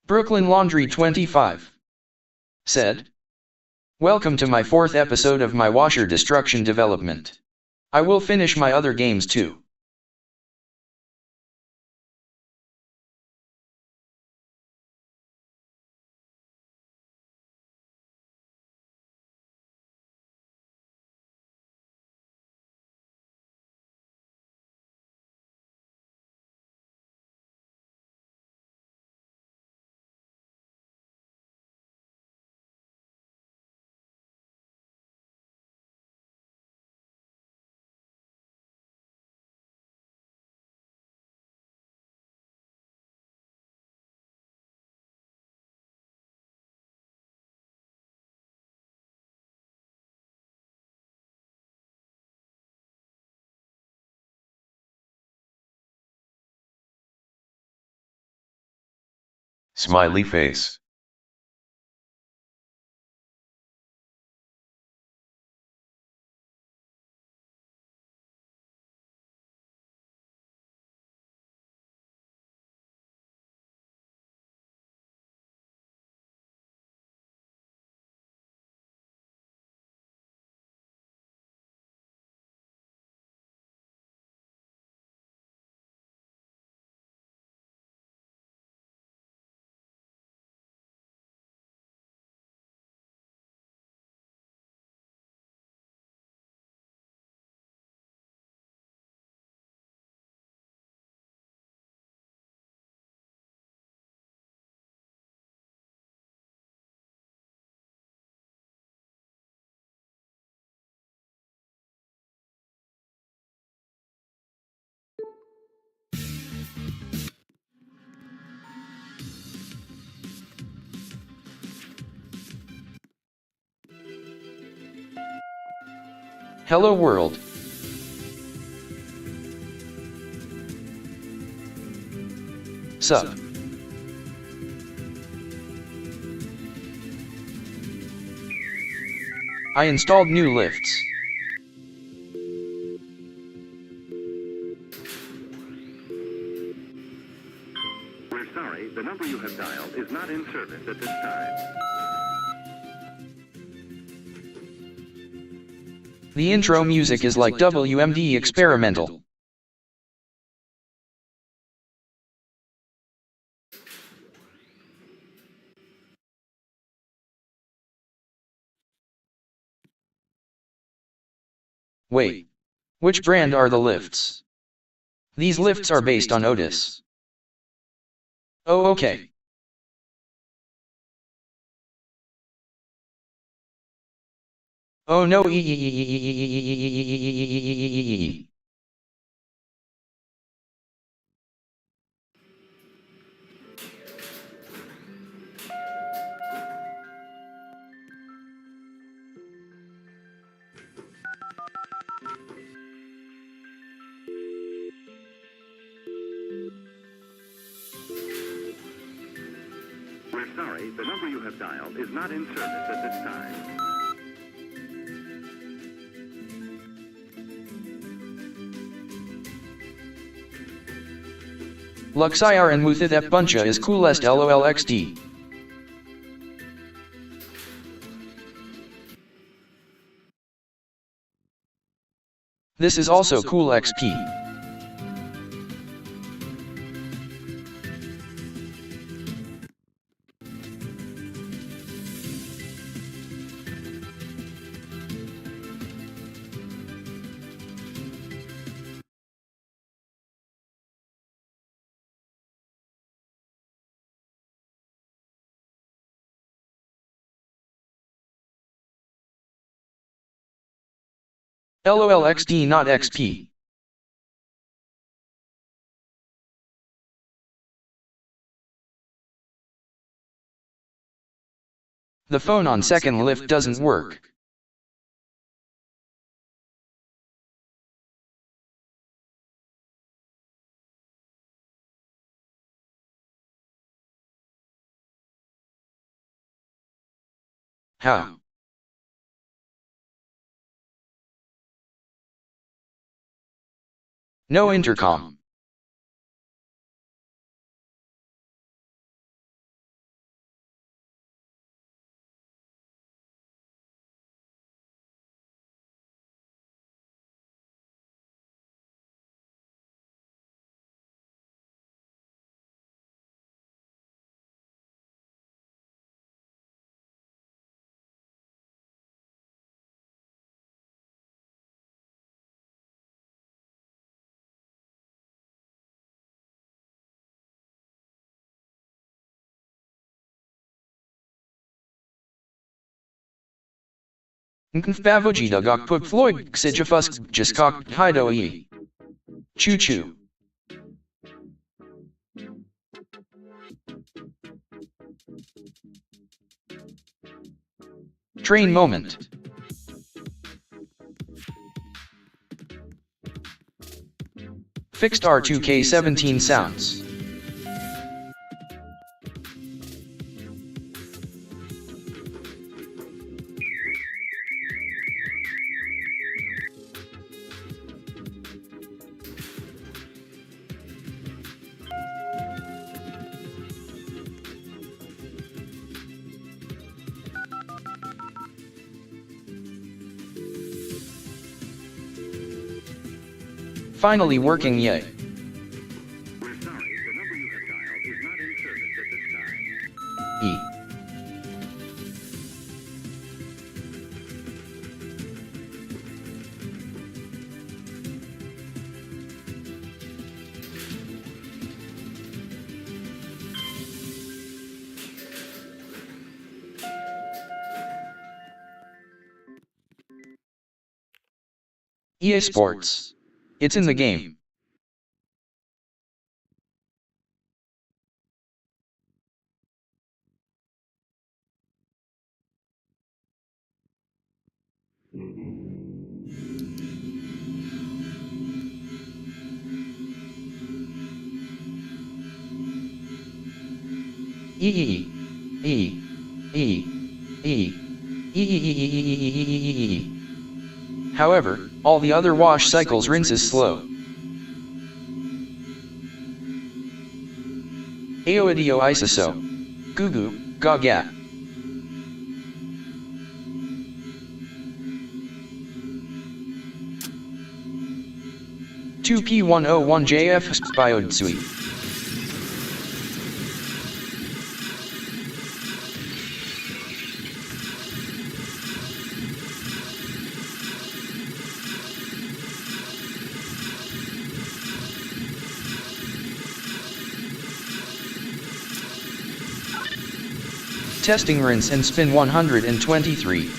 Brooklyn Laundry 25 said, "Welcome to my 4th episode of my washer destruction development. I will finish my other games too." Smiley face. Hello world. Sup. I installed new lifts. We're sorry, the number you have dialed is not in service at this time. The intro music is like WMD experimental. Wait. Which brand are the lifts? These lifts are based on Otis. Oh, okay. Oh no. We're sorry, the number you have dialed is not in service at this time. Luxire and Muthithep Buncha is coolest LOLXD. This is also cool XP. LOLXD not XP. The phone on second lift doesn't work. How? No intercom. Nkfavojidagok puk floyd xijafusk jiskok hidoe. Choo choo. Train moment. Fixed R2K17 sounds. Finally working, yay. We're sorry, the number you have dialed is not in service at this time. E. EA Sports. It's in the game. However, all the other wash cycles rinses slow. Aoidio isoso. Gugu, gaga. 2P101JF Biodsui. Testing rinse and spin 123.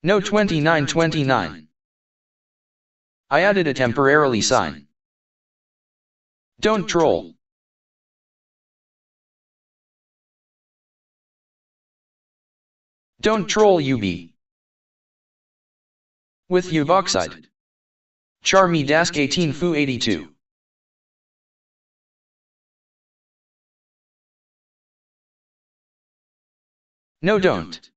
No 2929. I added a temporarily sign. Don't troll. Don't troll UB. With Uboxide. Charmy Dask 18 Fu 82. No don't.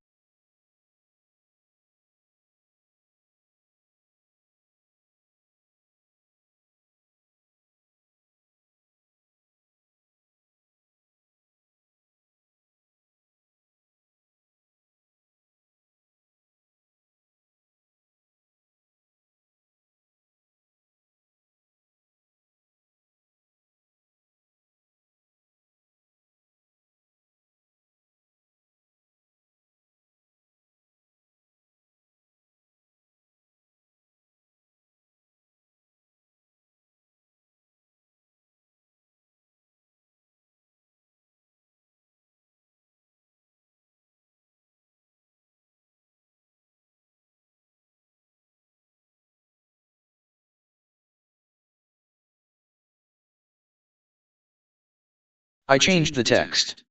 I changed the text.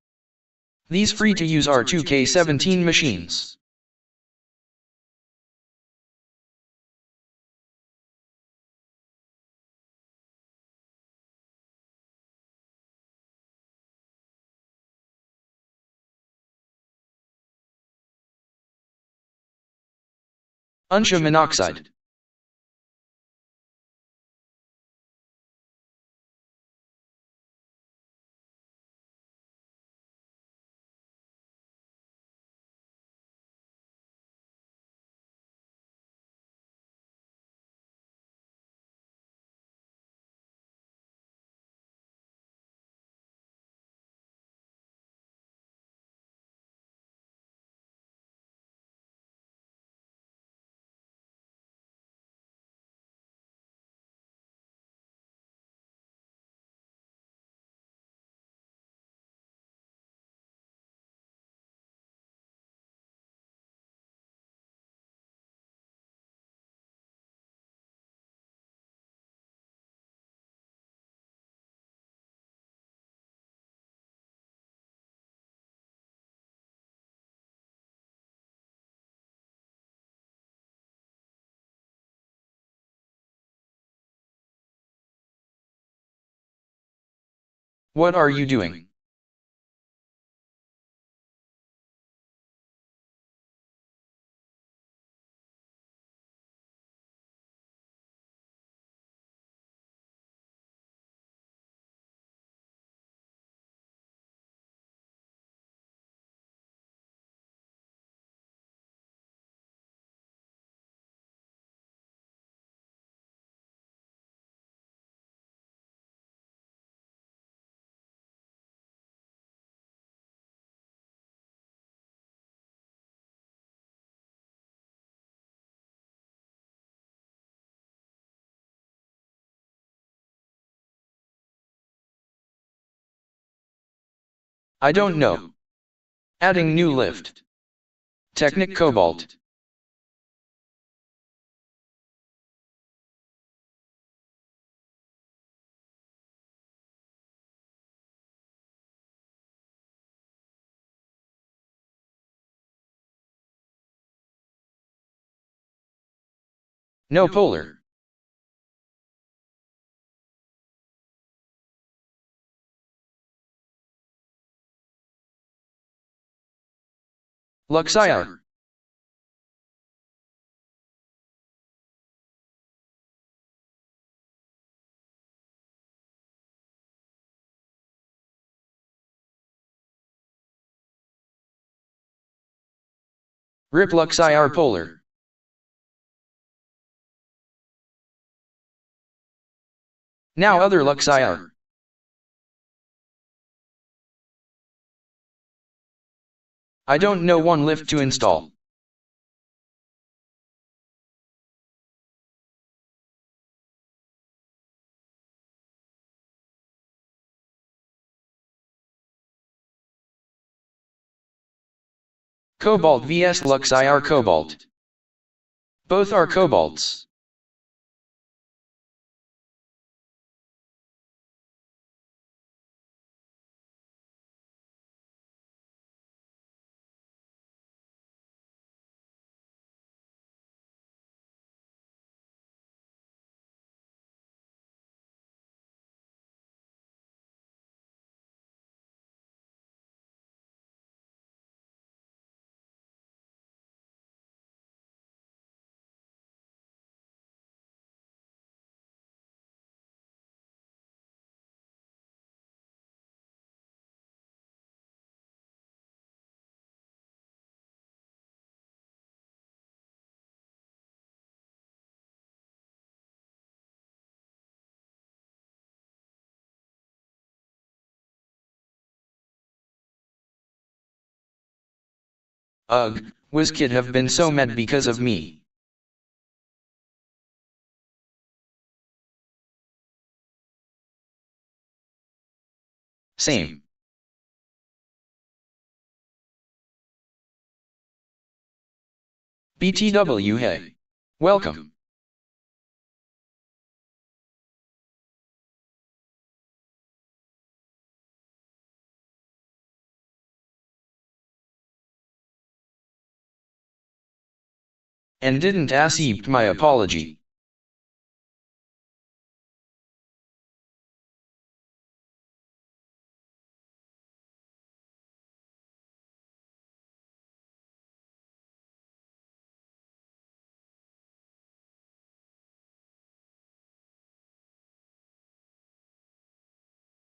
These free to use are 2K17 machines. Unsha monoxide. What are you doing? I don't know. Adding new lift. Technic cobalt. No polar. Luxire. Rip Luxire polar. Now other Luxire. I don't know one lift to install. Cobalt vs Luxire cobalt. Both are cobalts. Ugh, WizKid have been so mad because of me. Same. BTW hey. Welcome. and didn't accept my apology.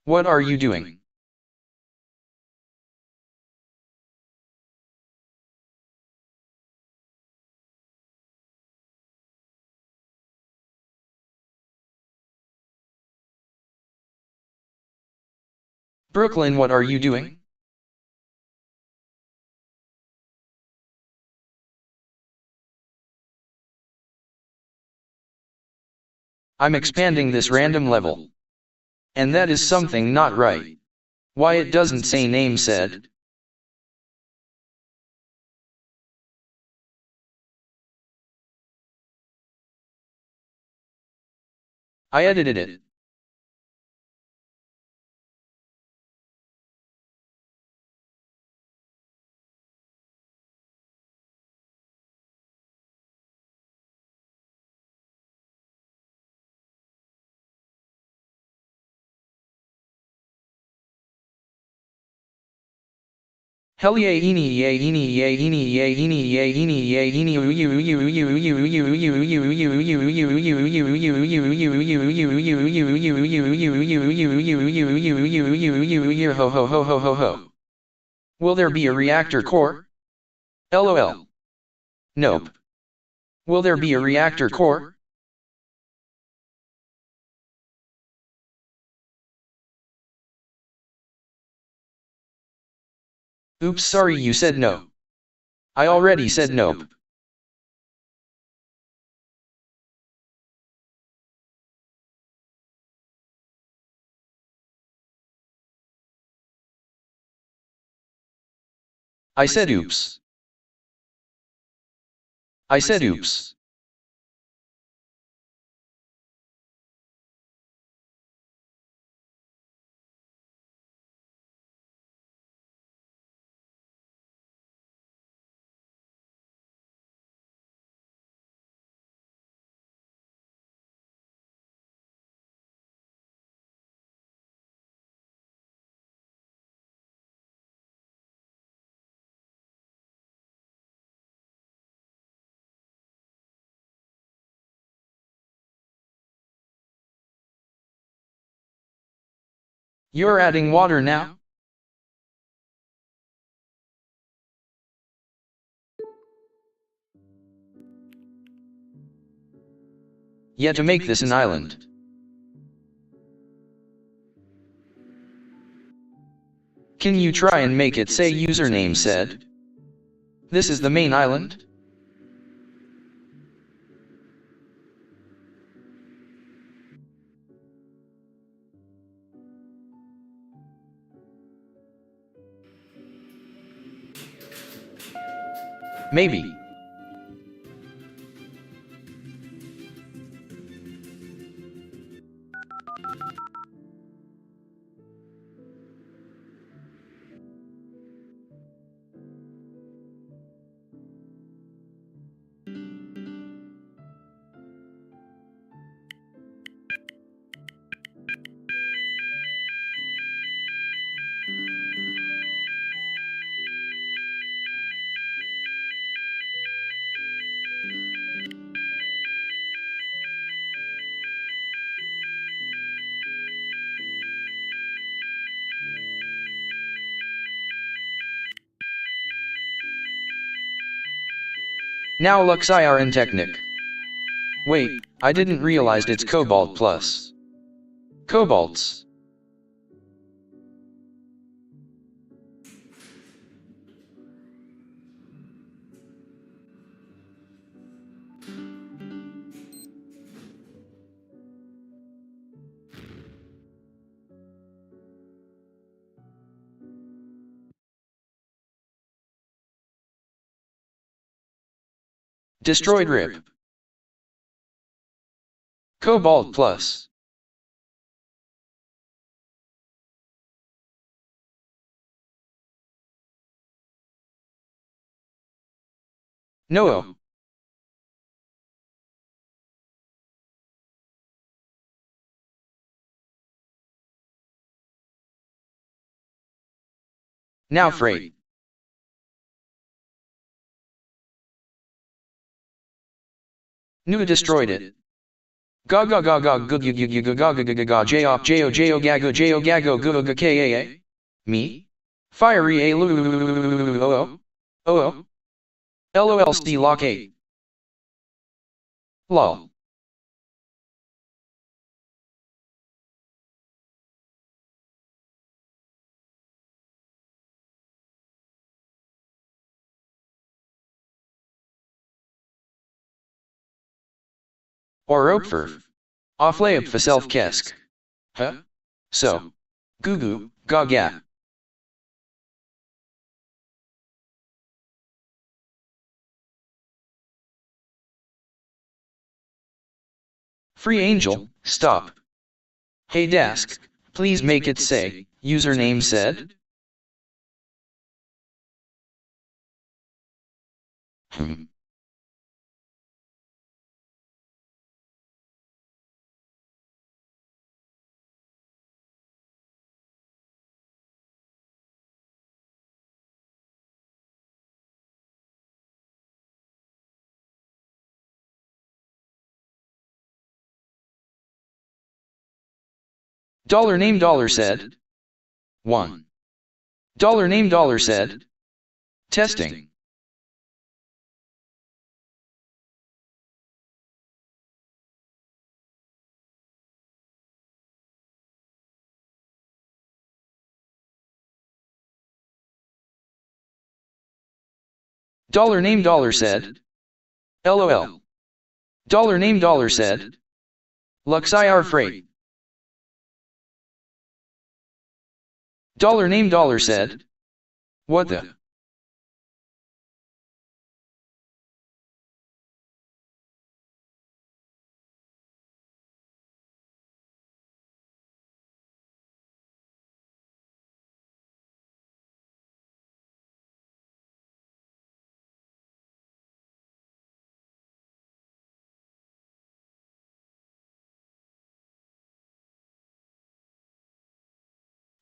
What are you doing? Brooklyn, what are you doing? I'm expanding this random level. And that is something not right. Why it doesn't say name said? I edited it. Hell yeah, eeny yeah, eeny yeah, eeny yeah, eeny yeah, eeny yeah, eeny ho ho ho ho ho ho. Will there be a reactor core? LOL. Nope. Will there be a reactor core? Oops, sorry, you said no. I already said nope. I said oops. I said oops. You're adding water now? Yeah, to make this an island. Can you try and make it say username said? This is the main island? Maybe. Now Lux IRN Technic. Wait, I didn't realize it's Cobalt Plus. Cobalts. Destroyed RIP. Cobalt Plus. No. Now freight. Nu destroyed it. Ga ga ga ga gu gu gu gu gu ga ga ga ga ga j op j o gago gu ga k a a. Me? Fiery a lu o o LOLC lock 8. Lol. Or opfer. Offlayup for self kesk. Huh? So. Goo goo, ga ga. Free Angel, stop. Hey desk, please make it say, username said? Dollar name dollar said. 1. Dollar name dollar said. Testing. Dollar name dollar said. LOL. Dollar name dollar said. Lux IR freight. Dollar name dollar said. What the?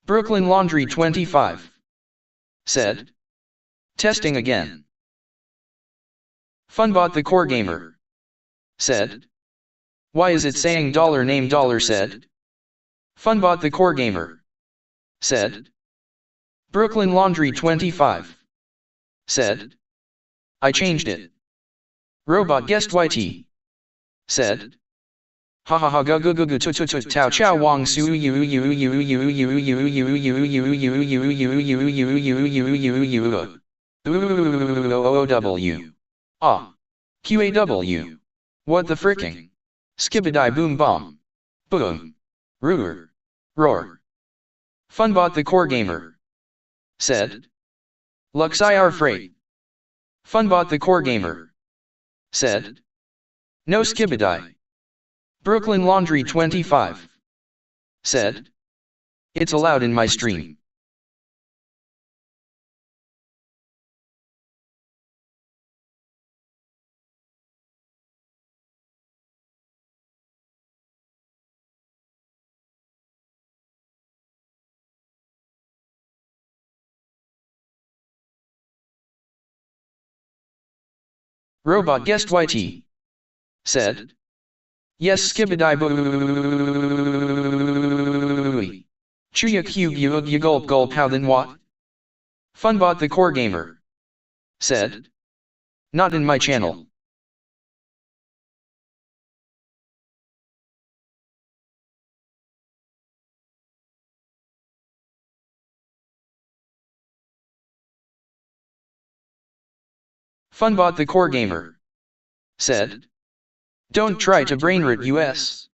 Brooklyn Laundry 25. Said. Testing again. Funbot the core gamer. Said. Why is it saying dollar name dollar said? Funbot the core gamer. Said. Brooklyn Laundry 25. Said. I changed it. Robot guest YT. Said. Ha ha ha gu gu gu gu tu tu tu tao chow wang su yu yu yu yu yu yu yu yu yu yu yu OOW. Ah. QAW. What the fricking? Skibidi boom bomb. Boom. Roar. Roar. Funbot the core gamer. Said. Lux IR freight. Funbot the core gamer. Said. No skibidi. Brooklyn Laundry 25. Said. It's allowed in my stream. Robot guest YT. Said. Yes skibidi boo. Chuya cube you gulp gulp how then what? Funbot the core gamer. Said. Not in my channel. Funbot the core gamer. Said. Don't try to brainroot us.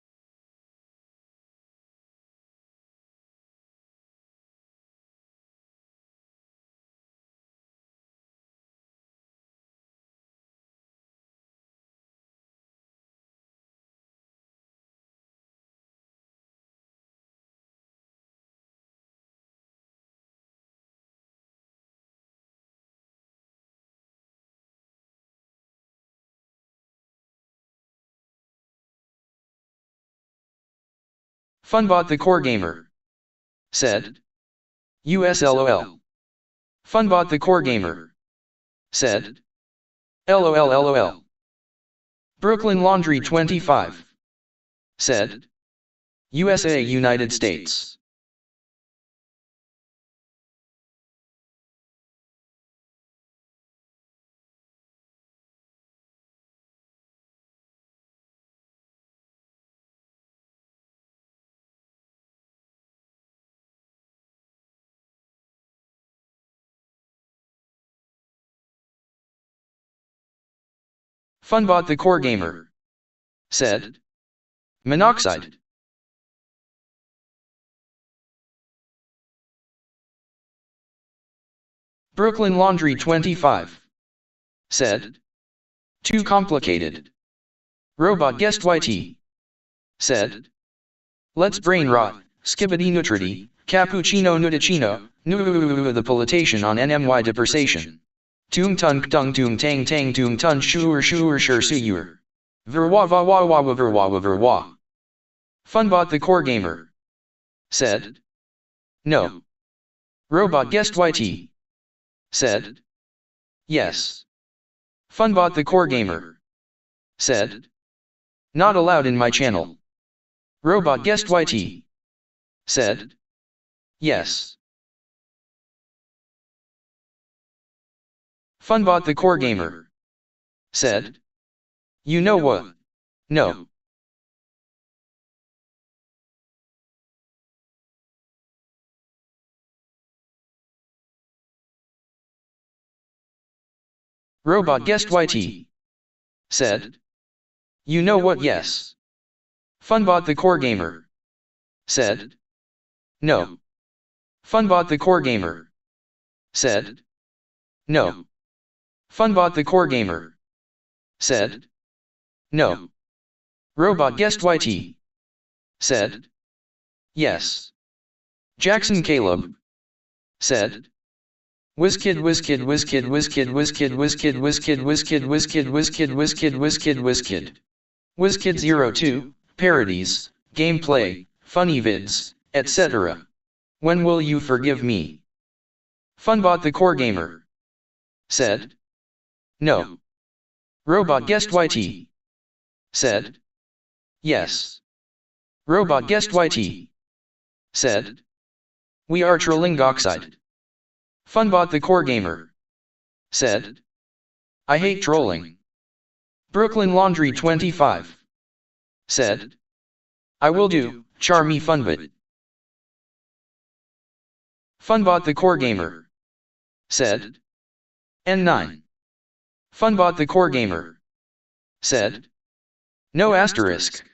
Funbot the core gamer. Said. USLOL. Funbot the core gamer said, LOL LOL. Brooklyn Laundry 25 said, USA United States. Funbot the core gamer said, monoxide. Brooklyn Laundry 25 said, too complicated. Robot Guest YT said, let's brain rot, skibbity nutrity, cappuccino nudicino, the politation on NMY depersation. Toong tunk tung toong tang tang toong tun shuur shuur shur suyur. Verwa va wa wa wa verwa wa verwa. Funbot the core gamer said, no. Robot Guest YT said, yes. Funbot the core gamer said, not allowed in my channel. Robot Guest YT said, yes. Funbot the core gamer said, you know what? No. Robot Guest YT said, you know what? Yes. Funbot the core gamer said, no. Funbot the core gamer said, no. Funbot the core gamer said, no. Robot Guest YT said, yes. Jackson Caleb said, WizKid WizKid WizKid WizKid WizKid WizKid WizKid WizKid WizKid WizKid WizKid WizKid WizKid WizKid 02, parodies, gameplay, funny vids, etc. When will you forgive me? Funbot the core gamer said, no. Robot Guest YT said, yes. Robot Guest YT said, we are trolling oxide. Funbot the core gamer said, I hate trolling. Brooklyn Laundry 25 said, I will do, charmy funbot. Funbot the core gamer said, N9. Funbot the core gamer said, no asterisk.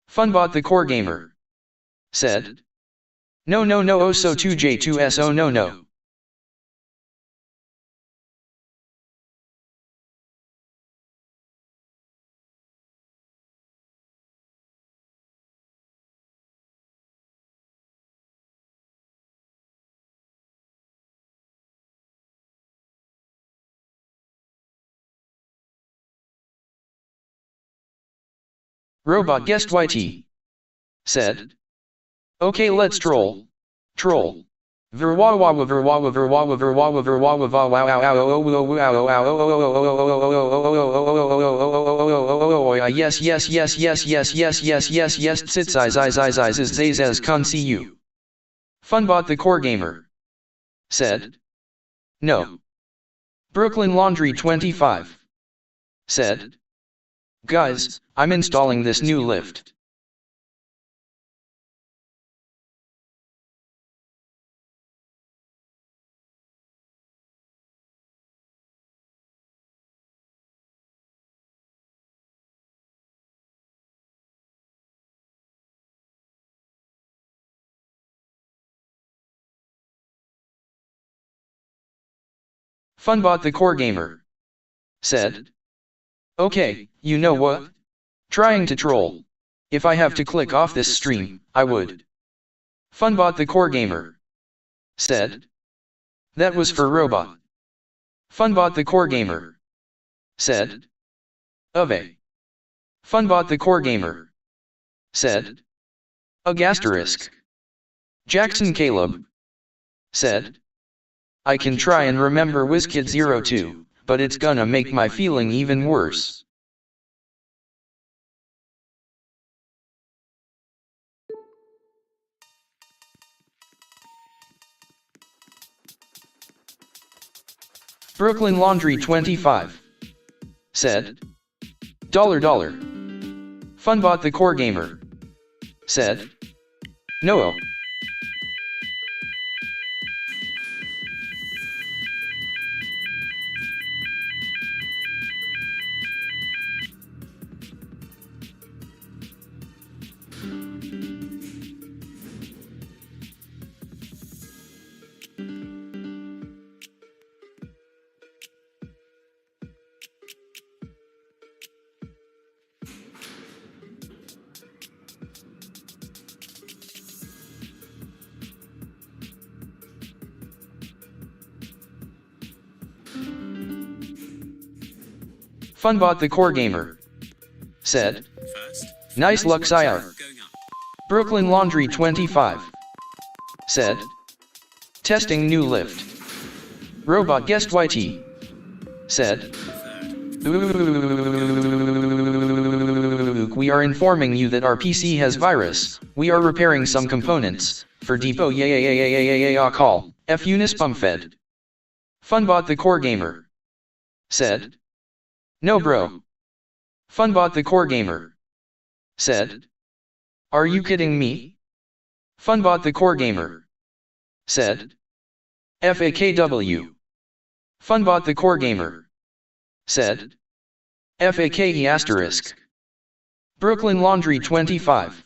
Funbot the core gamer said, no no no oh so 2J2S oh no no. Robot Guest YT said, okay, let's troll. Troll. Verwawa verwawa verwawa verwawa verwawa va wow wow yes yes yes yes yes yes yes yes yes sits eyes as con see you. Funbot the core gamer said, no. Brooklyn Laundry 25 said, guys, I'm installing this new lift. Funbot the core gamer said, okay, you know what? Trying to troll. If I have to click off this stream, I would. Funbot the core gamer said, That was for Robot. Funbot the core gamer said. Ove. Funbot the core gamer said. Asterisk. Jackson Caleb said. I can try and remember WizKid02, but it's gonna make my feeling even worse. Brooklyn Laundry 25 said. Dollar. Funbot the core gamer said. No. Funbot the core gamer said. Nice luck, sire. Brooklyn Laundry 25 said. Testing new lift. Robot guest YT said. We are informing you that our PC has virus. We are repairing some components. For depot call. F Unis Bumfed. Funbot the core gamer said. No bro. Funbot the core gamer said. Are you kidding me? Funbot the core gamer said. FAKW. Funbot the core gamer said. FAKE asterisk. Brooklyn Laundry 25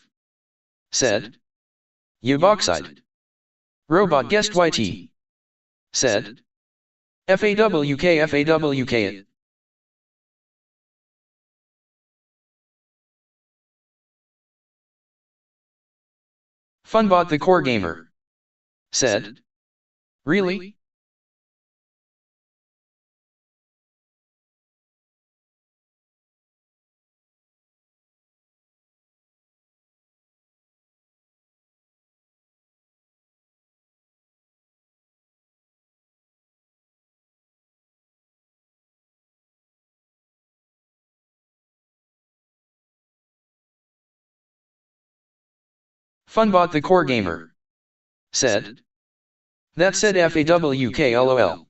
said. Yuboxide. Robot guest YT said. FAWK. Funbot the core gamer said. Really? Funbot the core gamer said. That said FAWK lol.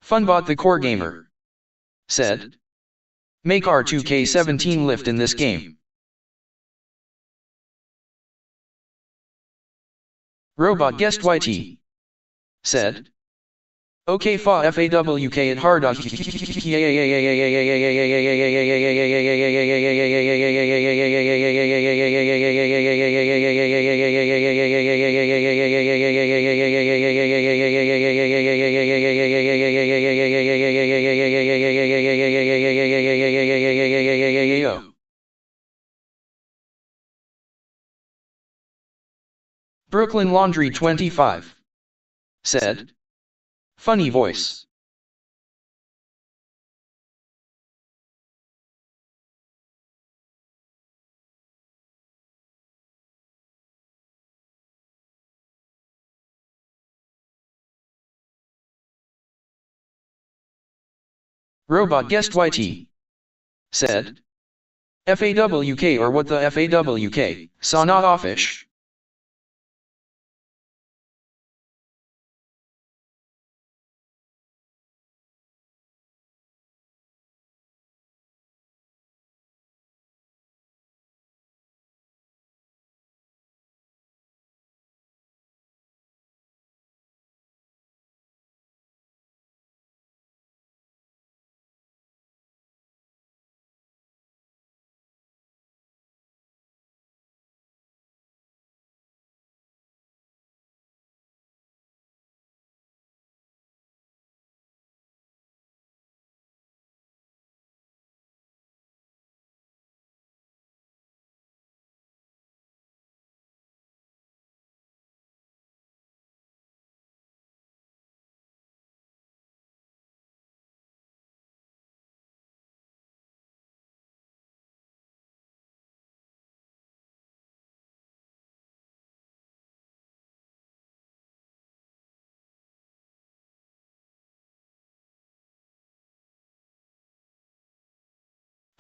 Funbot the core gamer said. Make R2K17 lift in this game. Robot guest YT said. Okay fa FAWK at hard. Brooklyn Laundry 25 said. Funny voice. Robot guessed YT. Said. FAWK or what the FAWK, saw not offish.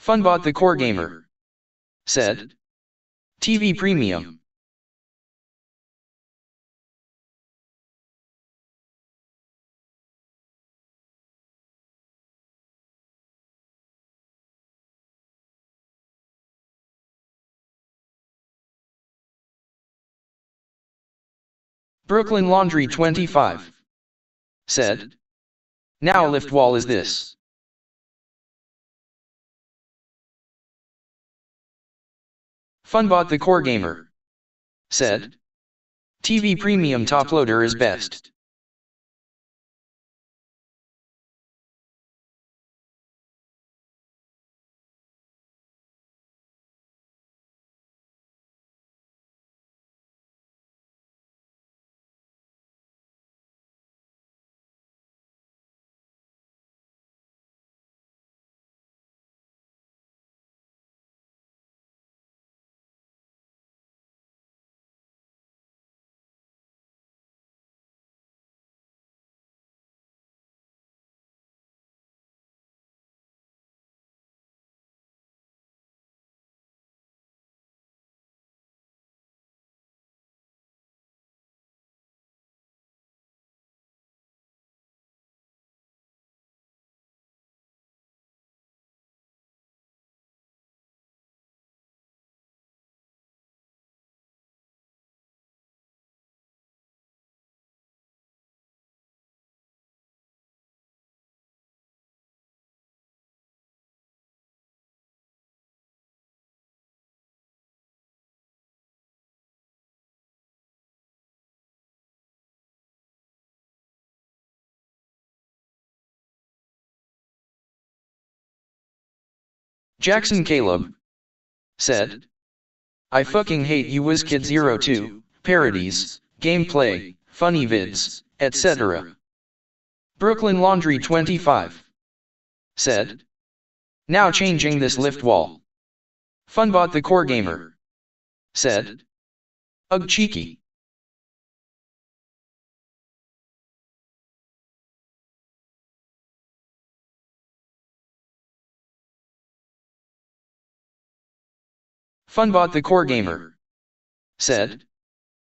Funbot the core gamer. Said. TV Premium. Brooklyn Laundry 25. Said. Now lift wall is this. Funbot the core gamer. Said. TV Premium top loader is best. Jackson Caleb. Said. I fucking hate you WizKid02, parodies, gameplay, funny vids, etc. Brooklyn Laundry 25. Said. Now changing this lift wall. Funbot the core gamer. Said. Ugh cheeky. Funbot the core gamer. Said.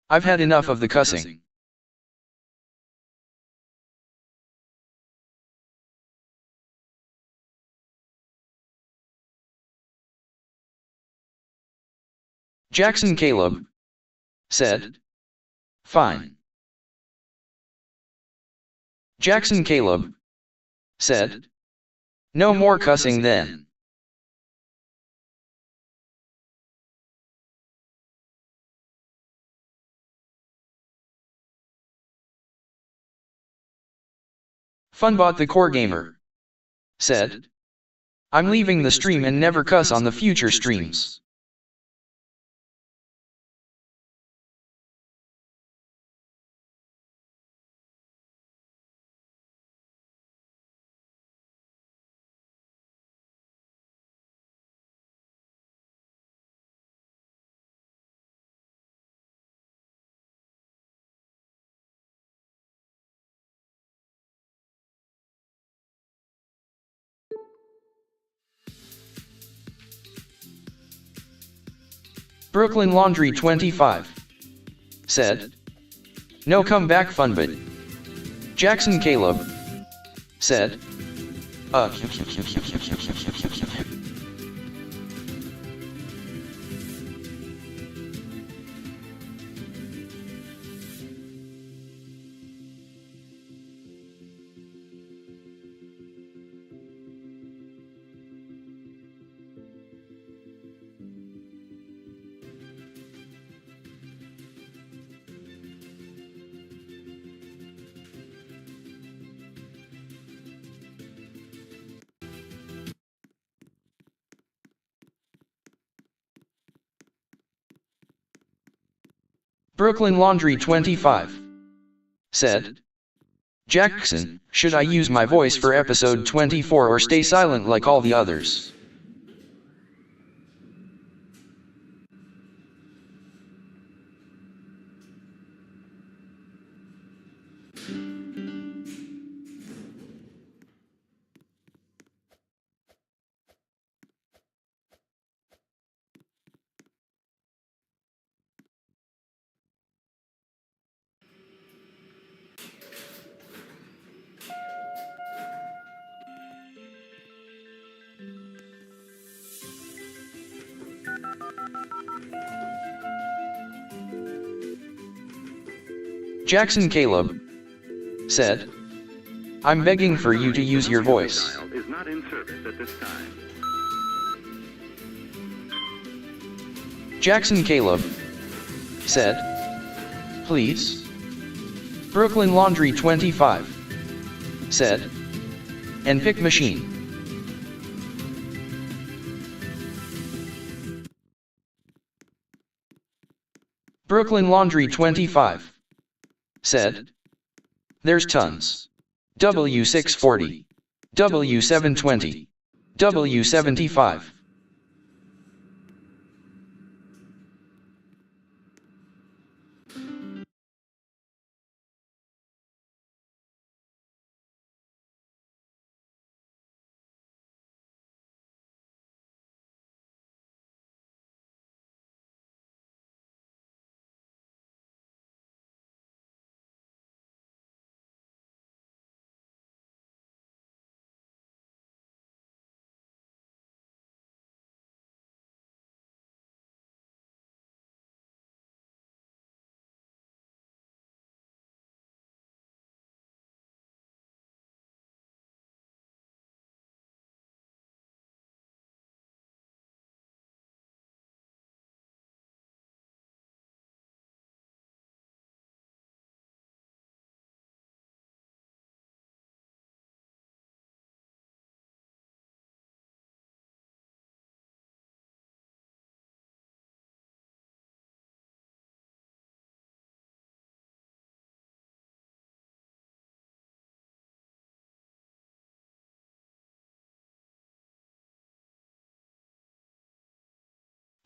I've had enough of the cussing. Jackson Caleb. Said. Fine. Jackson Caleb. Said. No more cussing then. Funbot the core gamer. Said. I'm leaving the stream and never cuss on the future streams. Brooklyn Laundry 25 said, "No comeback fun but." Jackson Caleb said, Brooklyn Laundry 25 said, "Jackson, should I use my voice for episode 24 or stay silent like all the others?" Jackson Caleb said, "I'm begging for you to use your voice." Is not in service at this time. Jackson Caleb said, "Please." Brooklyn Laundry 25 said, "And pick machine." Brooklyn Laundry 25 said, "There's tons. W640, W720, W75.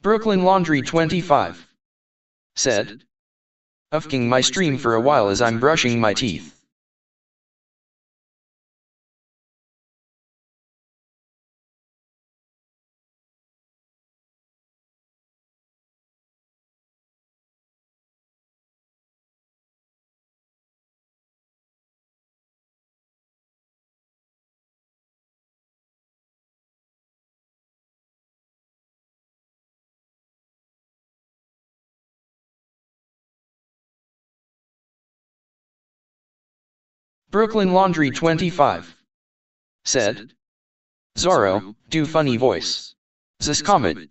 Brooklyn Laundry 25 said, "Ufking my stream for a while as I'm brushing my teeth." Brooklyn Laundry 25 said, "Zorro, do funny voice. This comet."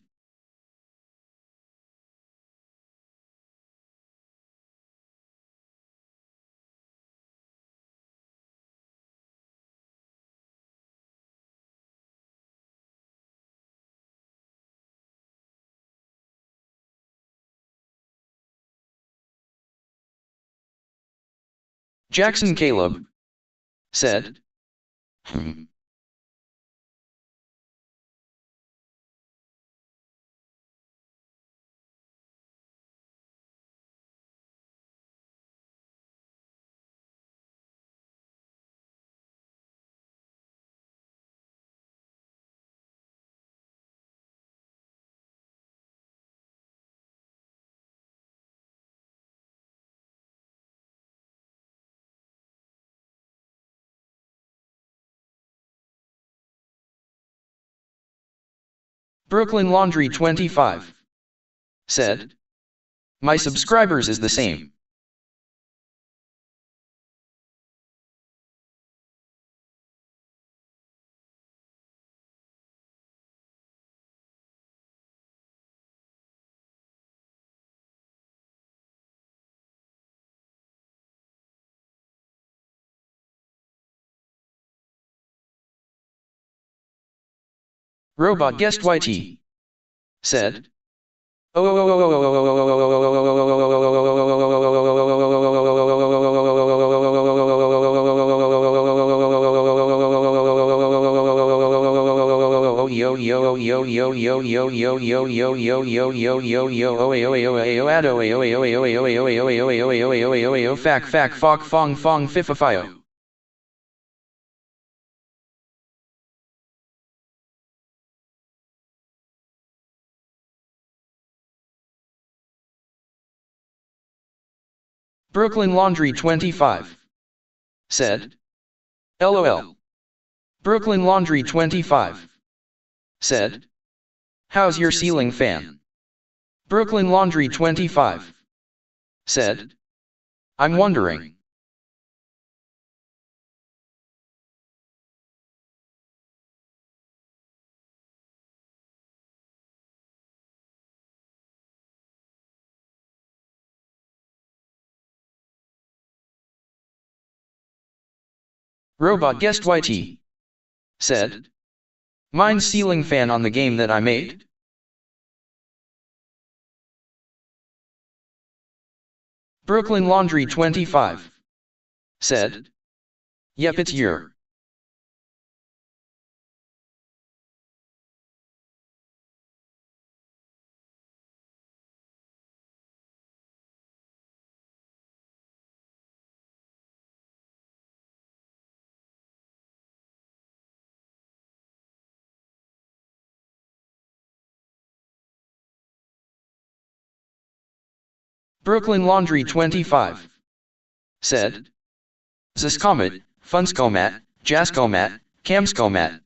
Jackson Caleb said, Brooklyn Laundry 25 said, "My subscribers is the same." Robot Guest YT said, fac fok fong fong fifafio. Brooklyn Laundry 25 said, LOL. Brooklyn Laundry 25 said, "How's your ceiling fan?" Brooklyn Laundry 25 said, "I'm wondering." Robot Guest YT said, "Mine's ceiling fan on the game that I made." Brooklyn Laundry 25 said, "Yep, it's your." Brooklyn Laundry 25 said, "Ziskomat, Funskomat, Jaskomat, Camskomat."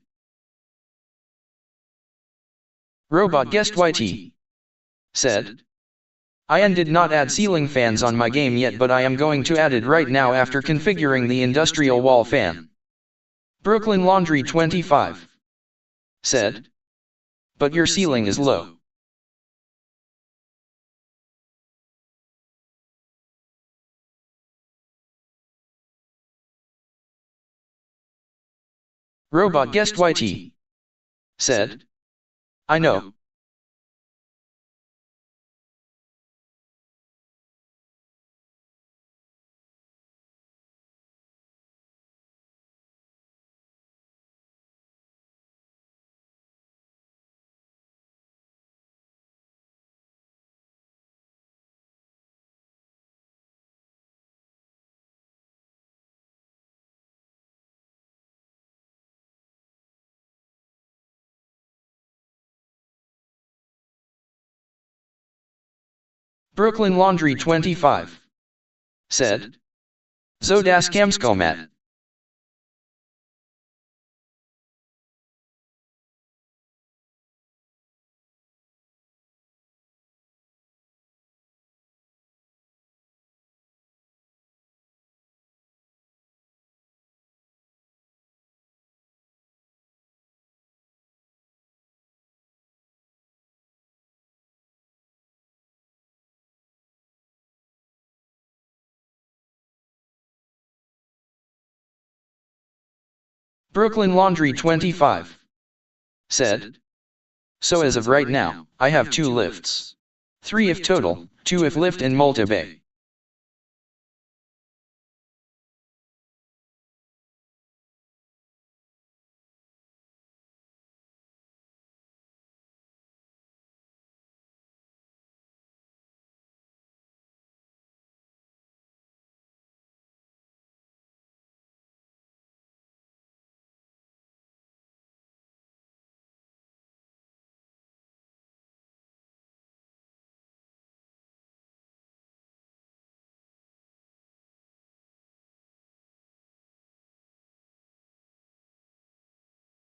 Robot Guest YT said, "I did not add ceiling fans on my game yet, but I am going to add it right now after configuring the industrial wall fan." Brooklyn Laundry 25 said, "But your ceiling is low." Robot Guest YT said, "I know." Brooklyn Laundry 25 said, "Zodas Camskomat." Brooklyn Laundry 25 said, "So as of right now, I have 2 lifts. 3 if total, 2 if lift and multi-bay."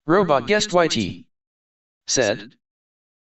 Robot Guest YT said,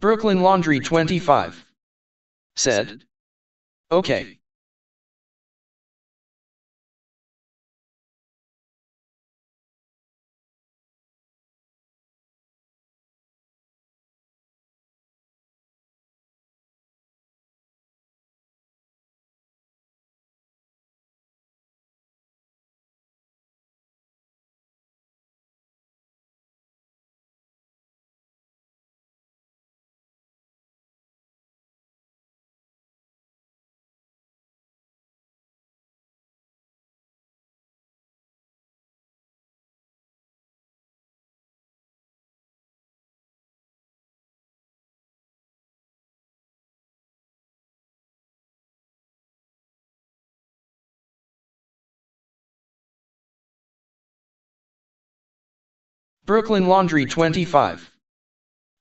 Brooklyn Laundry 25 said, "Okay." Brooklyn Laundry 25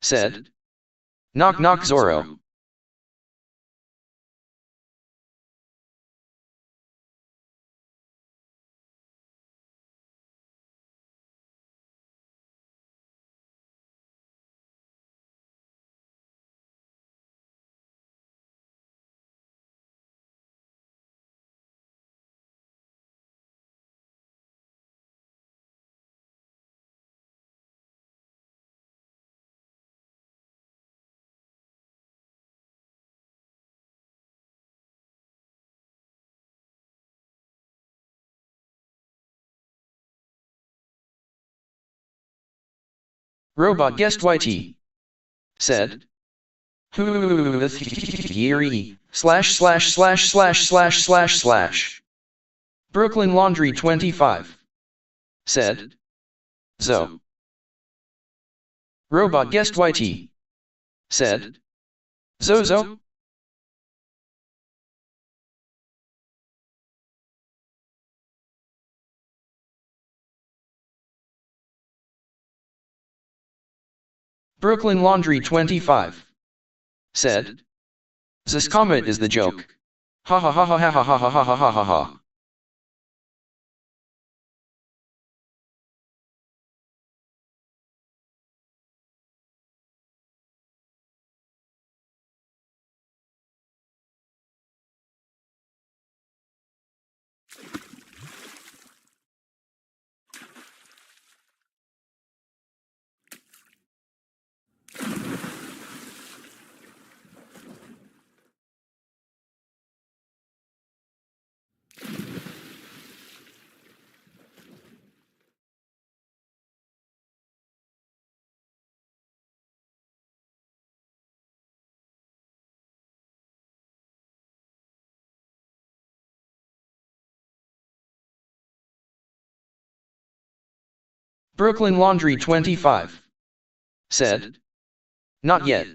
said, "Knock knock Zorro." Robot guest YT said, /////////// Brooklyn Laundry 25 said, "Zo." Robot guest YT said, "Zozo." Brooklyn Laundry 25 said, "This comet is the joke. Ha ha ha ha ha ha ha ha ha ha ha ha." Brooklyn Laundry 25 said, "Not yet."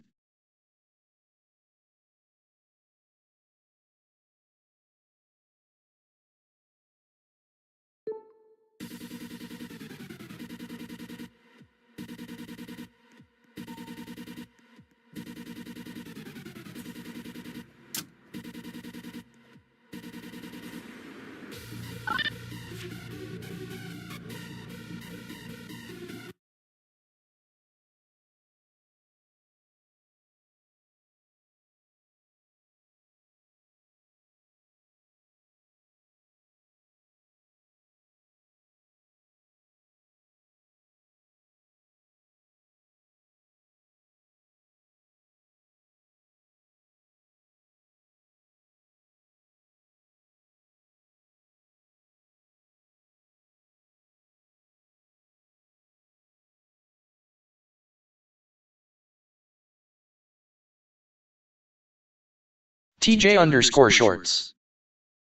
TJ_shorts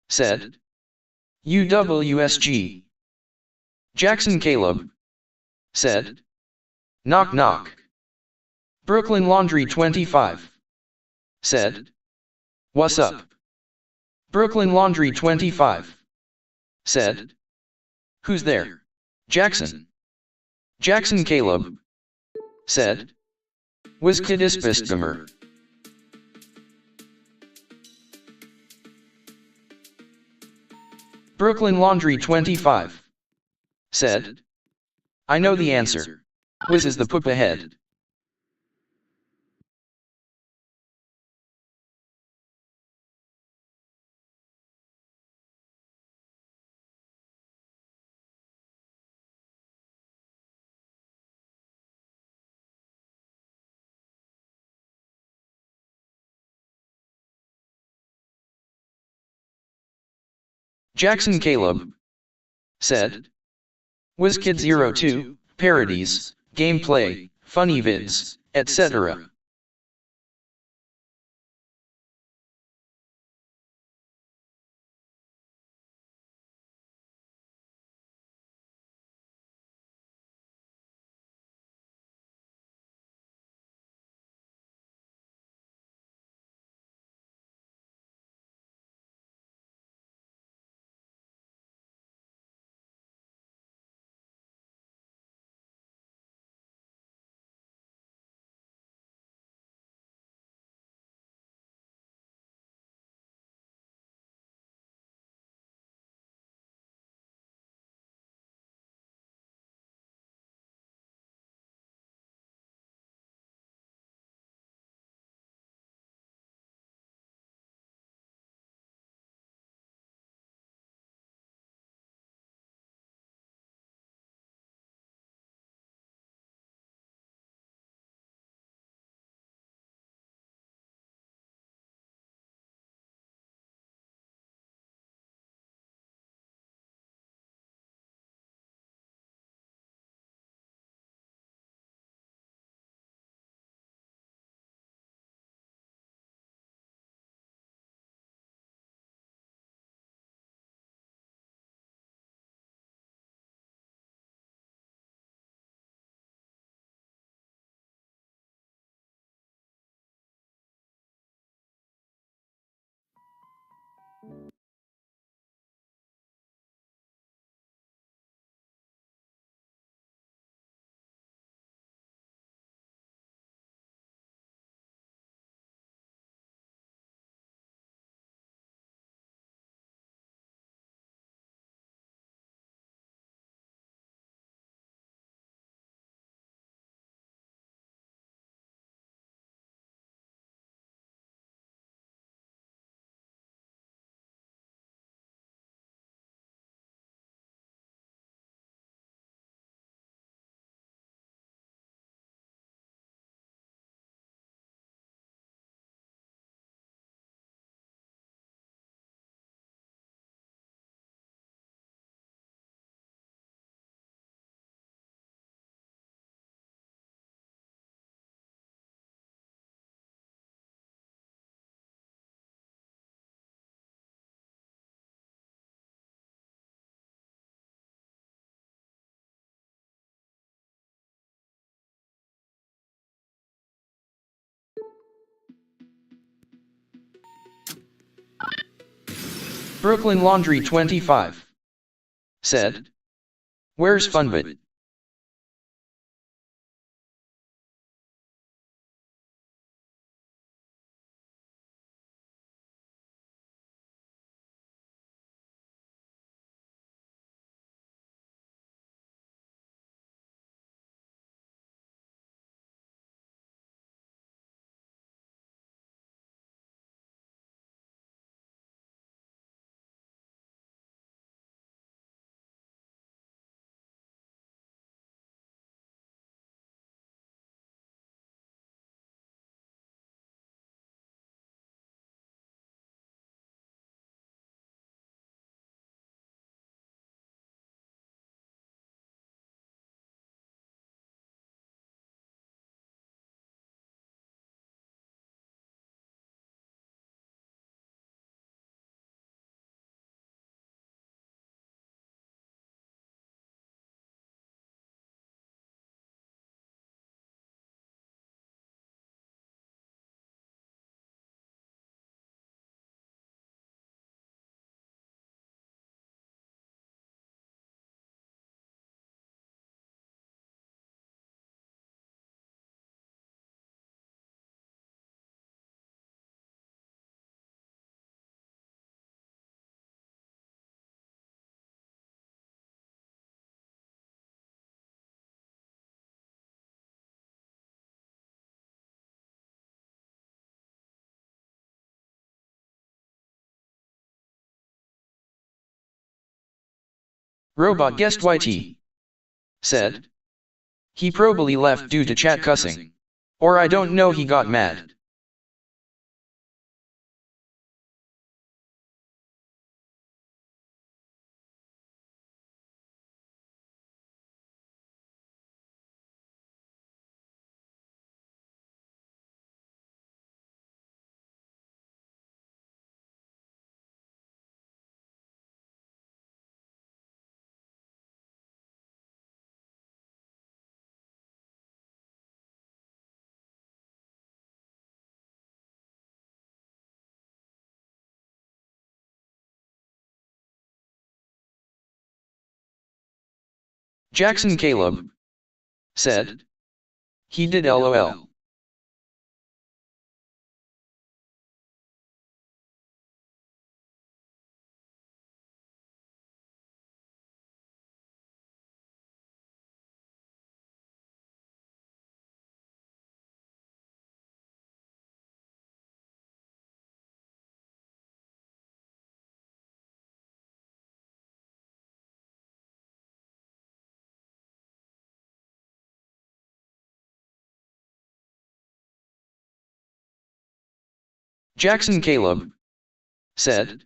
said, UWSG. Jackson Caleb said, "Knock knock." Brooklyn Laundry 25 said, "What's up?" Brooklyn Laundry 25 said, "Who's there?" Jackson. Jackson Caleb said, "Wiskidispisgamer." Brooklyn Laundry 25 said, "I know the answer. Wiz is the poop ahead." Jackson Caleb said, WizKid02, parodies, gameplay, funny vids, etc. Brooklyn Laundry 25 said, where's Funbit? Robot guest YT said, he probably left due to chat cussing. Or I don't know, he got mad. Jackson Caleb said, he did LOL. Jackson Caleb said,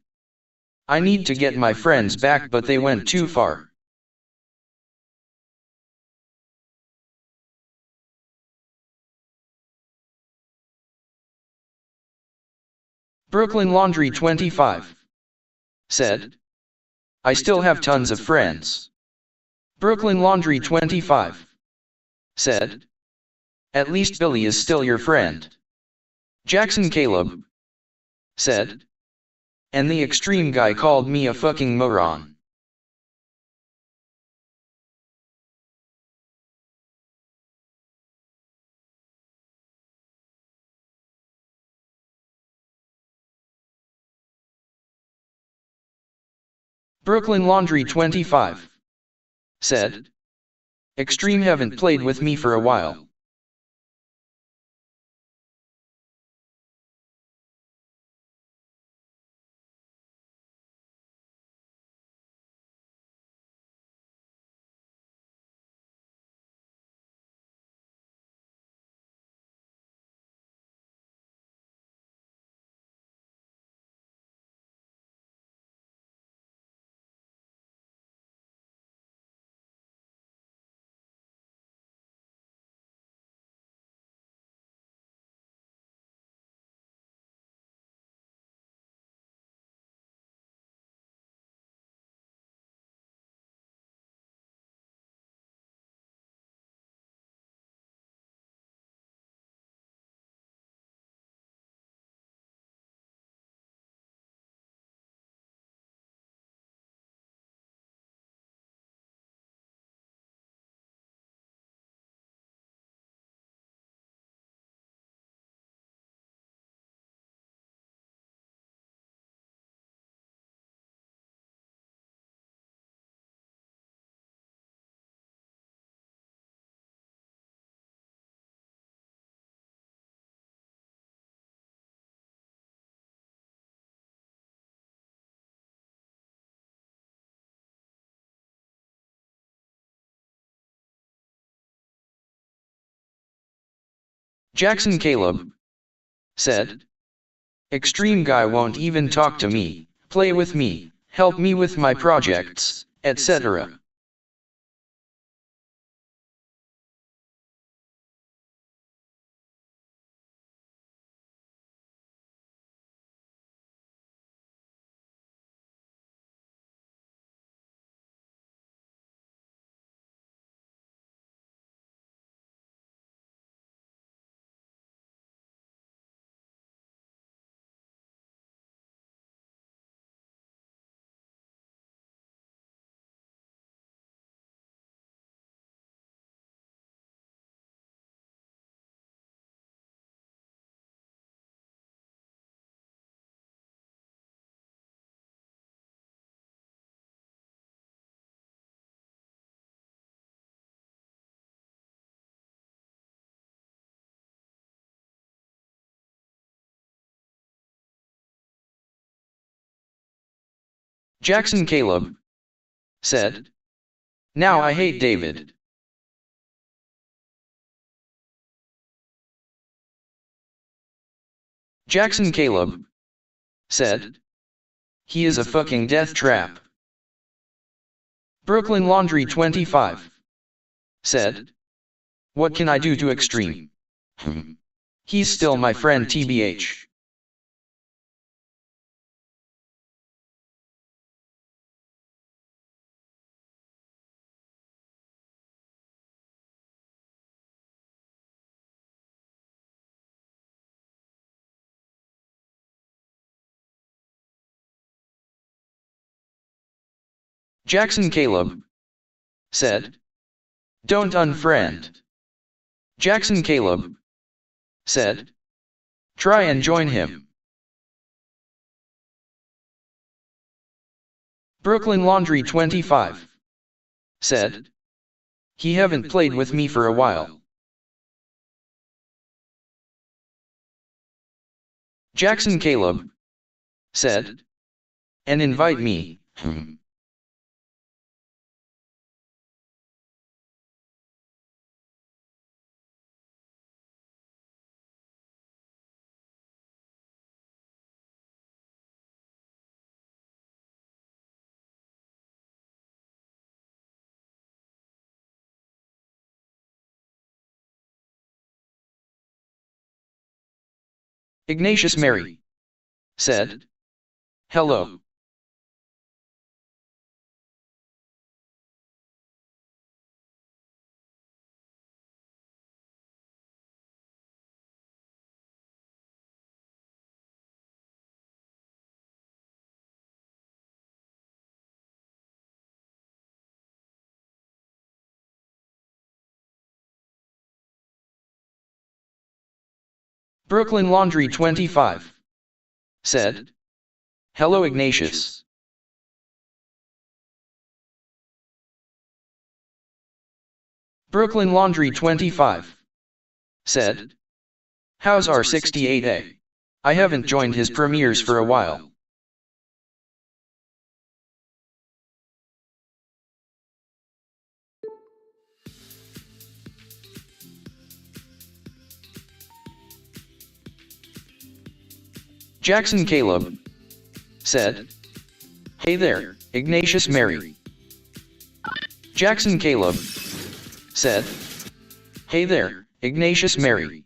I need to get my friends back but they went too far. Brooklyn Laundry 25 said, I still have tons of friends. Brooklyn Laundry 25 said, at least Billy is still your friend. Jackson Caleb said, and the extreme guy called me a fucking moron. Brooklyn Laundry 25 said, Extreme haven't played with me for a while. Jackson Caleb said, Extreme guy won't even talk to me, play with me, help me with my projects, etc. Jackson Caleb said, now I hate David. Jackson Caleb said, he is a fucking death trap. Brooklyn Laundry 25 said, what can I do to Extreme? He's still my friend TBH. Jackson Caleb said, Don't unfriend. Jackson Caleb said, try and join him. Brooklyn Laundry 25 said, he haven't played with me for a while. Jackson Caleb said, and invite me. Ignatius Mary said, hello. Brooklyn Laundry 25 said, hello Ignatius. Brooklyn Laundry 25 said, how's R68A? I haven't joined his premieres for a while. Jackson Caleb said, hey there, Ignatius Mary. Jackson Caleb said, hey there, Ignatius Mary.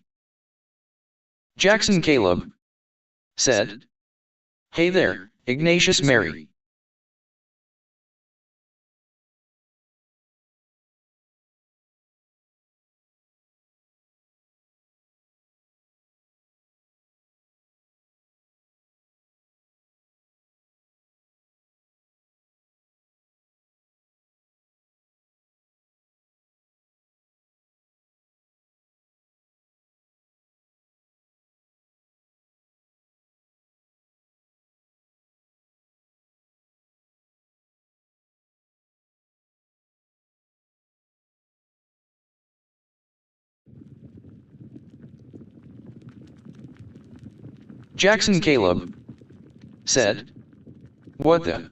Jackson Caleb said, hey there, Ignatius Mary. Jackson Caleb said, what the?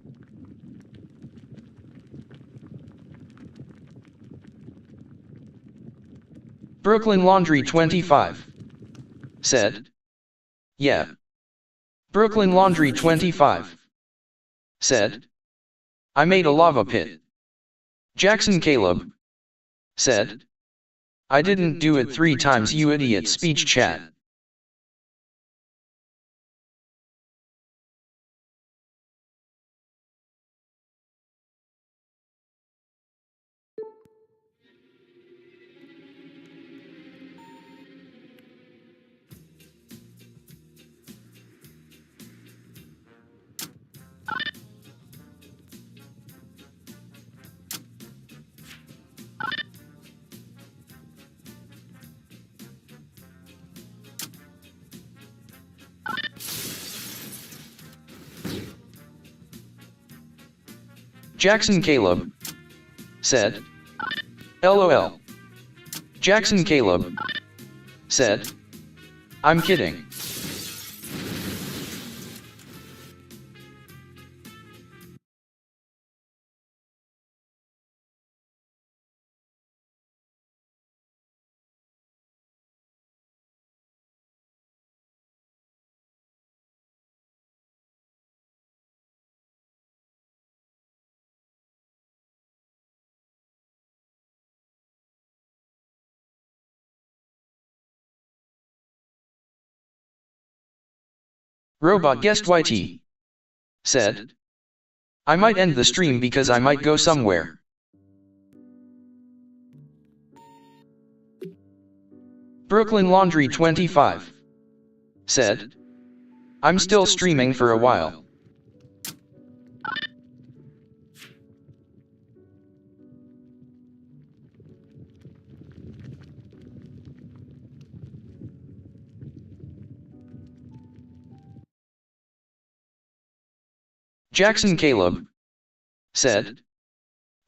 Brooklyn Laundry 25 said, yeah. Brooklyn Laundry 25 said, I made a lava pit. Jackson Caleb said, I didn't do it 3 times, you idiot. Speech chat. Jackson Caleb said, LOL. Jackson Caleb said, I'm kidding. Robot Guest YT said, I might end the stream because I might go somewhere. Brooklyn Laundry 25 said, I'm still streaming for a while. Jackson Caleb said,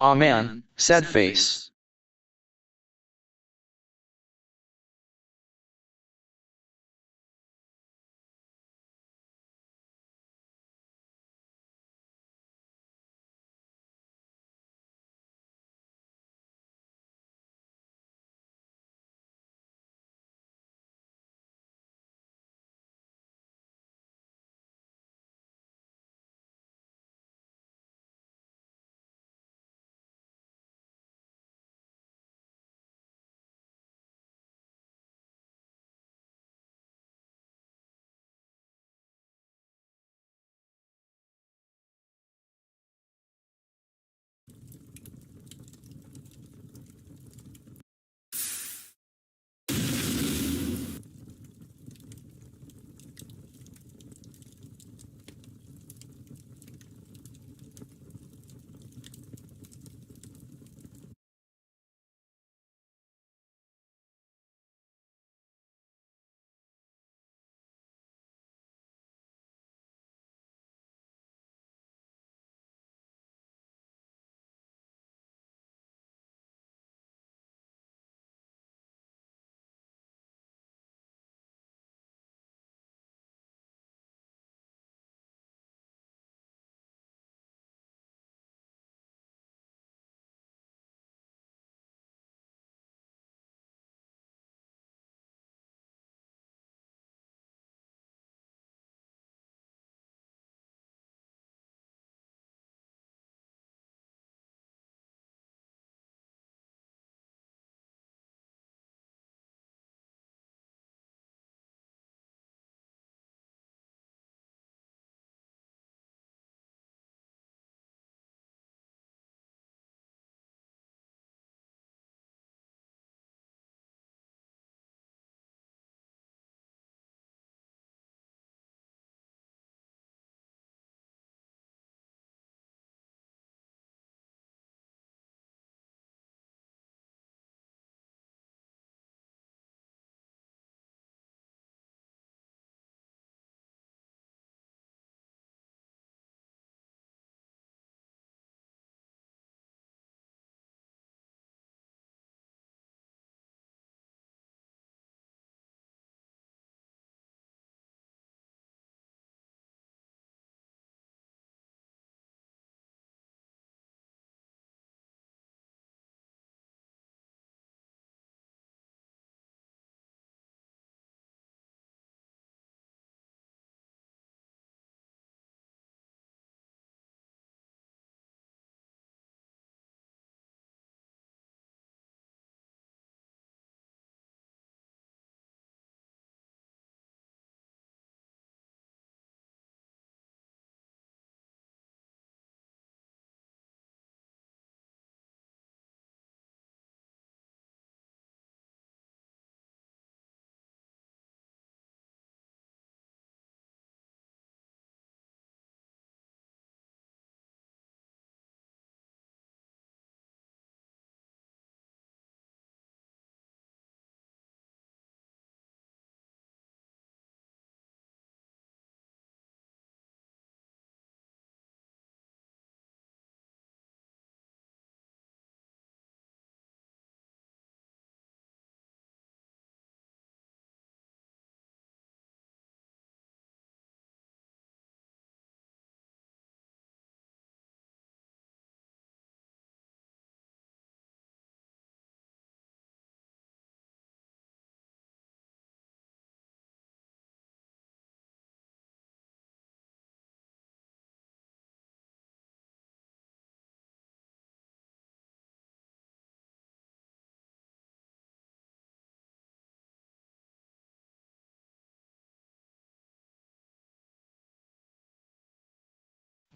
"Aw man, sad face."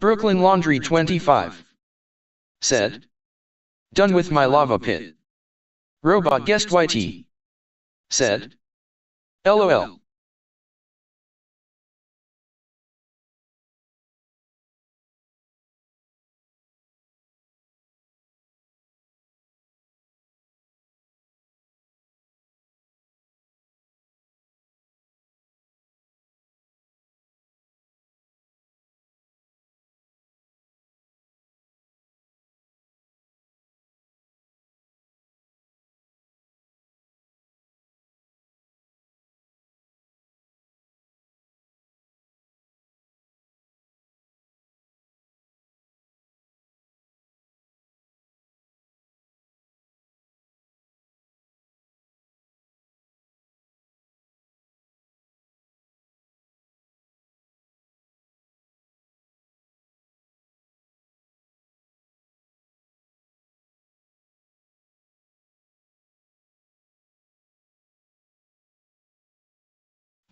Brooklyn Laundry 25 said, "Done with my lava pit." Robot Guest YT said, "LOL."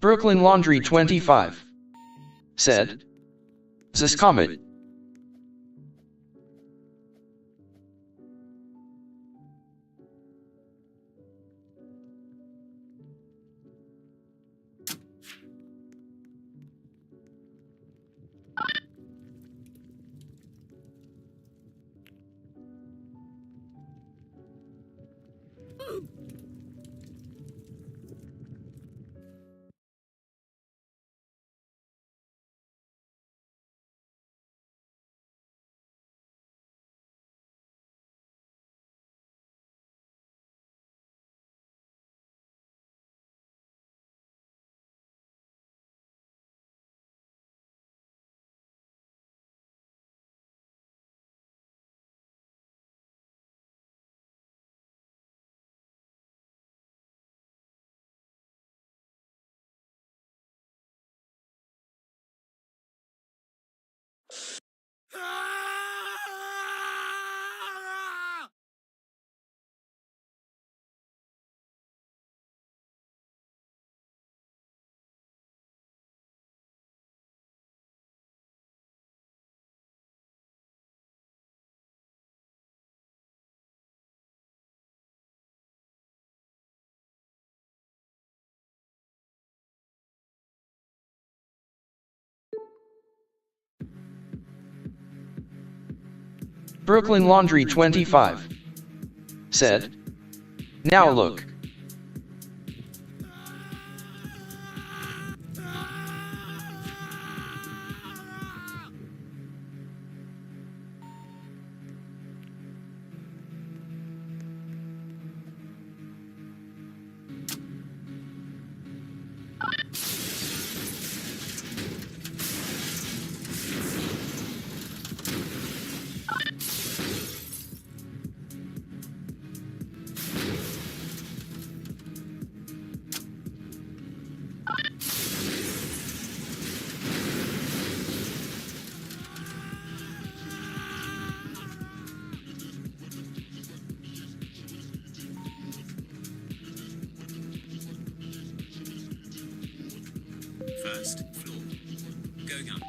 Brooklyn Laundry 25 said, "This comet." Brooklyn Laundry 25 said, "Now look." First floor. Going up.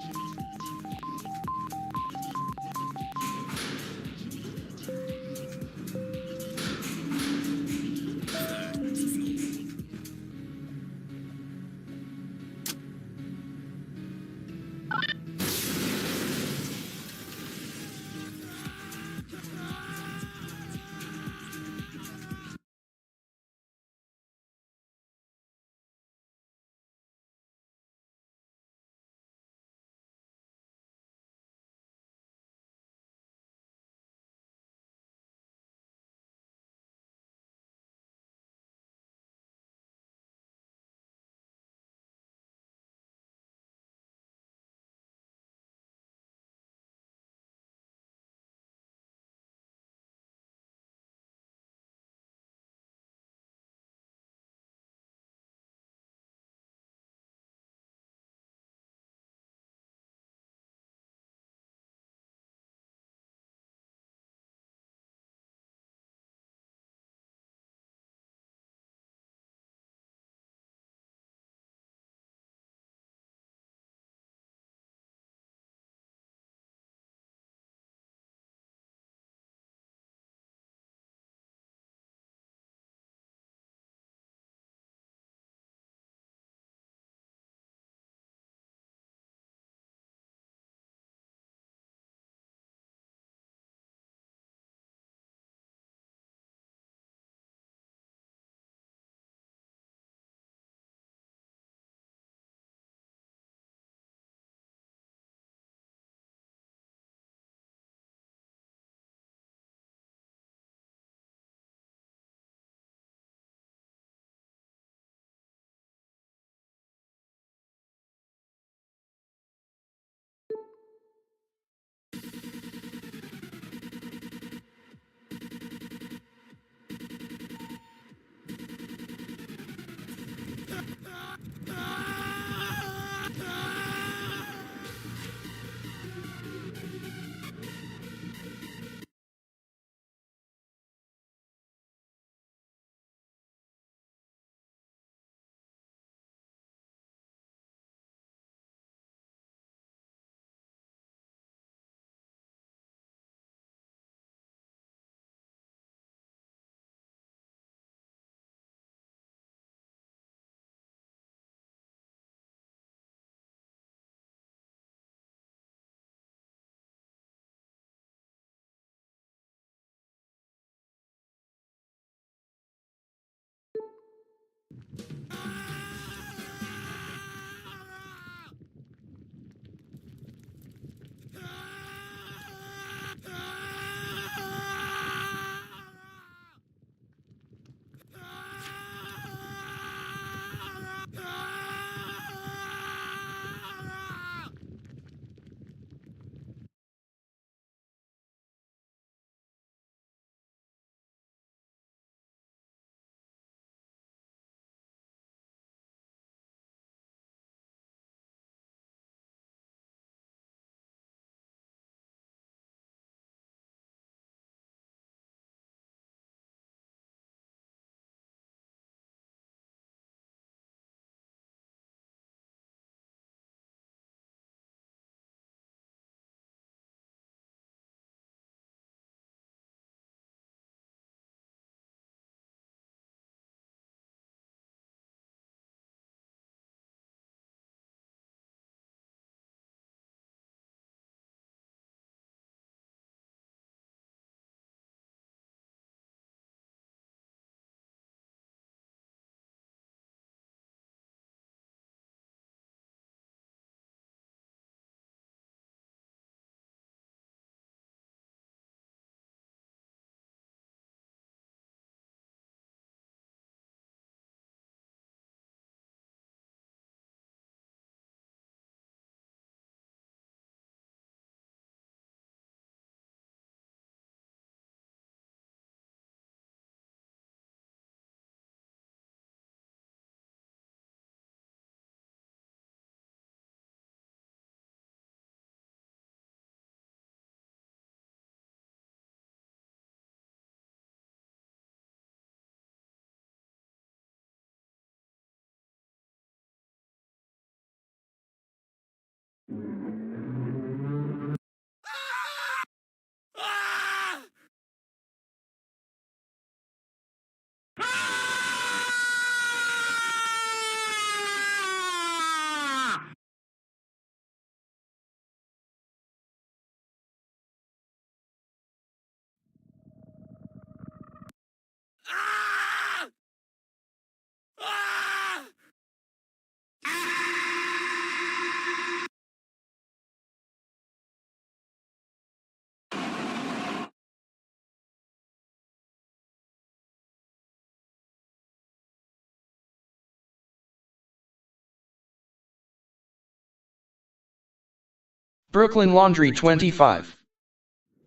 Brooklyn Laundry 25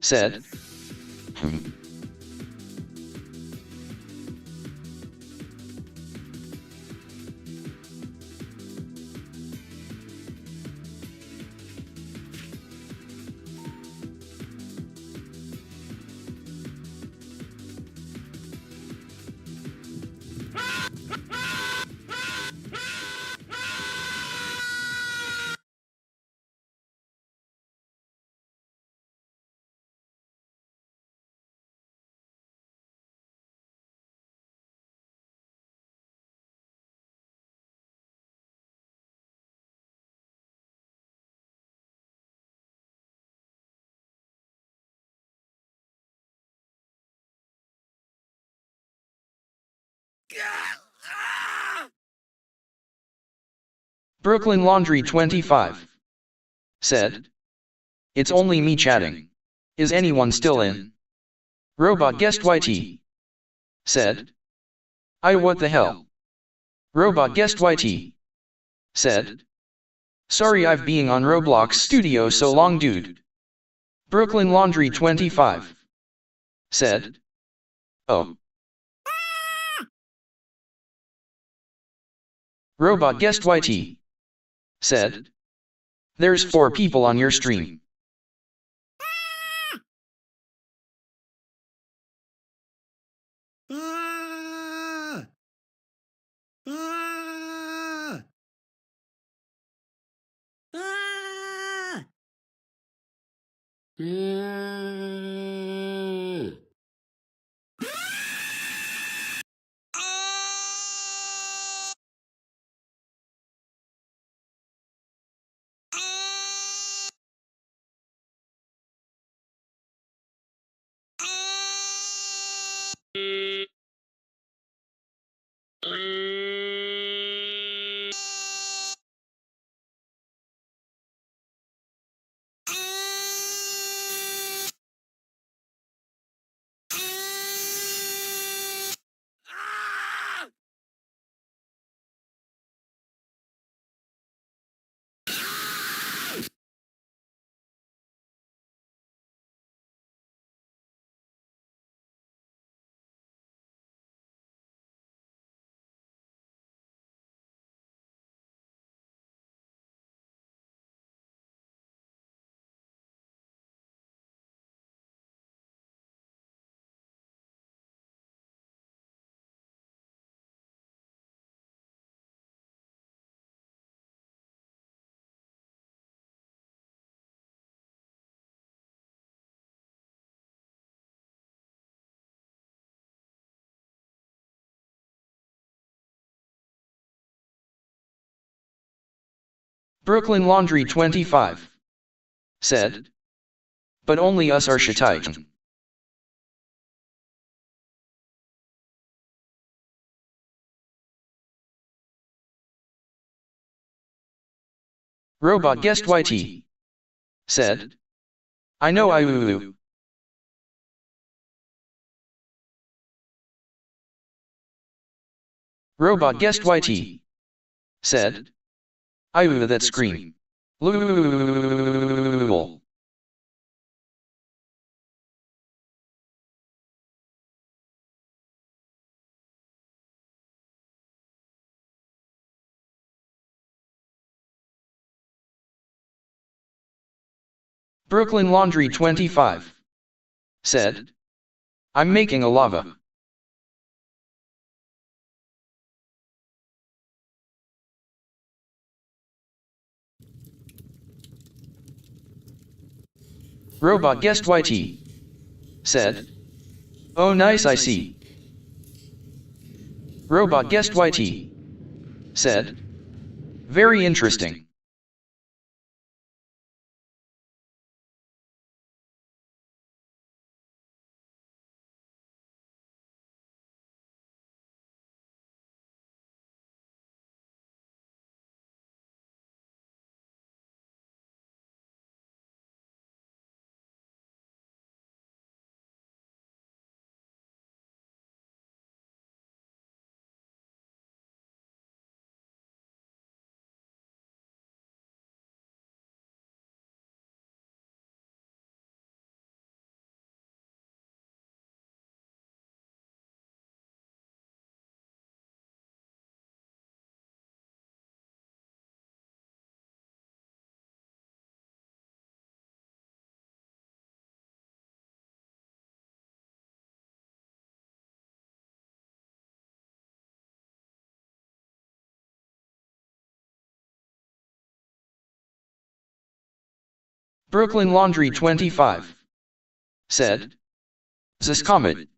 said, Brooklyn Laundry 25 said, "It's only me chatting. Is anyone still in?" Robot Guest YT said, what the hell?" Robot Guest YT said, "Sorry I've been on Roblox Studio so long dude." Brooklyn Laundry 25 said, "Oh." Robot Guest YT said, "There's 4 people on your stream." Brooklyn Laundry 25 said, "But only us are Shitite." Robot Guest YT said, "I know I. Robot Guest YT said, that scream. Lol." Brooklyn Laundry 25 said, "I'm making a lava." Robot guessed YT. Said. Oh nice I see. Robot guessed YT. Said. Very interesting. Brooklyn Laundry 25. Said. This comet.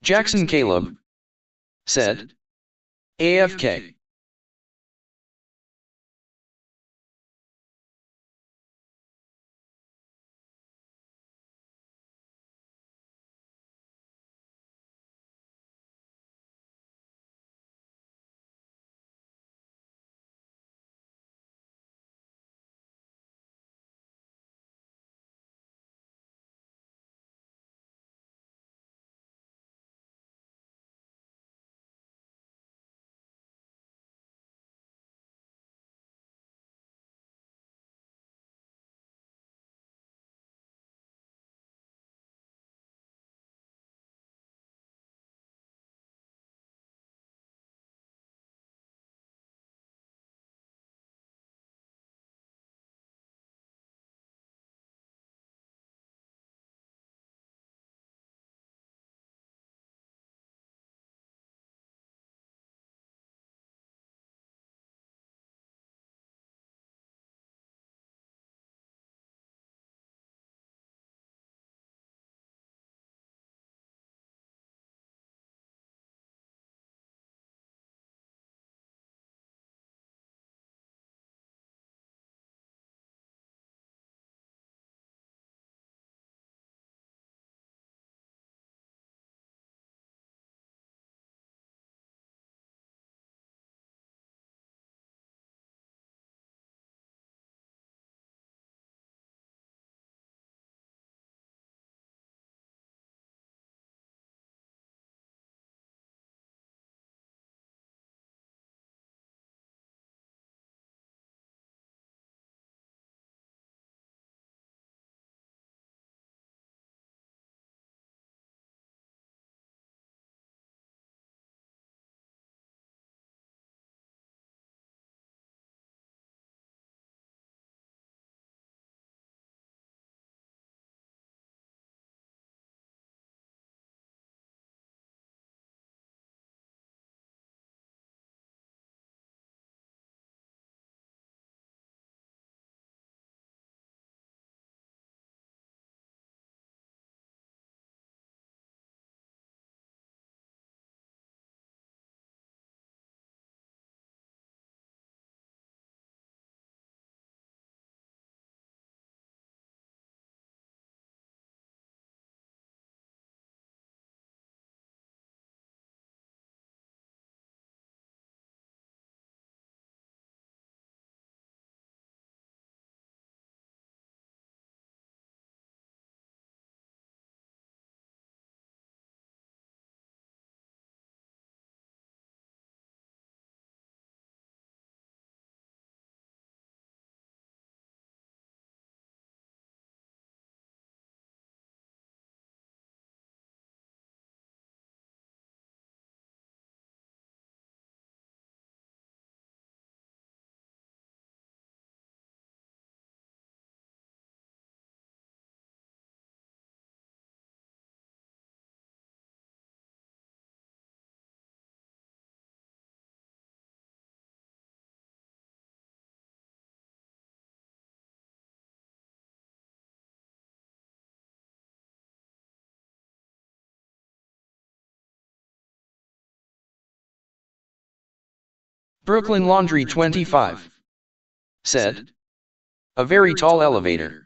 Jackson Caleb said, AFK. Brooklyn Laundry 25 said, a very tall elevator.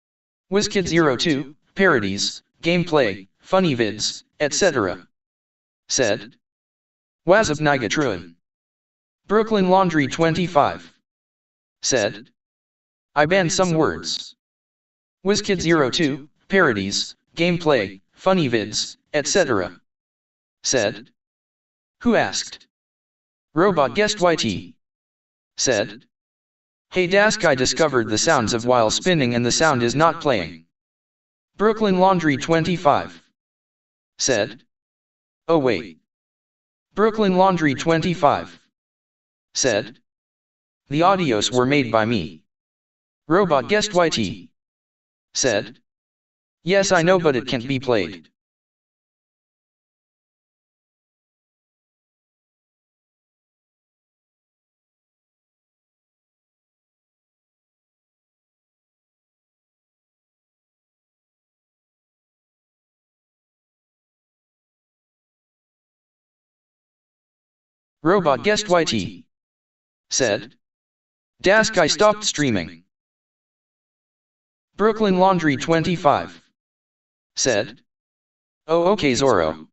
WizKid02, parodies, gameplay, funny vids, etc. Said. Wazap Nigatruan. Brooklyn Laundry 25. Said. I banned some words. WizKid02, parodies, gameplay, funny vids, etc. Said. Who asked? Robot Guest YT. Said. Hey Dask, I discovered the sounds of while spinning and the sound is not playing. Brooklyn Laundry 25. Said. Oh wait. Brooklyn Laundry 25. Said. The audios were made by me. Robot Guest YT. Said. Yes I know but it can't be played. Robot Guest YT. Said. Dask, I stopped streaming. Brooklyn Laundry 25. Said. Oh okay Zorro.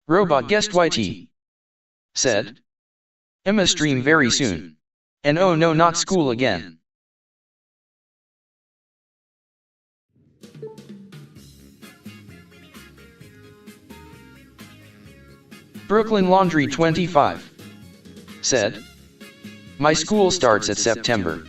Robot Guest YT. Said. Emma stream very soon. And oh no not school again. Brooklyn Laundry 25. Said. My school starts at September.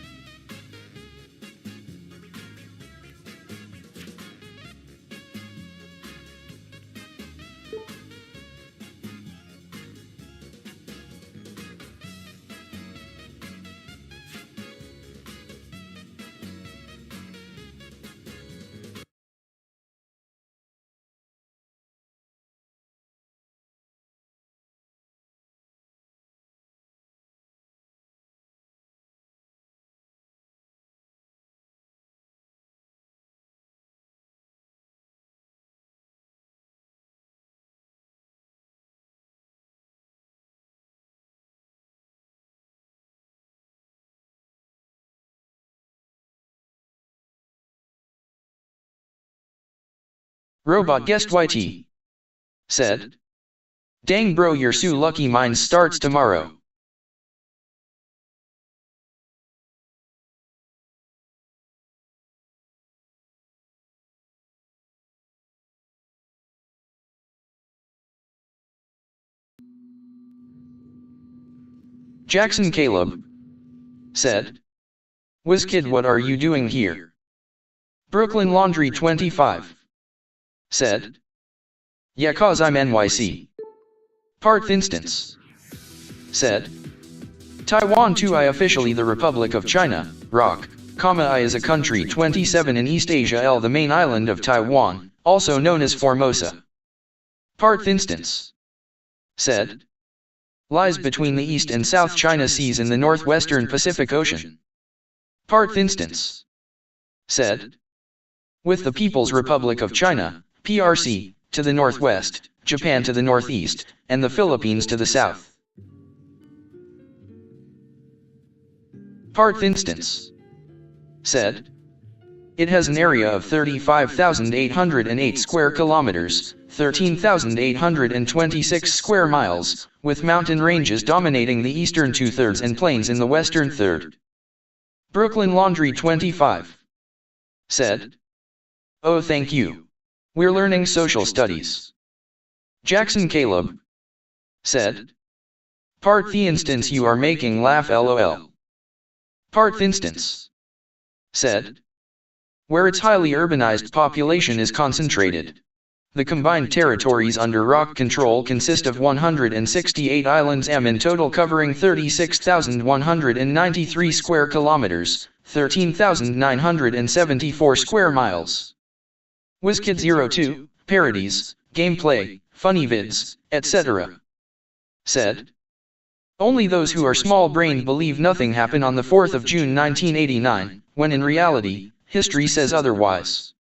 Robot Guest YT. Said. Dang bro you're so lucky mine starts tomorrow. Jackson Caleb. Said. WizKid what are you doing here? Brooklyn Laundry 25. Said. Yeah cause I'm NYC. Parth instance. Said. Taiwan 2 I officially the Republic of China, rock, I is a country 27 in East Asia the main island of Taiwan, also known as Formosa. Parth instance. Said. Lies between the East and South China Seas in the northwestern Pacific Ocean. Parth instance. Said. With the People's Republic of China, PRC, to the northwest, Japan to the northeast, and the Philippines to the south. Parth instance. Said. It has an area of 35,808 square kilometers, 13,826 square miles, with mountain ranges dominating the eastern two-thirds and plains in the western third. Brooklyn Laundry 25. Said. Oh thank you. We're learning social studies. Jackson Caleb. Said. Parth the instance you are making laugh lol. Parth instance. Said. Where its highly urbanized population is concentrated. The combined territories under ROC control consist of 168 islands in total covering 36,193 square kilometers, 13,974 square miles. WizKid02, parodies, gameplay, funny vids, etc. Said. Only those who are small-brained believe nothing happened on the 4th of June 1989, when in reality, history says otherwise.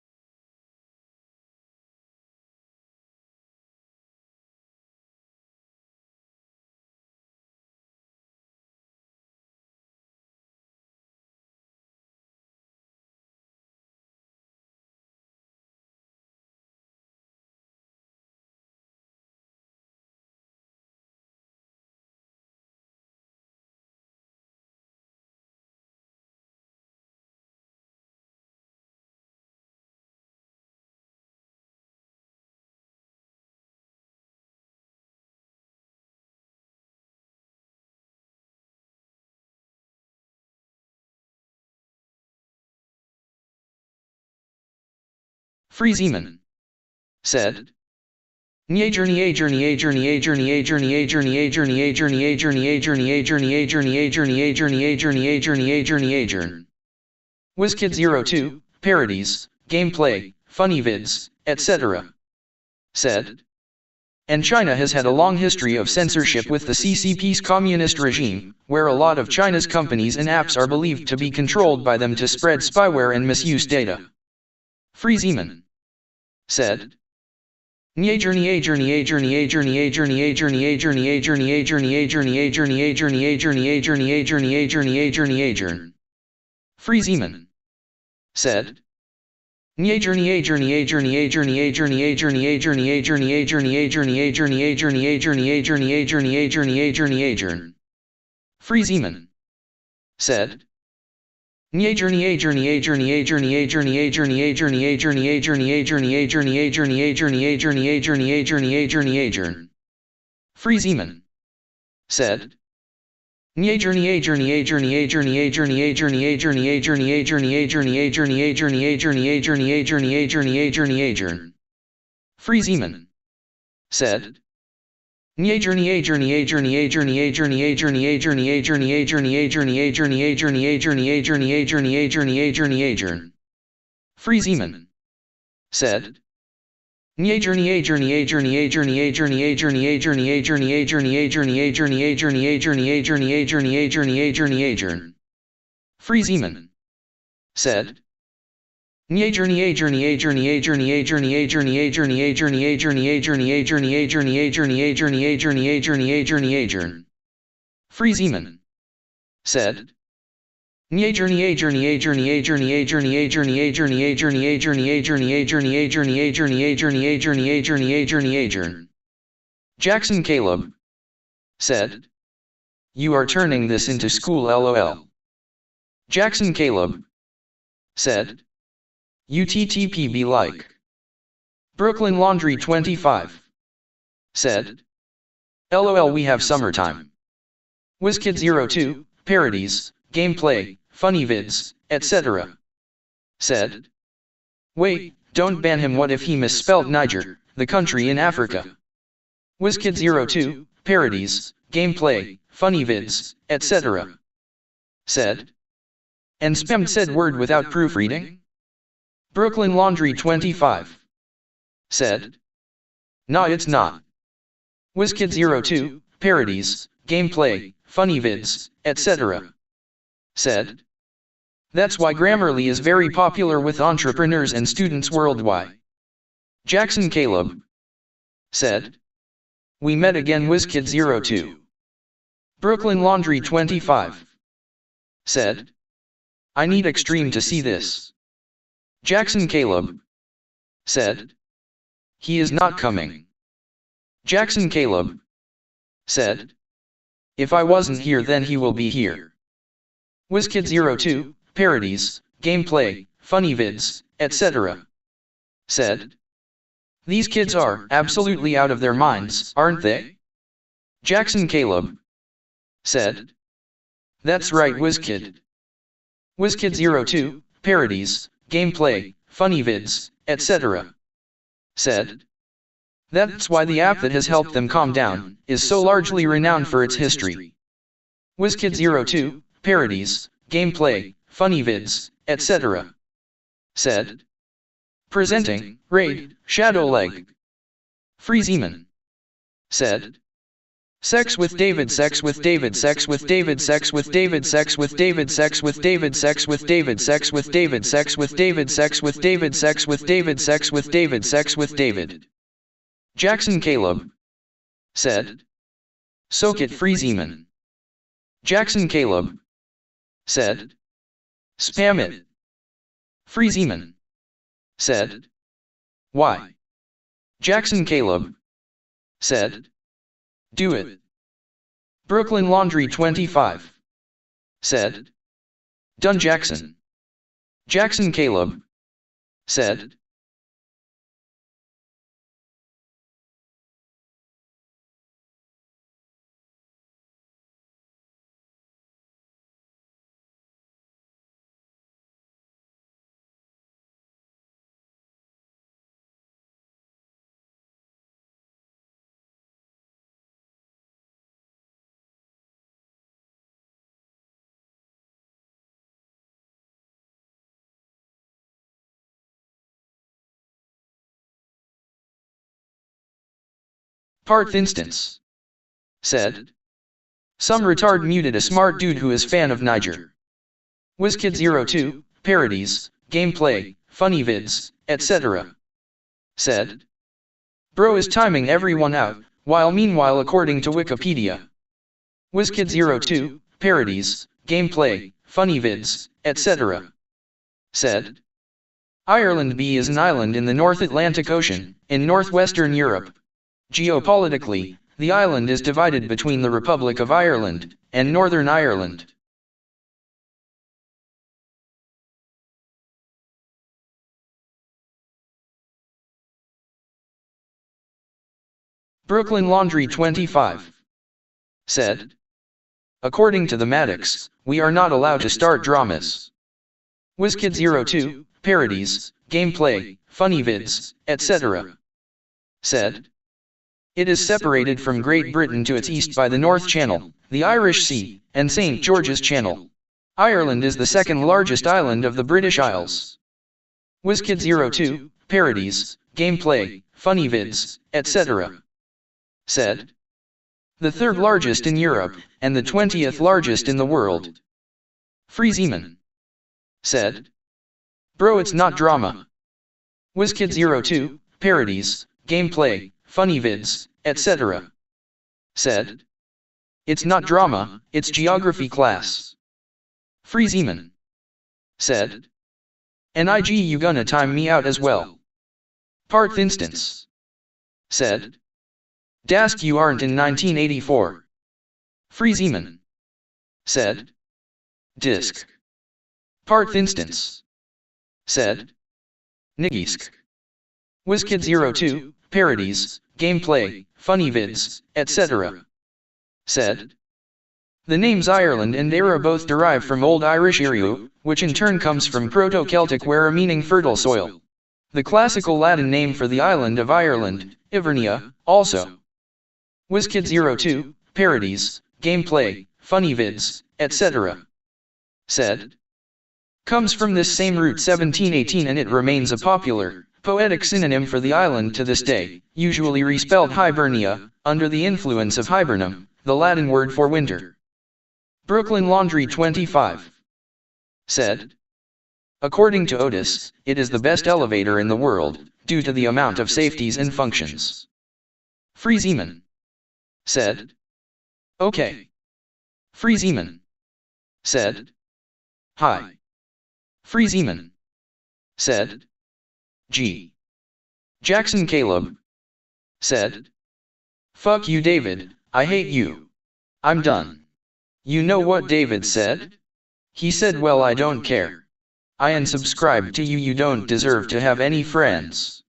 Frieseman said. Nye journey a journey a journey a journey a journey a journey a journey a journey a journey a journey a journey a journey a journey a journey a journey a journey a journey a journey. WizKid02, parodies, gameplay, funny vids, etc. said. And China has had a long history of censorship with the CCP's communist regime, where a lot of China's companies and apps are believed to be controlled by them to spread spyware and misuse data. Frieseman said. Nye journey a journey a journey a journey a journey a journey a journey a journey a journey a journey a journey a journey a journey a journey a journey a journey a journey a journey. Frieseman said. Nye journey a journey a journey a journey a journey a journey a journey a journey a journey a journey a journey a journey a journey a journey a journey a journey a journey a journey. Frieseman said. Nye journey a journey a journey a journey a journey a journey a journey a journey a journey a journey a journey a journey a journey a journey a journey a journey a journey a journey. Frieseman said. Nye journey a journey a journey a journey a journey a journey a journey a journey a journey a journey a journey a journey a journey a journey a journey a journey a journey a journey. Frieseman said. Nye journey a journey a journey a journey a journey a journey a journey a journey a journey a journey a journey a journey a journey a journey a journey a journey a journey a journey. Frieseman said. Nye journey a journey a journey a journey a journey a journey a journey a journey a journey a journey a journey a journey a journey a journey a journey a journey a journey a journey. Frieseman said. Nye journey a journey a journey a journey a journey a journey a journey a journey a journey a journey a journey a journey a journey a journey a journey a journey a journey a journey. Frieseman said. Nye journey a journey a journey a journey a journey a journey a journey a journey a journey a journey a journey a journey a journey a journey a journey a journey a journey a journey. Jackson Caleb said. You are turning this into school LOL. Jackson Caleb said. UTTP be like. Brooklyn Laundry 25 said. LOL we have summertime. WizKid02, parodies, gameplay, funny vids, etc. said. Wait, don't ban him, what if he misspelled Niger, the country in Africa? WizKid02, parodies, gameplay, funny vids, etc. said. And spammed said word without proofreading? Brooklyn Laundry 25 said. Nah, it's not. WizKid02, parodies, gameplay, funny vids, etc. said. That's why Grammarly is very popular with entrepreneurs and students worldwide. Jackson Caleb said. We met again WizKid02. Brooklyn Laundry 25 said. I need Extreme to see this. Jackson Caleb said. He is not coming. Jackson Caleb said. If I wasn't here then he will be here. WizKid02, parodies, gameplay, funny vids, etc. said. These kids are absolutely out of their minds, aren't they? Jackson Caleb said. That's right WizKid. WizKid02, parodies, gameplay, funny vids, etc. said. That's why the app that has helped them calm down is so largely renowned for its history. WizKid02, parodies, gameplay, funny vids, etc. said. Presenting, Raid, Shadow Leg. Frieseman said. Sex with David, sex with David, sex with David, sex with David, sex with David, sex with David, sex with David, sex with David, sex with David, sex with David, sex with David, sex with David, sex with David. Jackson Caleb said. Soak it Frieseman. Jackson Caleb said. Spam it. Frieseman said. Why? Jackson Caleb said. Do it. Brooklyn Laundry 25 said. Done Jackson. Jackson Caleb said. Parth instance. Said. Some retard muted a smart dude who is fan of Niger. WizKid02, parodies, gameplay, funny vids, etc. Said. Bro is timing everyone out, while meanwhile according to Wikipedia. WizKid02, parodies, gameplay, funny vids, etc. Said. Ireland B is an island in the North Atlantic Ocean, in northwestern Europe. Geopolitically, the island is divided between the Republic of Ireland and Northern Ireland. Brooklyn Laundry 25 said. According to the Maddox, we are not allowed to start dramas. WizKid02, parodies, gameplay, funny vids, etc. said. It is separated from Great Britain to its east by the North Channel, the Irish Sea, and St. George's Channel. Ireland is the second largest island of the British Isles. WizKid02, parodies, gameplay, funny vids, etc. said. The third largest in Europe, and the 20th largest in the world. FreeZeman said. Bro, it's not drama. WizKid02, parodies, gameplay, funny vids, etc. said. It's not drama, it's geography class. FreeZeman said. NIG, you gonna time me out as well. Parth instance said. Dask, you aren't in 1984. FreeZeman said. Disk. Parth instance said. Nigisk. WizKid02, parodies, gameplay, funny vids, etc. said. The names Ireland and Era both derive from Old Irish Iriu, which in turn comes from Proto-Celtic wera meaning fertile soil. The classical Latin name for the island of Ireland, Ivernia, also. WizKid02, parodies, gameplay, funny vids, etc. said. Comes from this same root 1718 and it remains a popular, poetic synonym for the island to this day, usually respelled Hibernia, under the influence of hibernum, the Latin word for winter. Brooklyn Laundry 25 said. According to Otis, it is the best elevator in the world, due to the amount of safeties and functions. FreeZeman said. Okay. FreeZeman said. Hi. FreeZeman said. G. Jackson Caleb said. Fuck you, David, I hate you. I'm done. You know what David said? He said, well, I don't care. I unsubscribed to you, you don't deserve to have any friends.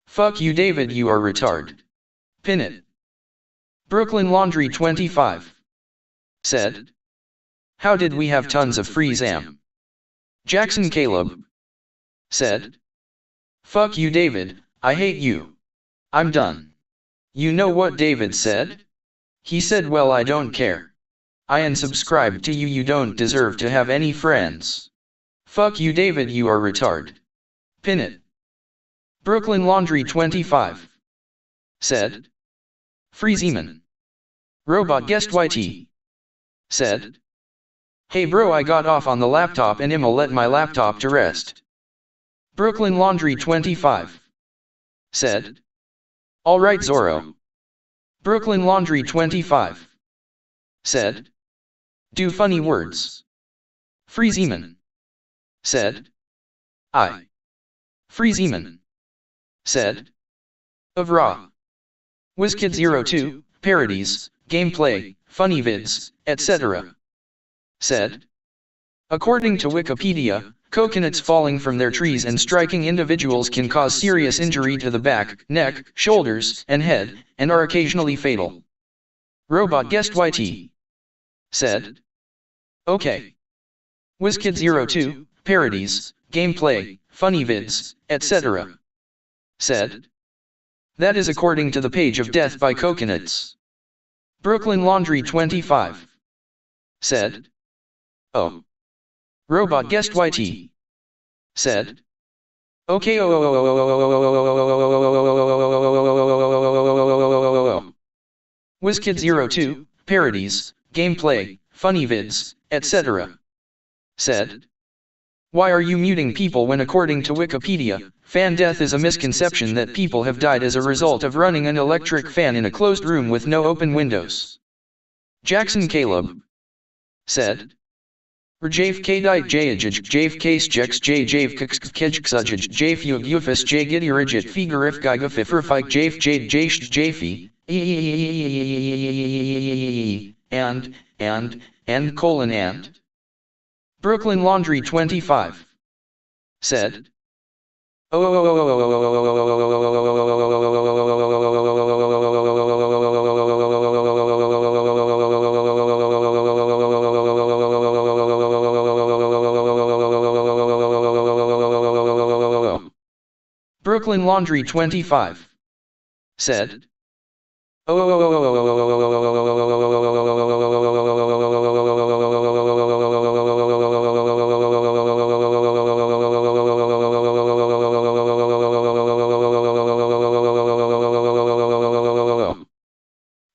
Fuck you, David, you are retard. Pin it. Brooklyn Laundry 25 said. How did we have tons of FreeZam? Jackson Caleb said. Fuck you, David, I hate you. I'm done. You know what David said? He said, well, I don't care. I unsubscribed to you, you don't deserve to have any friends. Fuck you, David, you are retard. Pin it. Brooklyn Laundry 25 said. FreeZeman. Robot Guest YT said. Hey bro, I got off on the laptop and I'ma let my laptop to rest. Brooklyn Laundry 25 said. Alright Zorro. Brooklyn Laundry 25 said. Do funny words. FreeZeman said. I. FreeZeman said. Of raw. WizKid02, parodies, gameplay, funny vids, etc. said. According to Wikipedia, coconuts falling from their trees and striking individuals can cause serious injury to the back, neck, shoulders, and head, and are occasionally fatal. Robot Guest YT said. Okay. WizKid02, parodies, gameplay, funny vids, etc. said. That is according to the page of Death by Coconuts. Brooklyn Laundry 25 said. Oh. Robot Guest YT said. Okay. WizKid02, parodies, gameplay, funny vids, etc. Said, why are you muting people when according to Wikipedia, fan death is a misconception that people have died as a result of running an electric fan in a closed room with no open windows. Jackson Caleb said, Rjave Kdite Jajaj Jave Case Jex J Jave Kejksujaj Jave Ufus J Gidirigit Figarif Gigafifrfike Jave Jade Jash Jafi and Brooklyn Laundry 25 said, Brooklyn Laundry 25 said,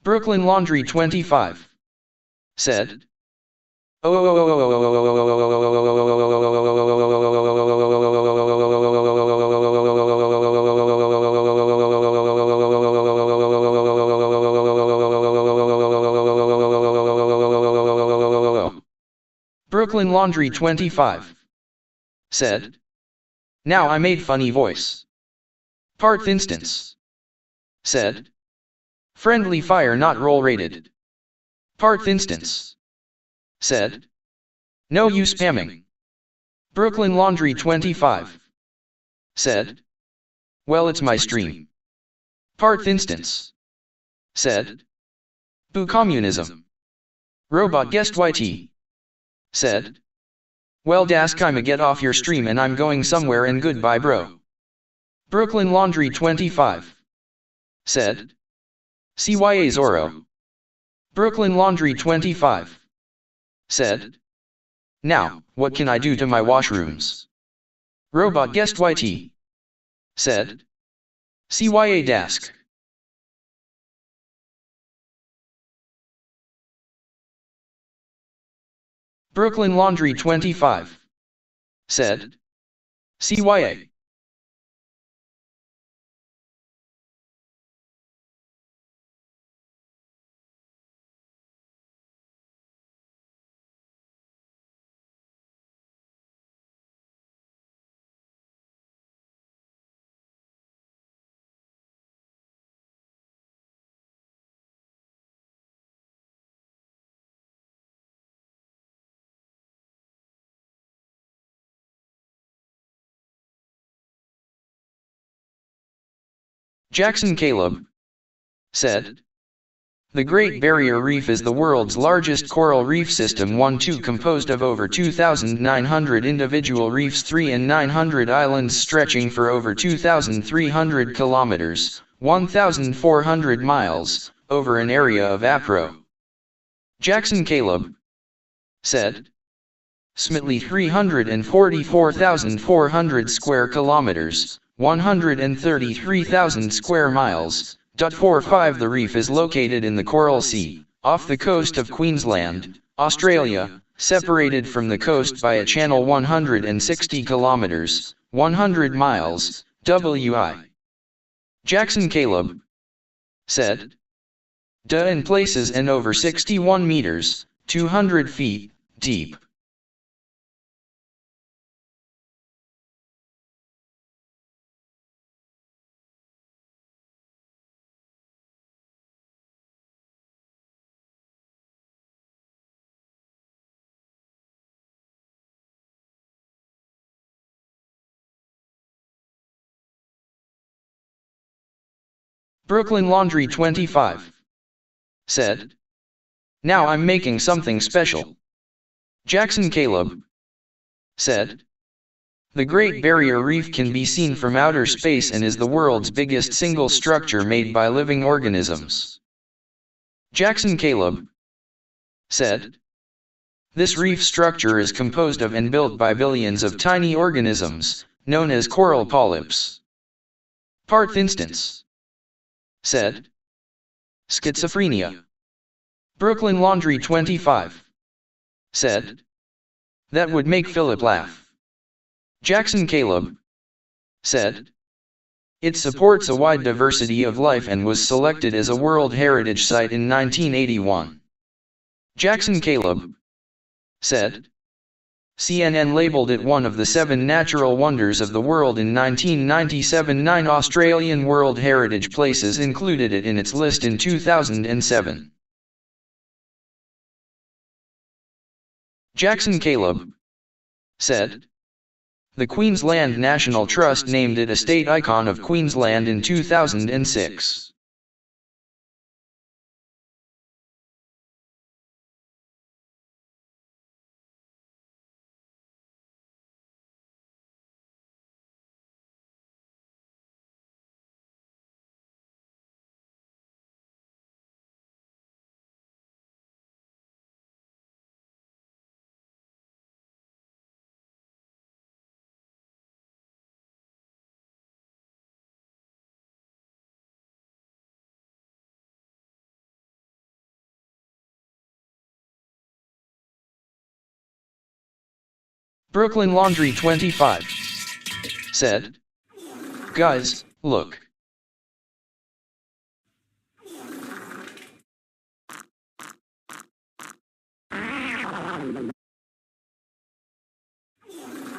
Brooklyn Laundry 25 said, Brooklyn Laundry 25 said, now I made funny voice. Part instance said, friendly fire not roll rated. Part instance said, no you spamming. Brooklyn Laundry 25 said, well it's my stream. Part instance said, boo communism. Robot guest YT said, well das Kima get off your stream and I'm going somewhere and goodbye bro. Brooklyn Laundry 25 said, CYA Zorro. Brooklyn Laundry 25 said, now, what can I do to my washrooms? Robot guest YT said, CYA Dask. Brooklyn Laundry 25 said, CYA. Jackson Caleb said, the Great Barrier Reef is the world's largest coral reef system 1-2 composed of over 2,900 individual reefs 3 and 900 islands stretching for over 2,300 kilometers, 1,400 miles, over an area of appro. Jackson Caleb said, smitly 344,400 square kilometers, 133,000 square miles. 45 The reef is located in the Coral Sea, off the coast of Queensland, Australia, separated from the coast by a channel 160 kilometers, 100 miles, WI. Jackson Caleb said, in places and over 61 meters, 200 feet, deep. Brooklyn Laundry 25 said, now I'm making something special. Jackson Caleb said, the Great Barrier Reef can be seen from outer space and is the world's biggest single structure made by living organisms. Jackson Caleb said, this reef structure is composed of and built by billions of tiny organisms, known as coral polyps. Part instance said, schizophrenia. Brooklyn Laundry 25 said, that would make Philip laugh. Jackson Caleb said, it supports a wide diversity of life and was selected as a World Heritage Site in 1981. Jackson Caleb said, CNN labeled it one of the 7 natural wonders of the world in 1997. 9 Australian World Heritage Places included it in its list in 2007. Jackson Caleb said, the Queensland National Trust named it a state icon of Queensland in 2006. Brooklyn Laundry 25 said, guys, look.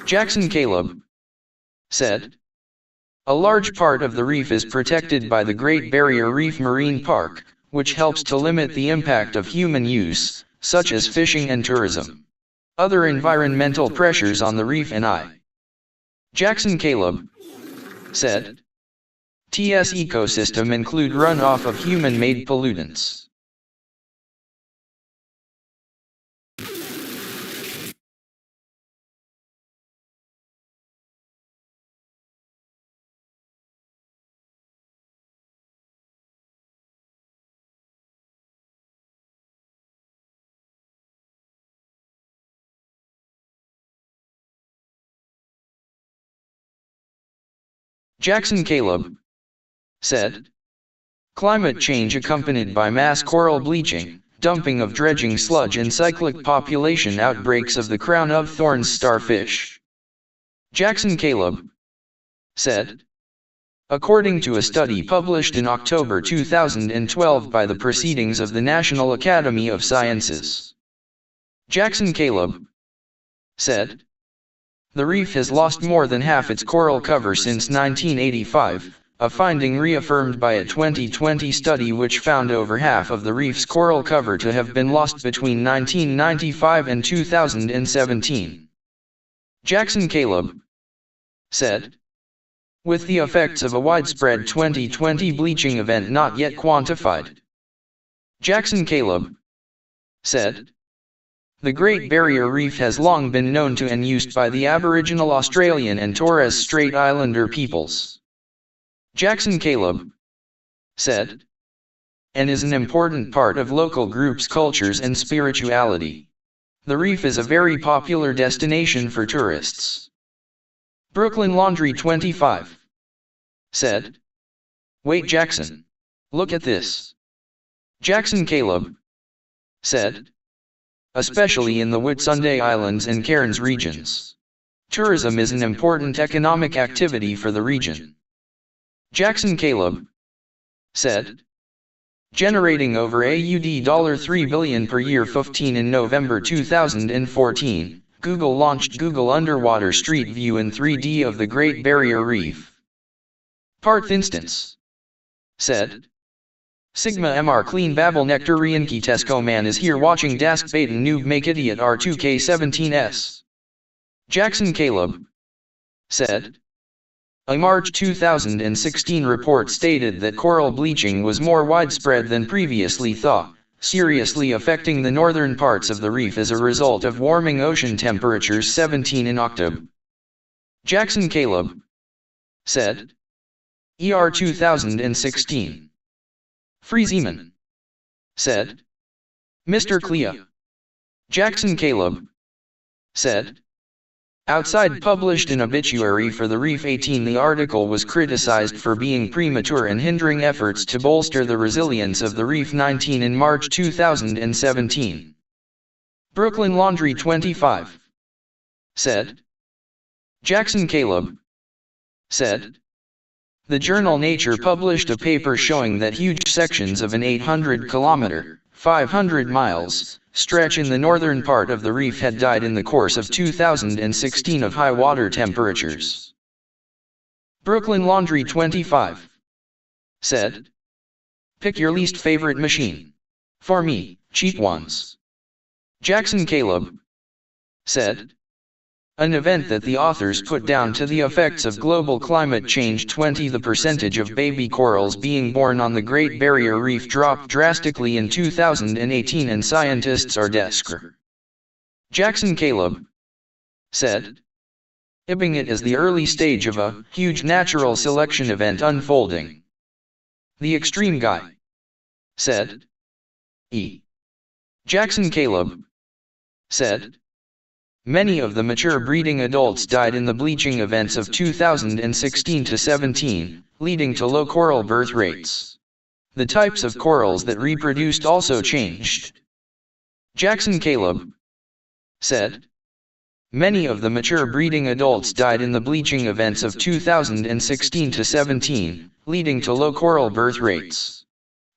Jackson Caleb said, a large part of the reef is protected by the Great Barrier Reef Marine Park, which helps to limit the impact of human use, such as fishing and tourism. Other environmental pressures on the reef and Jackson Caleb said, TS ecosystem include runoff of human-made pollutants. Jackson Caleb said, climate change accompanied by mass coral bleaching, dumping of dredging sludge and cyclic population outbreaks of the crown of thorns starfish. Jackson Caleb said, according to a study published in October 2012 by the Proceedings of the National Academy of Sciences. Jackson Caleb said, the reef has lost more than half its coral cover since 1985, a finding reaffirmed by a 2020 study which found over half of the reef's coral cover to have been lost between 1995 and 2017. Jackson Caleb said, with the effects of a widespread 2020 bleaching event not yet quantified. Jackson Caleb said, the Great Barrier Reef has long been known to and used by the Aboriginal Australian and Torres Strait Islander peoples. Jackson Caleb said, and is an important part of local groups' cultures and spirituality. The reef is a very popular destination for tourists. Brooklyn Laundry 25 said, wait Jackson, look at this. Jackson Caleb said, especially in the Whitsunday Islands and Cairns regions. Tourism is an important economic activity for the region. Jackson Caleb said, generating over AUD 3 billion per year. 15 In November 2014, Google launched Google Underwater Street View in 3D of the Great Barrier Reef. Parth instance said, Sigma MR Clean Babel Nectar Rianki Tesco Man is here watching Dask Baitan Noob Make Idiot R2K17S. Jackson Caleb said, a March 2016 report stated that coral bleaching was more widespread than previously thought, seriously affecting the northern parts of the reef as a result of warming ocean temperatures. 17 In October. Jackson Caleb said, ER 2016. Frieseman said, Mr. Clea. Jackson Caleb said, Outside published an obituary for the Reef 18. The article was criticized for being premature and hindering efforts to bolster the resilience of the Reef 19 in March 2017. Brooklyn Laundry 25 said. Jackson Caleb said. The journal Nature published a paper showing that huge sections of an 800-kilometer, 500 miles, stretch in the northern part of the reef had died in the course of 2016 of high water temperatures. Brooklyn Laundry 25 said. Pick your least favorite machine. For me, cheap ones. Jackson Caleb said. An event that the authors put down to the effects of global climate change. 20 The percentage of baby corals being born on the Great Barrier Reef dropped drastically in 2018 and scientists are desperate. Jackson Caleb said. Ibbing it is the early stage of a huge natural selection event unfolding. The Extreme Guy said. Jackson Caleb said. Many of the mature breeding adults died in the bleaching events of 2016 to 17, leading to low coral birth rates. The types of corals that reproduced also changed. Jackson Caleb said. Many of the mature breeding adults died in the bleaching events of 2016 to 17, leading to low coral birth rates.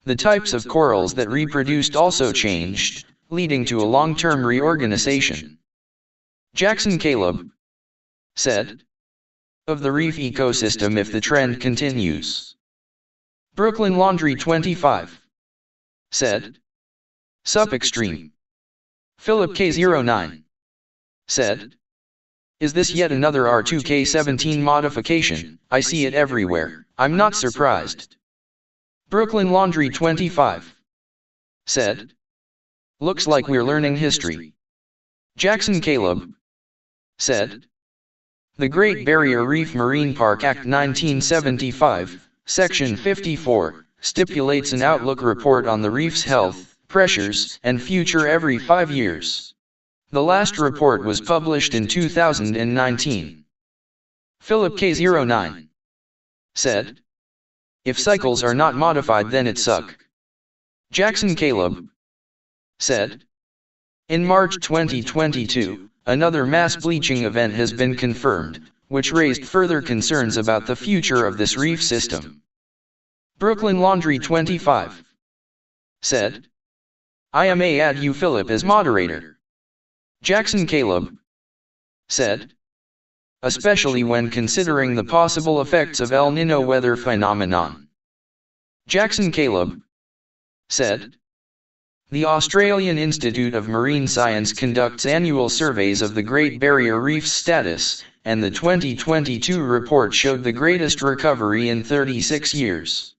The types of corals that reproduced also changed, leading to a long-term reorganization. Jackson Caleb said. Of the reef ecosystem if the trend continues. Brooklyn Laundry 25 said. Sup Extreme. FilipK09 said. Is this yet another R2K17 modification? I see it everywhere. I'm not surprised. Brooklyn Laundry 25 said. Looks like we're learning history. Jackson Caleb said. The Great Barrier Reef Marine Park Act 1975, Section 54, stipulates an outlook report on the reef's health, pressures, and future every 5 years. The last report was published in 2019. FilipK09 said. If cycles are not modified then it suck. Jackson Caleb said. In March 2022, another mass bleaching event has been confirmed, which raised further concerns about the future of this reef system. Brooklyn Laundry 25 said. I may add you Philip as moderator. Jackson Caleb said. Especially when considering the possible effects of El Niño weather phenomenon. Jackson Caleb said. The Australian Institute of Marine Science conducts annual surveys of the Great Barrier Reef's status, and the 2022 report showed the greatest recovery in 36 years.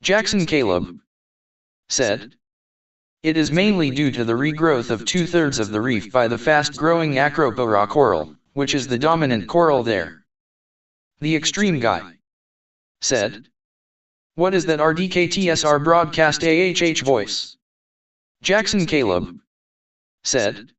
Jackson Caleb said. It is mainly due to the regrowth of 2/3 of the reef by the fast-growing Acropora coral, which is the dominant coral there. The Extreme Guy said. What is that RDKTSR broadcast AHH voice? Jackson Caleb said.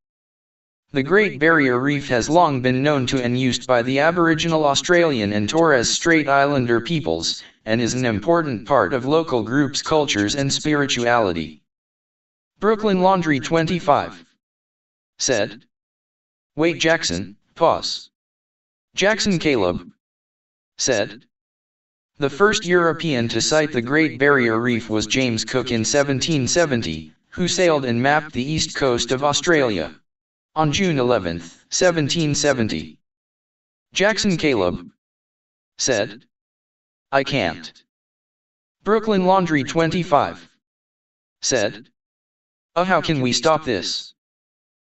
The Great Barrier Reef has long been known to and used by the Aboriginal Australian and Torres Strait Islander peoples, and is an important part of local groups' cultures and spirituality. Brooklyn Laundry 25 said. Wait Jackson, pause. Jackson Caleb said. The first European to sight the Great Barrier Reef was James Cook in 1770, who sailed and mapped the east coast of Australia. On June 11, 1770. Jackson Caleb said. I can't. Brooklyn Laundry 25 said. How can we stop this?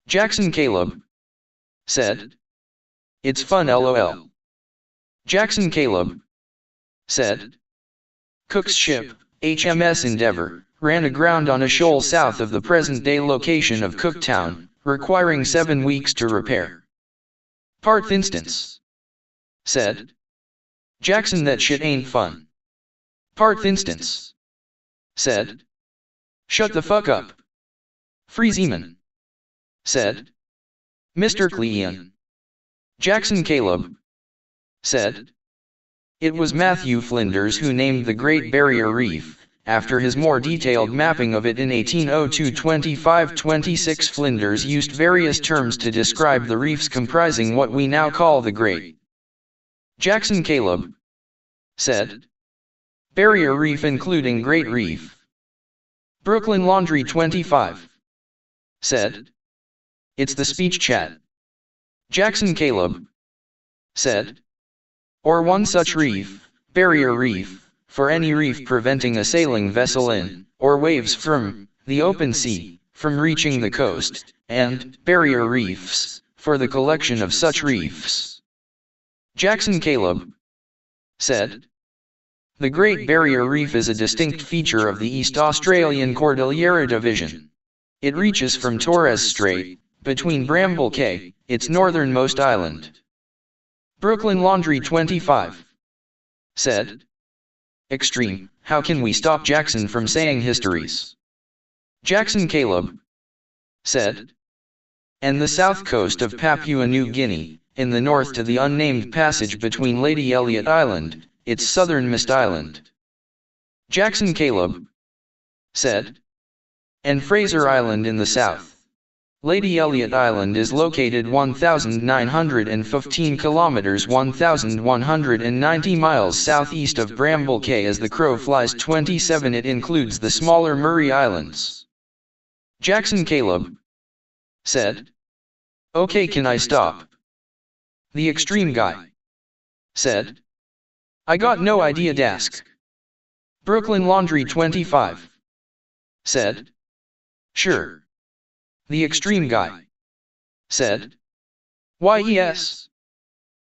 Jackson Caleb said. It's fun LOL. Jackson Caleb said. Cook's ship, HMS Endeavour, ran aground on a shoal south of the present-day location of Cooktown, requiring 7 weeks to repair. Part instance said. Jackson that shit ain't fun. Part instance said. Shut the fuck up. Free Zeman said. Mr. Clean Jackson Caleb said, it was Matthew Flinders who named the Great Barrier Reef, after his more detailed mapping of it in 1802-25-26. Flinders used various terms to describe the reefs comprising what we now call the Great. Jackson Caleb said, Barrier Reef including Great Reef. Brooklyn Laundry 25 said, it's the speech chat. Jackson Caleb said, or one such reef, barrier reef, for any reef preventing a sailing vessel in, or waves from, the open sea, from reaching the coast, and, barrier reefs, for the collection of such reefs. Jackson Caleb said, the Great Barrier Reef is a distinct feature of the East Australian Cordillera Division. It reaches from Torres Strait, between Bramble Cay, its northernmost island. Brooklyn Laundry 25 said, Extreme, how can we stop Jackson from saying histories? Jackson Caleb said, and the south coast of Papua New Guinea, in the north to the unnamed passage between Lady Elliot Island, its southernmost island. Jackson Caleb said, and Fraser Island in the south. Lady Elliot Island is located 1,915 kilometers 1,190 miles southeast of Bramble Cay. As the crow flies 27. It includes the smaller Murray Islands. Jackson Caleb said, okay, can I stop? The Extreme guy said, I got no idea dask. Brooklyn Laundry 25 said, sure. The Extreme guy said, why yes.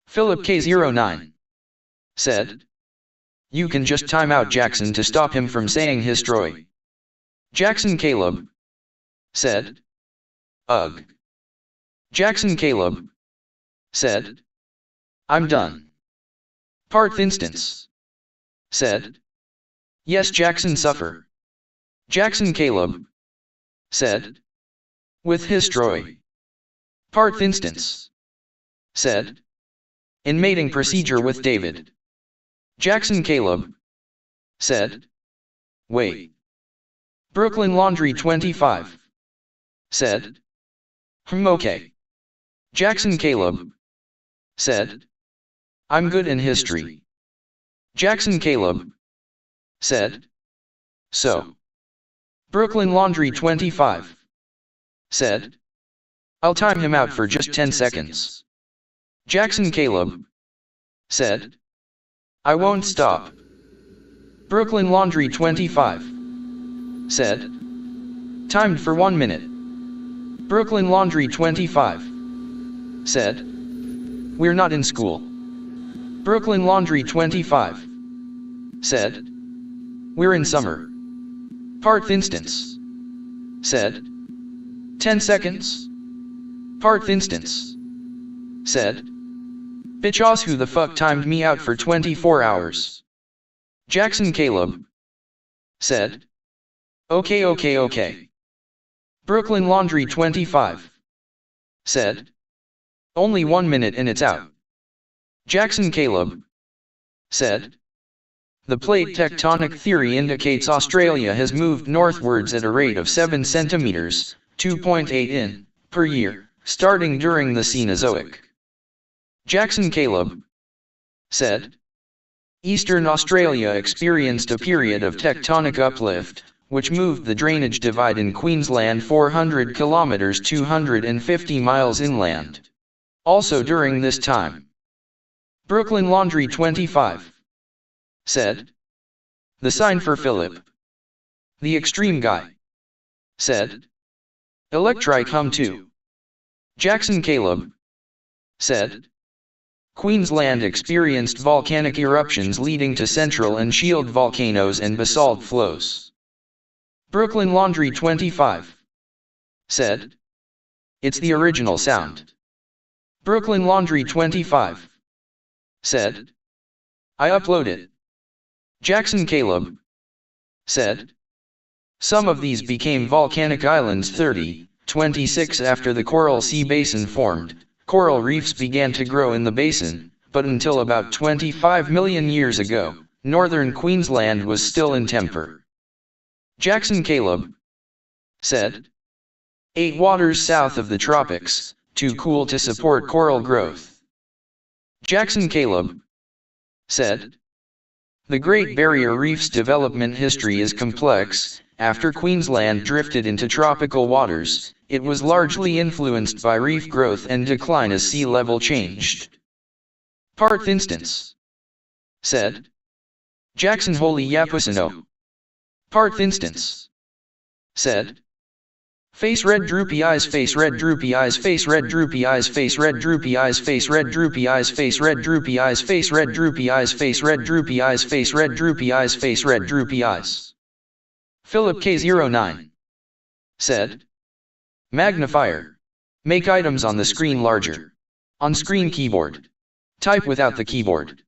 FilipK09 said, you can just time out Jackson to stop him from saying histroy. Jackson Caleb said, ugh. Jackson Caleb said, I'm done. Parth instance said, yes Jackson suffer. Jackson Caleb said, with histroy. Parth instance said, in mating procedure with David. Jackson Caleb said, wait. Brooklyn Laundry 25 said, okay. Jackson Caleb said, I'm good in history. Jackson Caleb said, so. Brooklyn Laundry 25 said, I'll time him out for just 10 seconds. Jackson Caleb said, I won't stop. Brooklyn Laundry 25 said, timed for 1 minute. Brooklyn Laundry 25 said, we're not in school. Brooklyn Laundry 25 said, we're in summer. Parth instance said, 10 seconds. Parth instance said, bitch who the fuck timed me out for 24 hours. Jackson Caleb said, okay. Brooklyn Laundry 25 said, only 1 minute and it's out. Jackson Caleb said, the plate tectonic theory indicates Australia has moved northwards at a rate of 7 centimeters, 2.8 in, per year, starting during the Cenozoic. Jackson Caleb said, Eastern Australia experienced a period of tectonic uplift, which moved the drainage divide in Queensland 400 kilometers 250 miles inland. Also during this time, Brooklyn Laundry 25 said, the sign for Philip. The Extreme guy said, Electrike hum 2. Jackson Caleb said, Queensland experienced volcanic eruptions leading to central and shield volcanoes and basalt flows. Brooklyn Laundry 25 said, it's the original sound. Brooklyn Laundry 25 said, I upload it. Jackson Caleb said, some of these became volcanic islands 30, 26 after the Coral Sea Basin formed, coral reefs began to grow in the basin, but until about 25 million years ago, northern Queensland was still in temper. Jackson Caleb said, 8 waters south of the tropics, too cool to support coral growth. Jackson Caleb said, the Great Barrier Reef's development history is complex. After Queensland drifted into tropical waters, it was largely influenced by reef growth and decline as sea level changed. Parth instance said, Jackson Holy Yapusino. Parth instance said, face red droopy eyes, face red droopy eyes, face red droopy eyes, face red droopy eyes, face red droopy eyes, face red droopy eyes, face red droopy eyes, face red droopy eyes, face red droopy eyes, face red droopy eyes. FilipK09 said, magnifier. Make items on the screen larger. On screen keyboard. Type without the keyboard.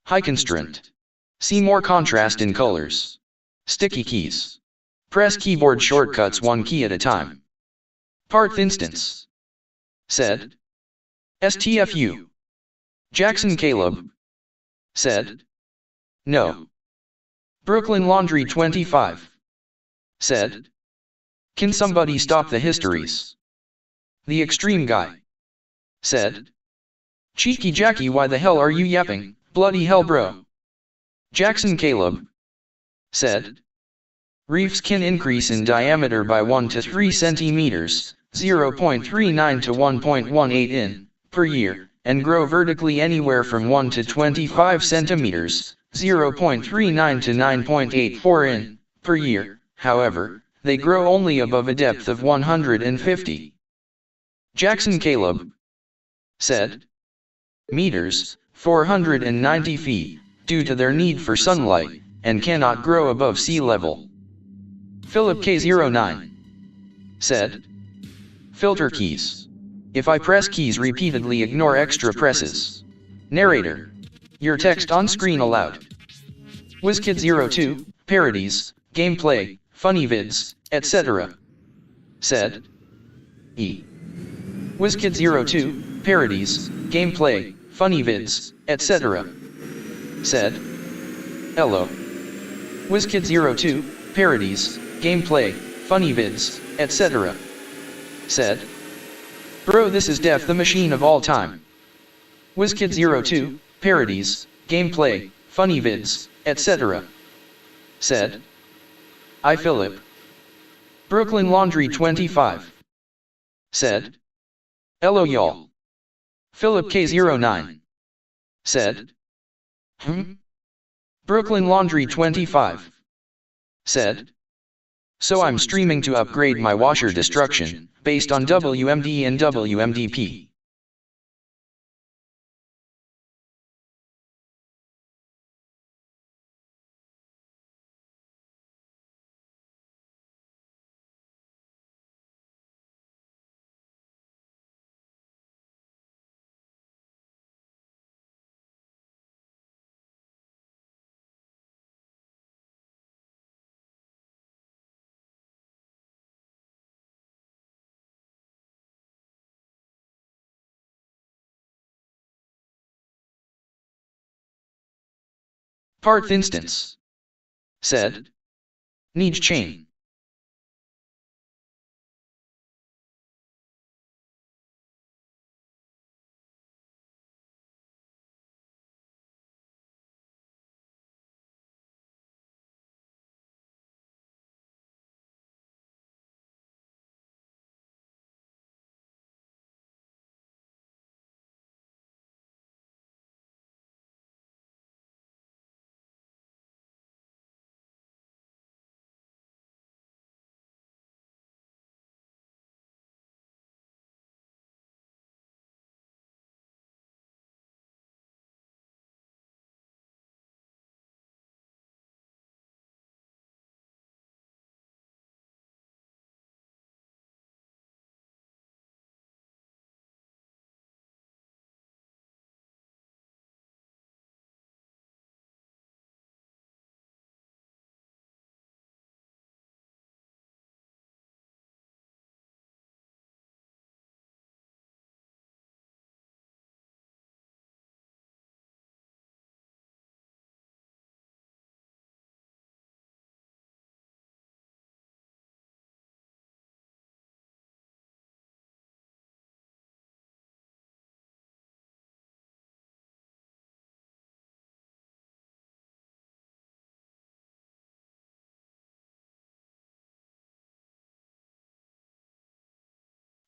High constraint. See more contrast in colors. Sticky keys. Press keyboard shortcuts one key at a time. Parth instance said, STFU. Jackson Caleb said, no. Brooklyn Laundry 25 said, can somebody stop the histories? The Extreme Guy said, cheeky Jackie, why the hell are you yapping, bloody hell bro? Jackson Caleb said, reefs can increase in diameter by 1 to 3 centimeters, 0.39 to 1.18 in, per year, and grow vertically anywhere from 1 to 25 centimeters, 0.39 to 9.84 in, per year. However, they grow only above a depth of 150. Jackson Caleb said, meters, 490 feet, due to their need for sunlight, and cannot grow above sea level. FilipK09 said, filter keys. If I press keys repeatedly, ignore extra presses. Narrator. Your text on screen allowed. WizKid02, parodies, gameplay, funny vids, etc. said, WizKid02, parodies, gameplay, funny vids, etc. said, hello. WizKid02, parodies, gameplay, funny vids, etc. said, bro, this is Def the Machine of all time. WizKid02, parodies, gameplay, funny vids, etc. said, I Philip. Brooklyn Laundry 25 said, hello y'all. FilipK09 said, Brooklyn Laundry 25 said, so I'm streaming to upgrade my washer destruction, based on WMD and WMDP. Parth instance said, needs chain.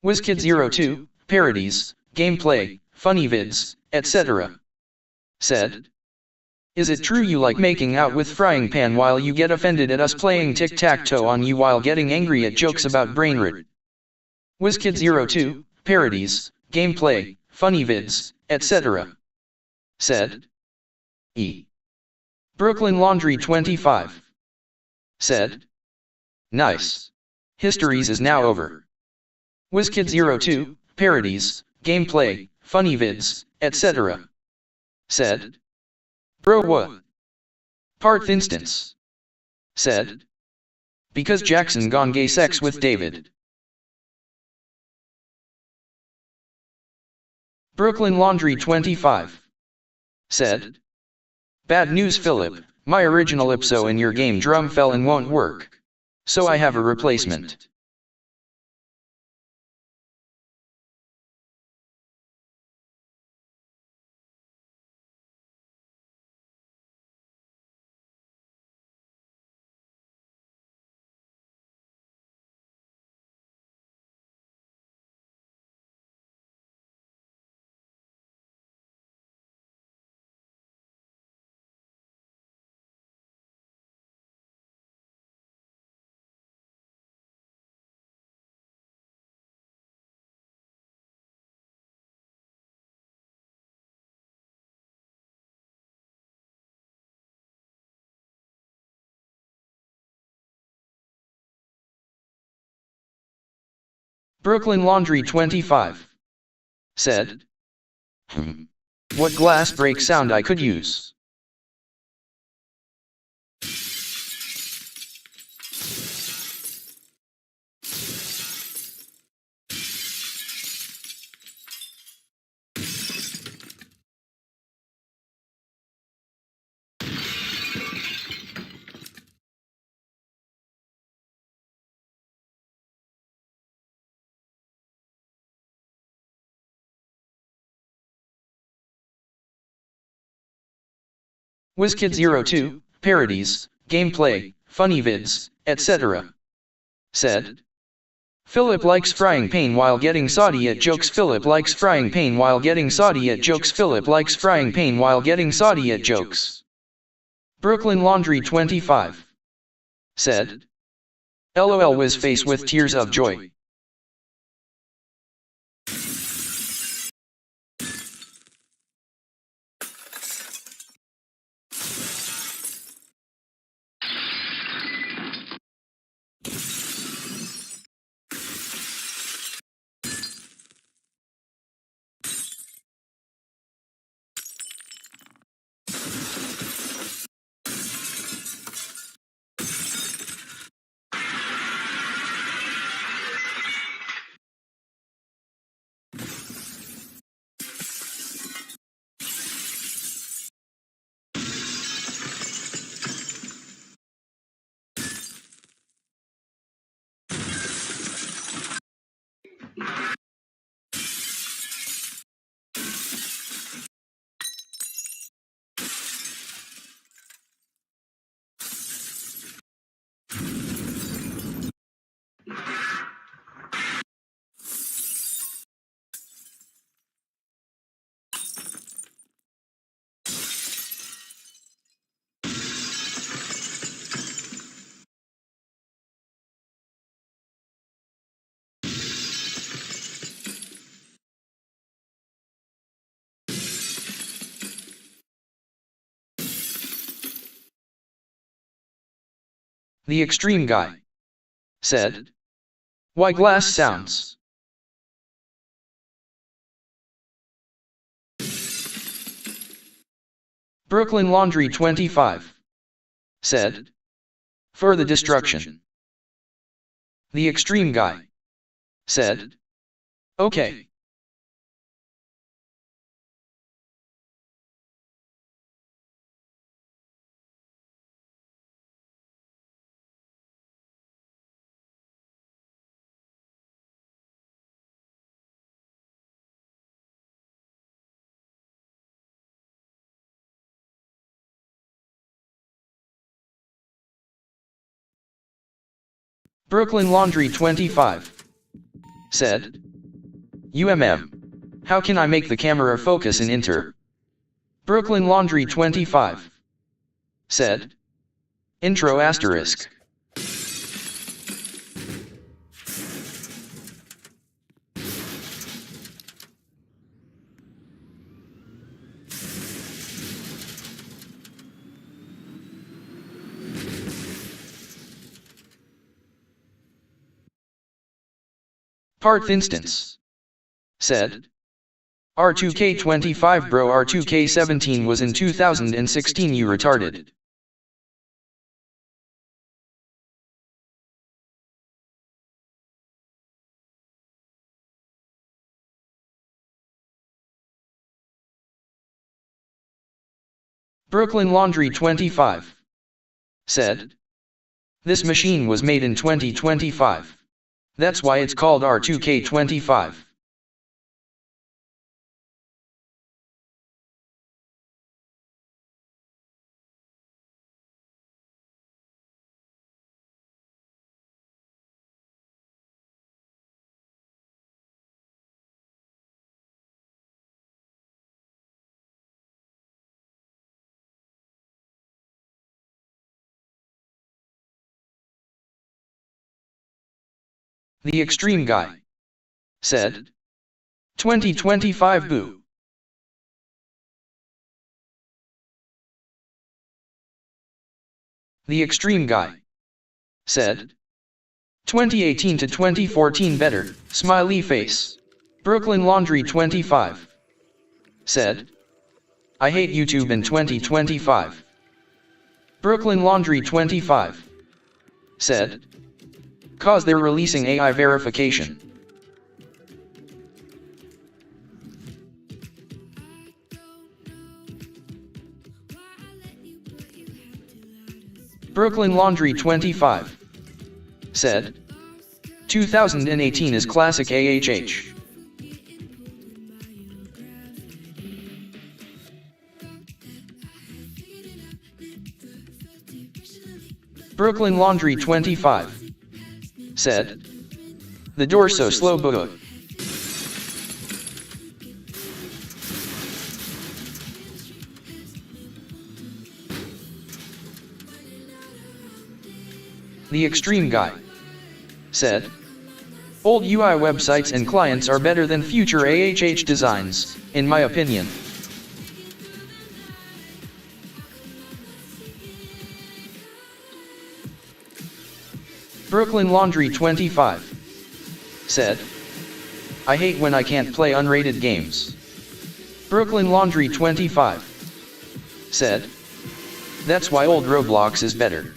WizKid02, parodies, gameplay, funny vids, etc. Said, is it true you like making out with frying pan while you get offended at us playing tic-tac-toe on you while getting angry at jokes about brain rot? WizKid02, parodies, gameplay, funny vids, etc. Said, Brooklyn Laundry 25. Said, nice. Histories is now over. WizKid02, parodies, gameplay, funny vids, etc. Said, bro what? Part instance. Said, because Jackson gone gay sex with David. Brooklyn Laundry 25. Said, bad news Philip, my original Ipso in your game drum fell and won't work. So I have a replacement. Brooklyn Laundry 25. Said, what glass break sound I could use. WizKid02, parodies, gameplay, funny vids, etc. Said, Philip likes frying pain while getting saucy at jokes. Philip likes frying pain while getting saucy at jokes. Philip likes frying pain while getting saucy at jokes. Brooklyn Laundry 25. Said, LOL Wiz face with tears of joy. The Extreme Guy. Said, why glass sounds? Brooklyn Laundry 25. Said, for the destruction. The Extreme Guy. Said, okay. Brooklyn Laundry 25. Said, How can I make the camera focus in Inter? Brooklyn Laundry 25 said. Intro asterisk. Parth instance said. R2K25 bro, R2K17 was in 2016, you retarded. Brooklyn Laundry 25 said. This machine was made in 2025. That's why it's called R2K25. The Extreme Guy said. 2025 boo. The Extreme Guy said. 2018 to 2014 better, smiley face. Brooklyn Laundry 25 said. I hate YouTube in 2025. Brooklyn Laundry 25 said. Cause they're releasing AI verification. Brooklyn Laundry 25 said. 2018 is classic AHH. Brooklyn Laundry 25 said. The door so slow boo. The Extreme Guy said. Old UI websites and clients are better than future AHH designs, in my opinion. Brooklyn Laundry 25 said. I hate when I can't play unrated games. Brooklyn Laundry 25 said. That's why old Roblox is better.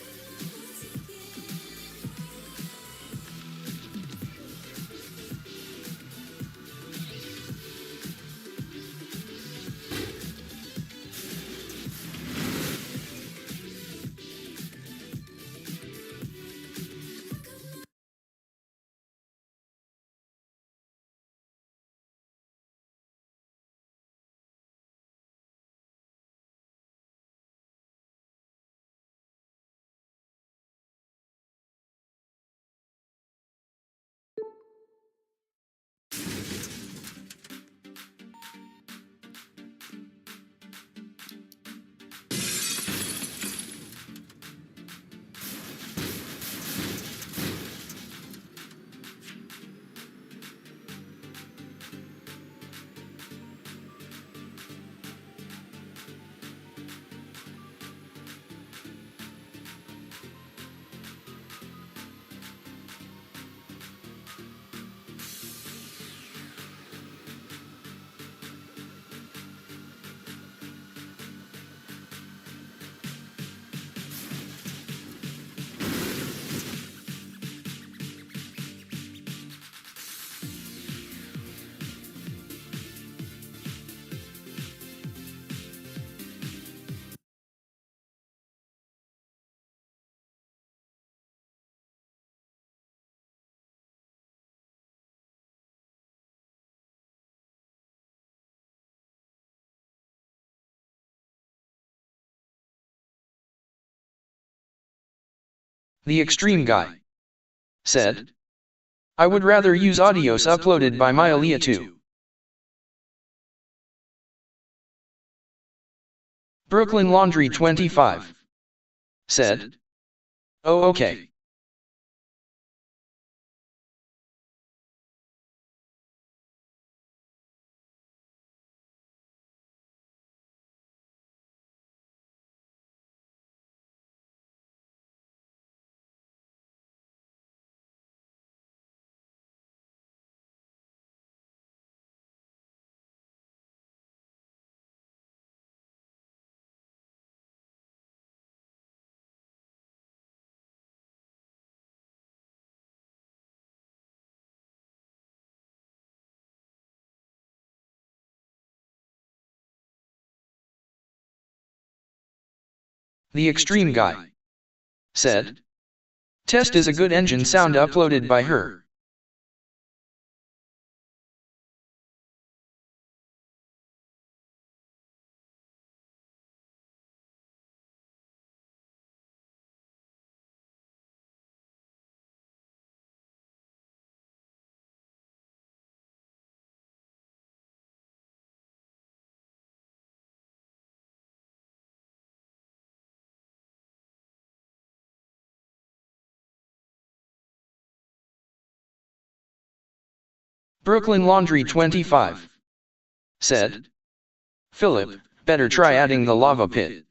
The Extreme Guy said. I would rather use audios uploaded by Mylia too. Brooklyn Laundry 25 said, "Oh, okay." The Extreme guy said, "Test is a good engine sound uploaded by her." Brooklyn Laundry 25 said, "Philip, better try adding the lava pit."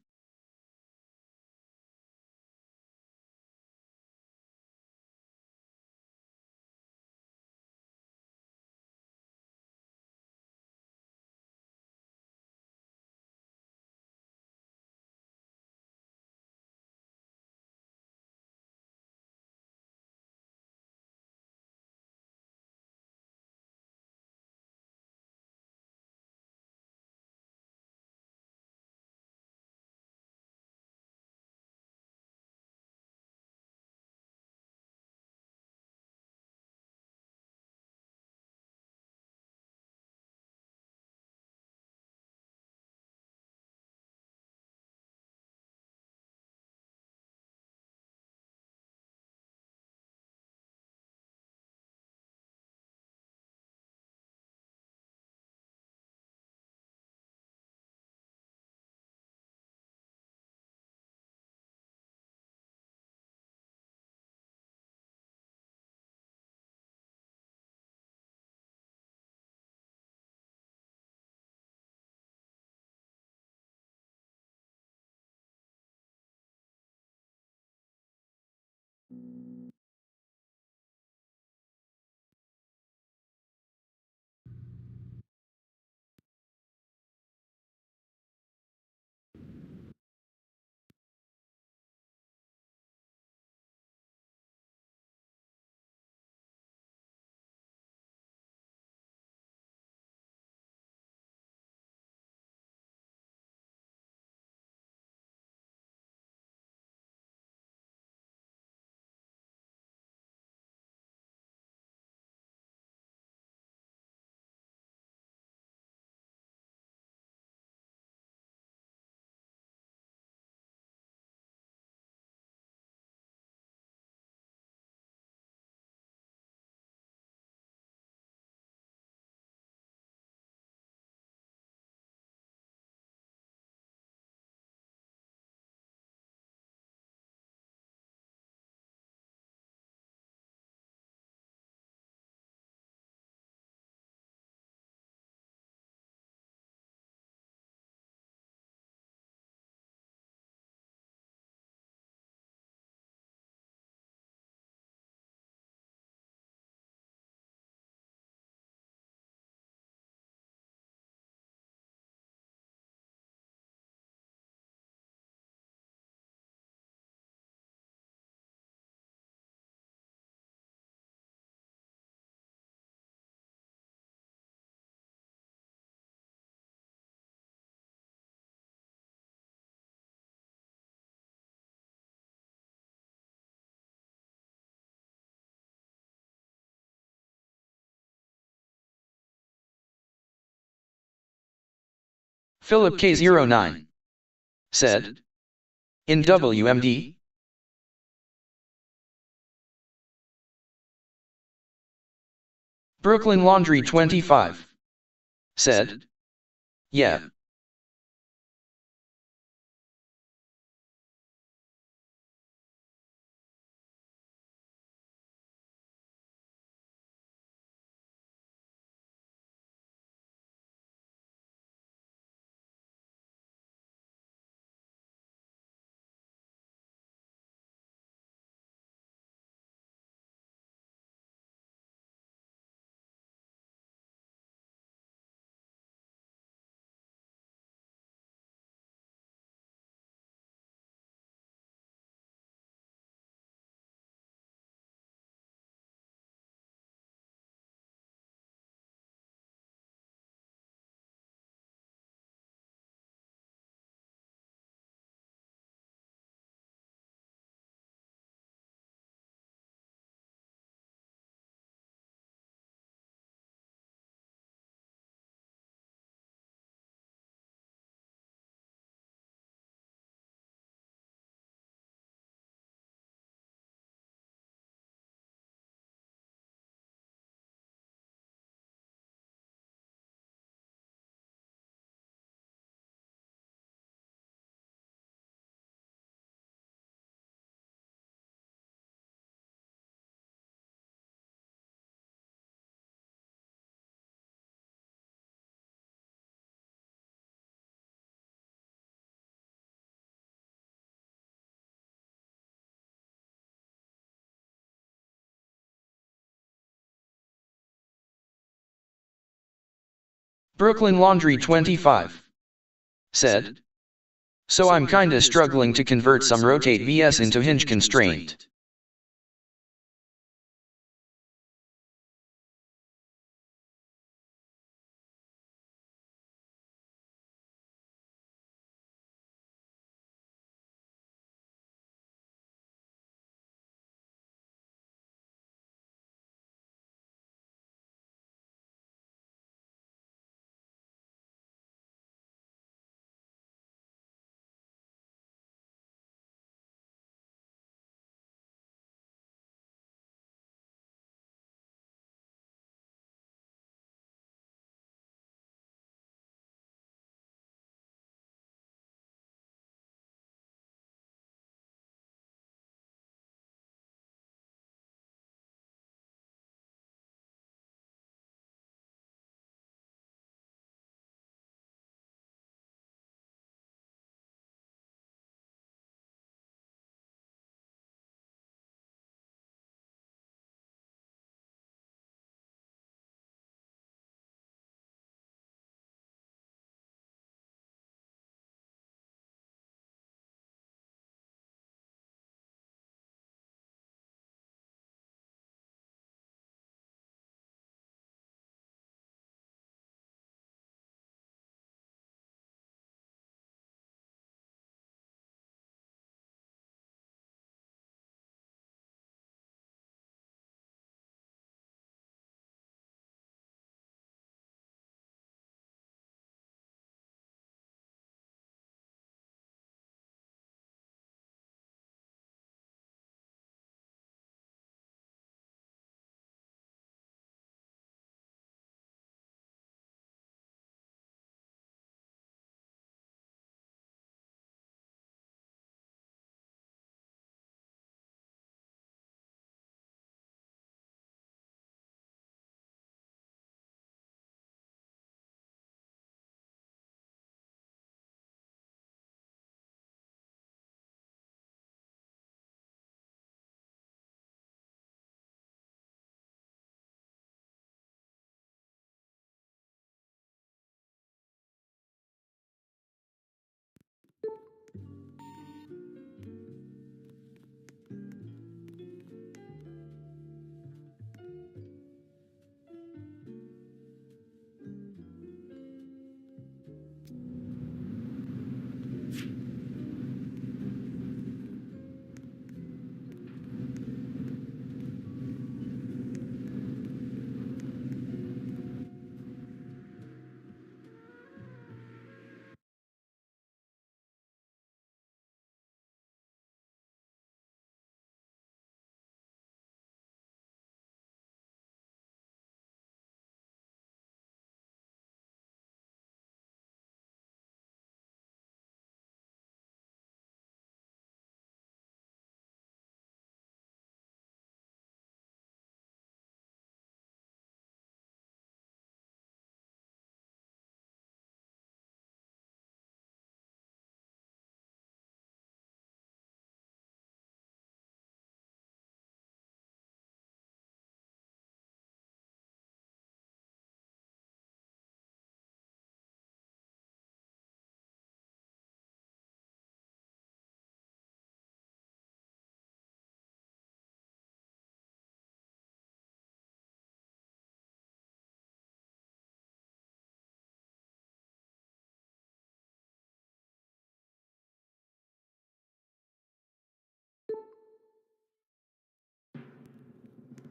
FilipK09 said, "In WMD Brooklyn Laundry 25 said, yeah. Brooklyn Laundry 25 said, so I'm kinda struggling to convert some rotate vs into hinge constraint.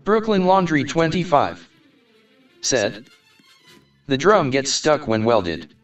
Brooklyn Laundry 25 said, the drum gets stuck when welded.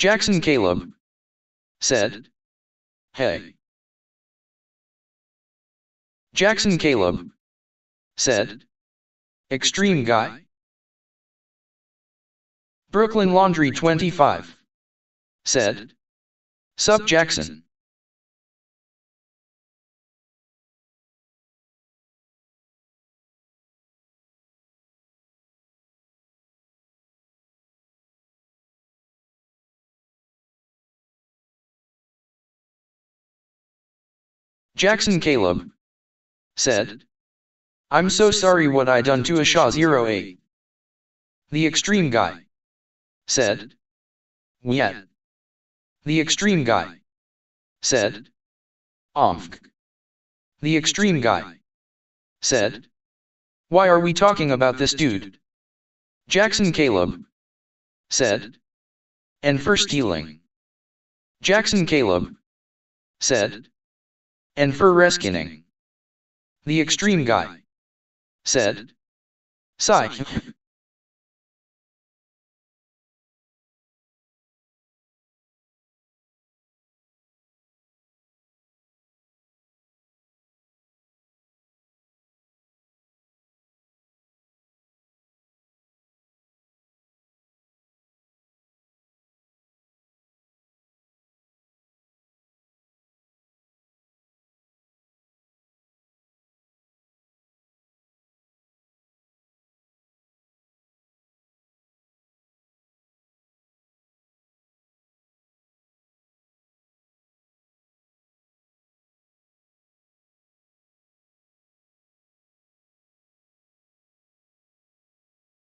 Jackson Caleb said, "Hey." Jackson Caleb said, "Extreme guy." Brooklyn Laundry 25 said, "Sup Jackson." Jackson Caleb said, "I'm so sorry what I done to Asha08. The Extreme guy said, "Yet." The Extreme guy said, "Omfk." The Extreme guy said, "Why are we talking about this dude?" Jackson Caleb said, "And for stealing." Jackson Caleb said, "And for reskinning." The Extreme guy said, "Sigh."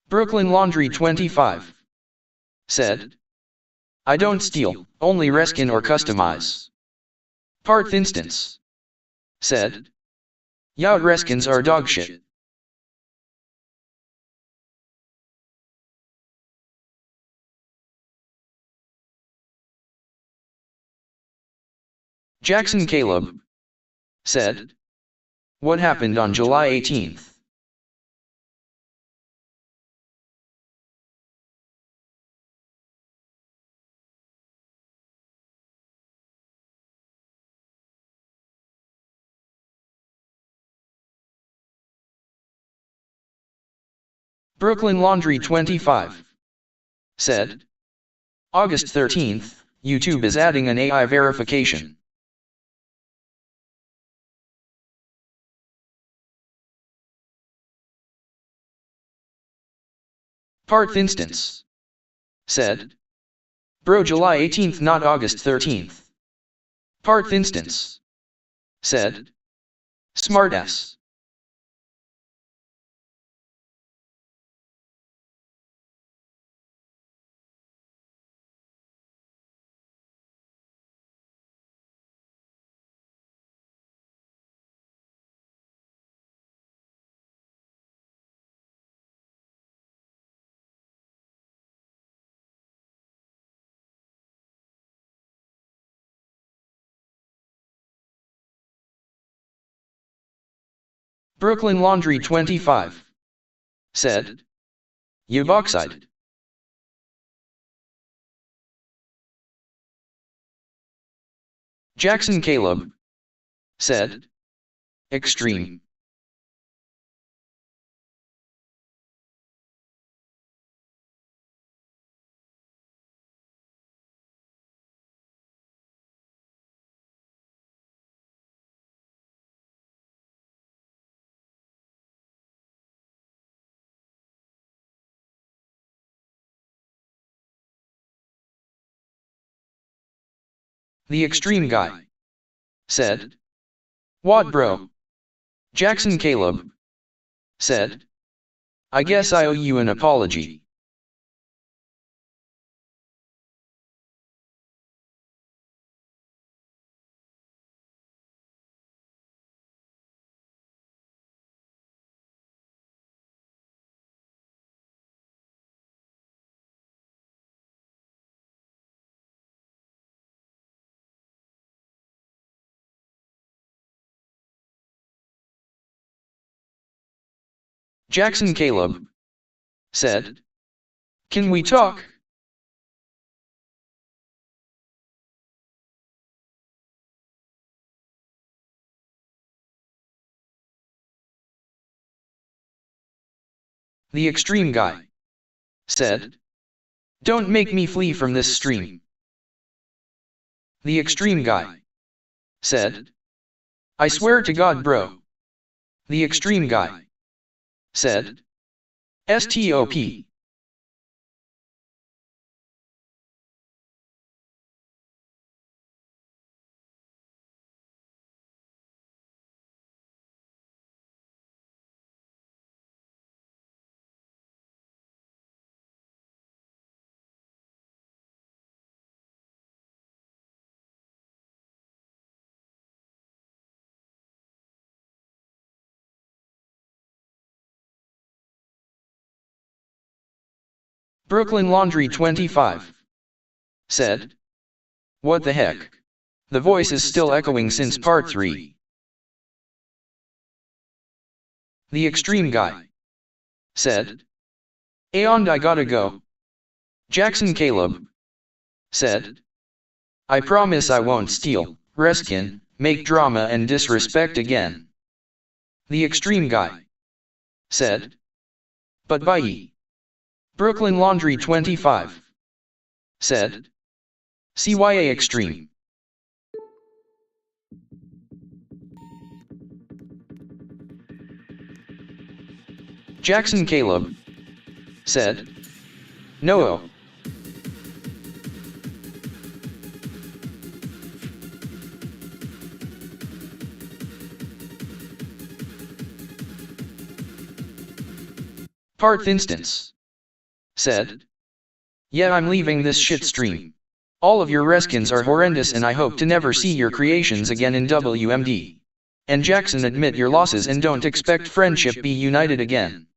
Brooklyn Laundry 25 said, "I don't steal, only reskin or customize." Parth Instance said, "Yacht reskins are dog shit." Jackson Caleb said, "What happened on July 18th? Brooklyn Laundry 25 said, "August 13th, YouTube is adding an AI verification." Parth Instance said, "Bro, July 18th, not August 13th. Parth Instance said, "Smartass." Brooklyn Laundry 25 said, "Yuboxide." Jackson Caleb said, "Extreme." The Extreme guy said, "What bro?" Jackson Caleb said, "I guess I owe you an apology." Jackson Caleb said, "Can we talk?" The extreme guy said, "Don't make me flee from this stream." The extreme guy said, "I swear to God, bro." The extreme guy said, "Stop." Brooklyn Laundry 25 said, "What the heck? The voice is still echoing since part 3. The extreme guy said, "And I gotta go." Jackson Caleb said, "I promise I won't steal, reskin, make drama and disrespect again." The extreme guy said, "But bye." Brooklyn Laundry 25 said, "CYA Extreme." Jackson Caleb said, "No." Parth Instance said, "Yeah, I'm leaving this shit stream. All of your reskins are horrendous and I hope to never see your creations again in WMD. And Jackson, admit your losses and don't expect friendship be united again."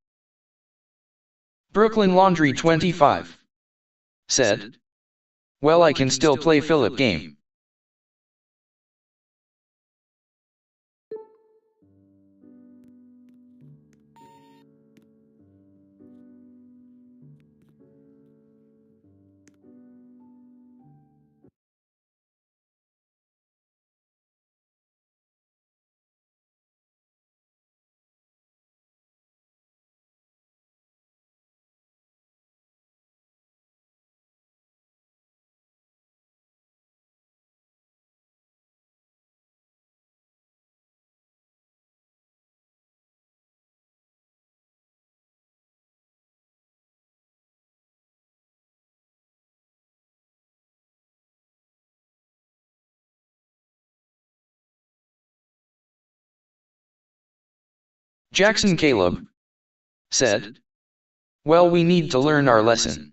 Brooklyn Laundry 25 said, "Well, I can still play Philip game." Jackson Caleb said, "Well, we need to learn our lesson."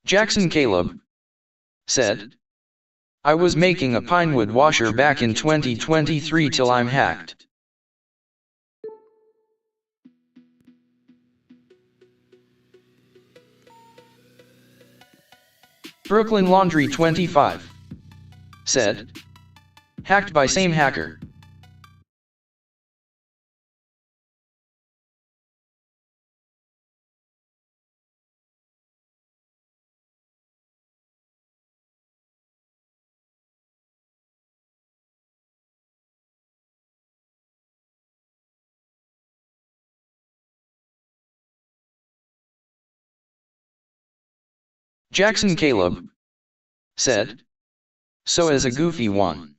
Jackson Caleb said, "I was making a pinewood washer back in 2023 till I'm hacked." Brooklyn Laundry 25 said, "Hacked by same hacker." Jackson Caleb said, "So as a goofy one."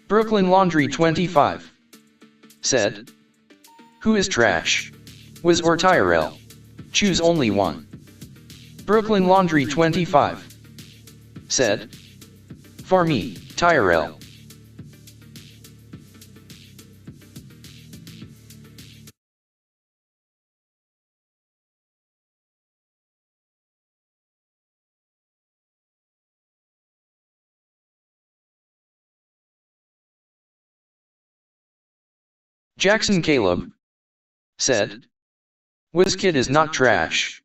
Brooklyn Laundry 25 said, "Who is trash? Wiz or Tyrell? Choose only one." Brooklyn Laundry 25 said, "For me, Tyrell." Jackson Caleb said, WizKid is not trash.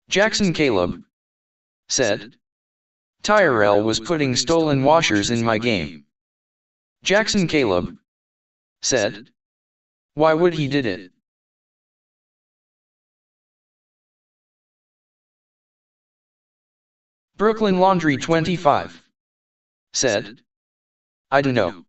Jackson Caleb said, Tyrell was putting stolen washers in my game. Jackson Caleb said, why would he did it? Brooklyn Laundry 25 said, I don't know.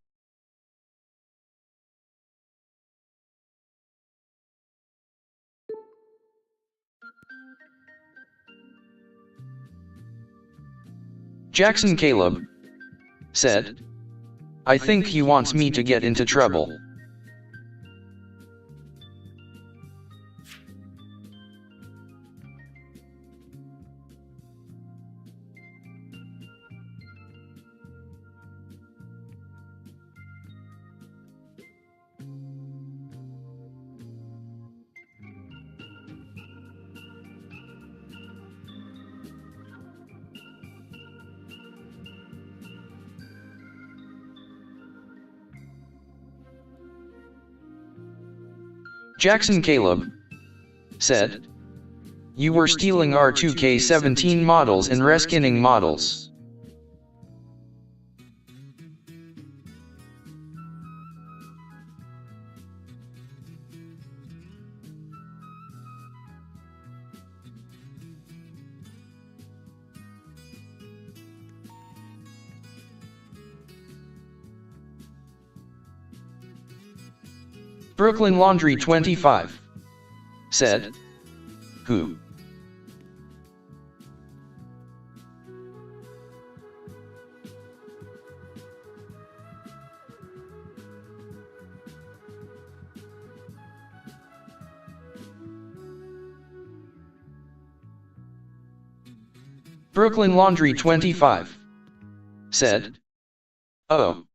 Jackson Caleb said, I think he wants me to get into trouble. Jackson Caleb said, you were stealing our 2K17 models and reskinning models. Brooklyn Laundry 25 said, who? Brooklyn Laundry 25 said, oh.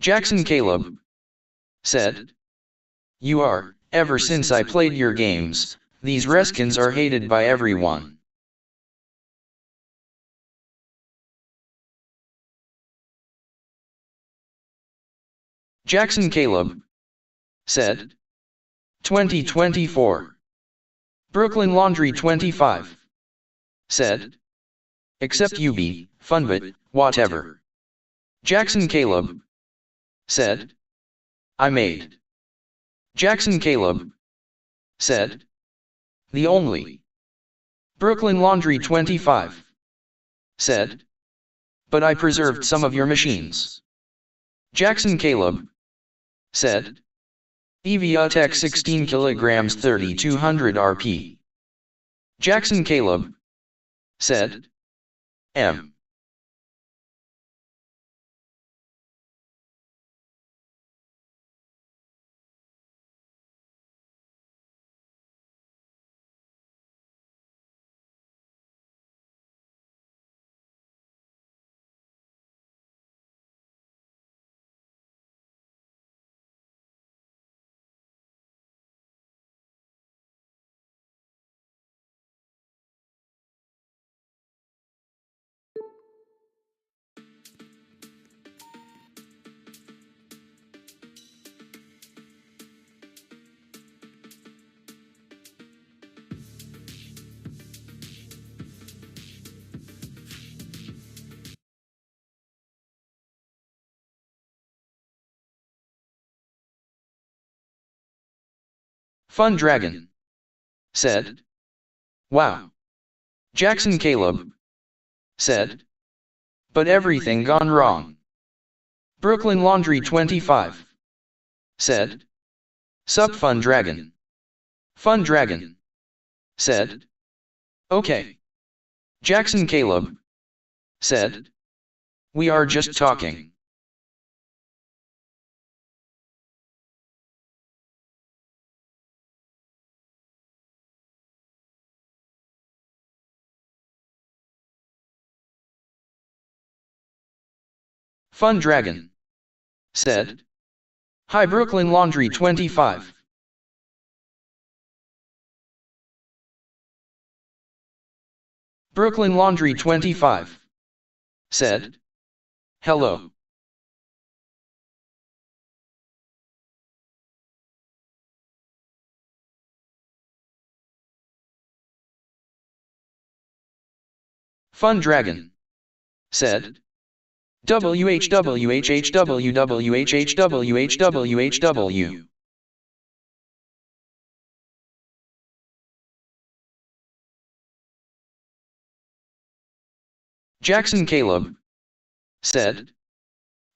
Jackson Caleb said, you are, ever since I played your games, these reskins are hated by everyone. Jackson Caleb said, 2024. Brooklyn Laundry 25 said, except you be, fun but, whatever. Jackson Caleb said, I made. Jackson Caleb said, the only. Brooklyn Laundry 25 said, but I preserved some of your machines. Jackson Caleb said, EVA-Tech 16 kilograms 3200 RP. Jackson Caleb said, M. Fun Dragon said, wow. Jackson Caleb said, but everything gone wrong. Brooklyn Laundry 25 said, sup Fun Dragon. Fun Dragon said. Okay. Jackson Caleb said. We are just talking. Fun Dragon said. Hi Brooklyn Laundry 25. Brooklyn Laundry 25 said. Hello. Fun Dragon said. WHWHHWWHHWHWHWHW. Jackson Caleb said.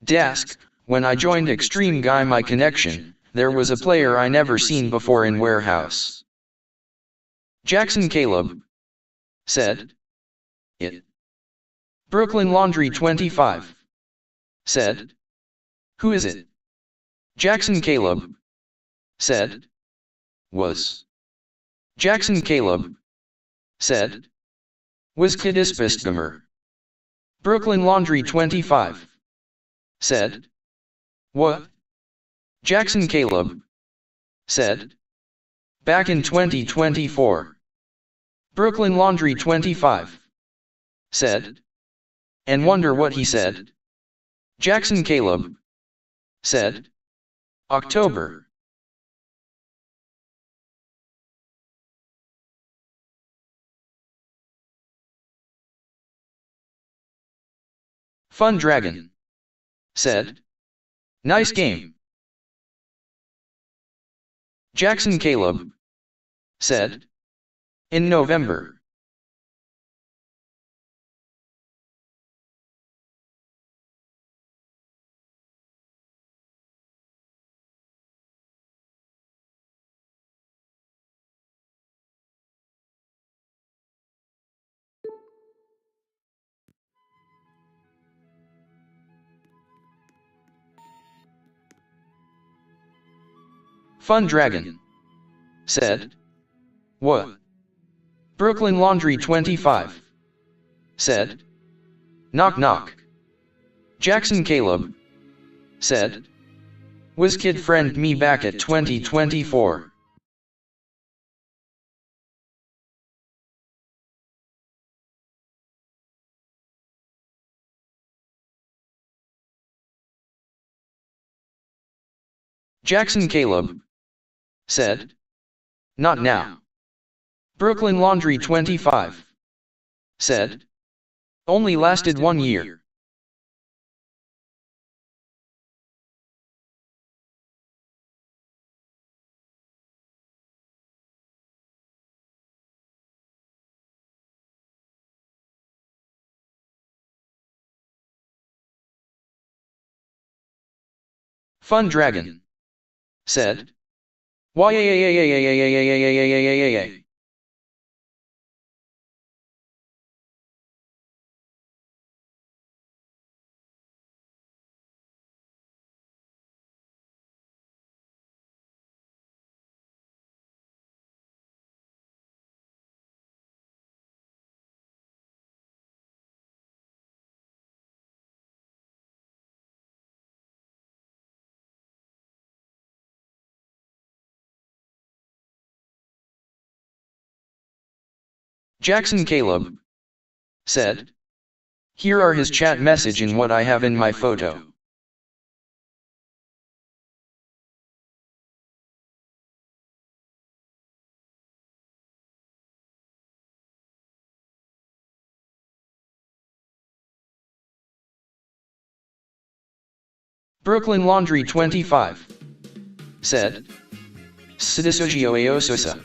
Dask, when I joined Extreme Guy my connection, there was a player I never seen before in warehouse. Jackson Caleb said. It. Brooklyn Laundry 25 said. Who is it? Jackson Caleb said. Was. Jackson Caleb said. Was Kidispisgamer. Brooklyn Laundry 25 said. What? Jackson Caleb said. Back in 2024. Brooklyn Laundry 25 said. And wonder what he said. Jackson Caleb said. October. Fun Dragon said. Nice game. Jackson Caleb said. In November. Fun Dragon said. What? Brooklyn Laundry 25 said. Knock knock. Jackson Caleb said. Was kid friend me back at 2024. Jackson Caleb said. Not now. Brooklyn Laundry 25 said. Only lasted 1 year. Fun Dragon said. Why? Jackson Caleb said. Here are his chat message and what I have in my photo. Brooklyn Laundry 25 said. Sidisogio Aososa.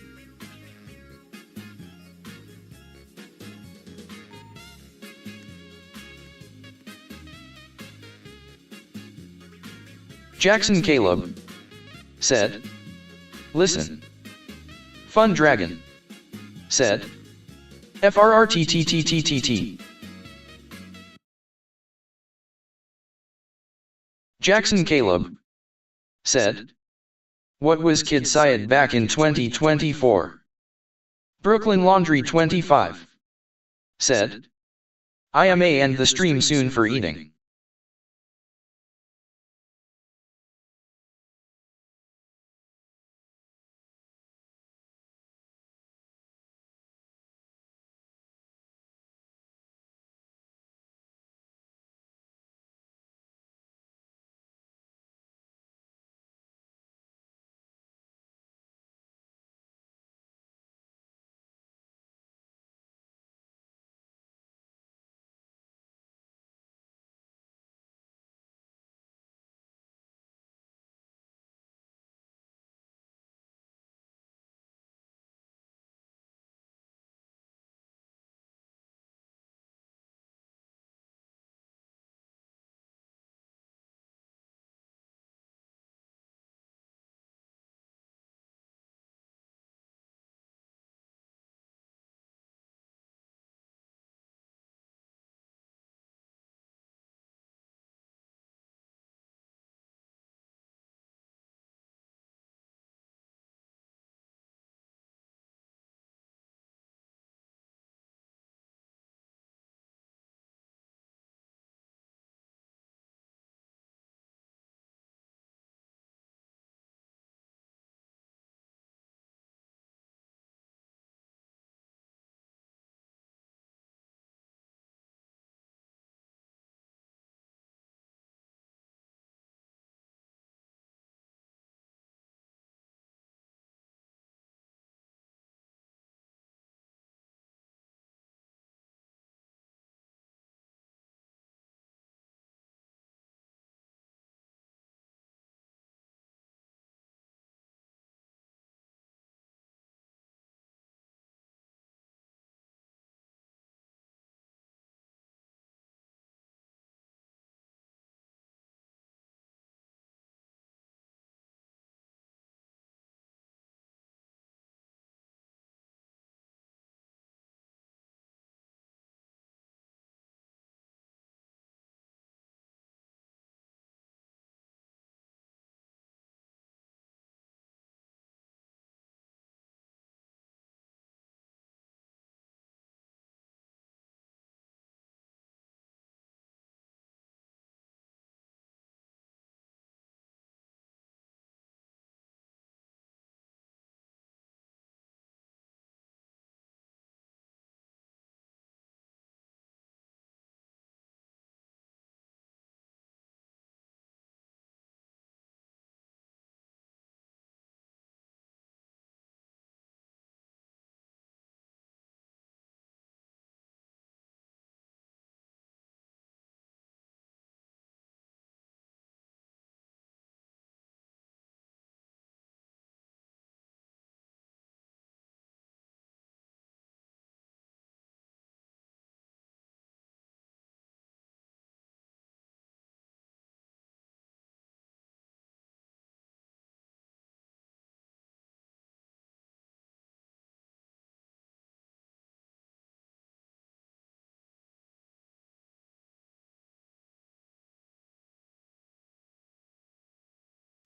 Jackson Caleb said. Listen. Fun Dragon said. FRRTTTTTT. Jackson Caleb, said. What was Kid Syed back in 2024? Brooklyn Laundry 25, said. I may end the stream soon for eating.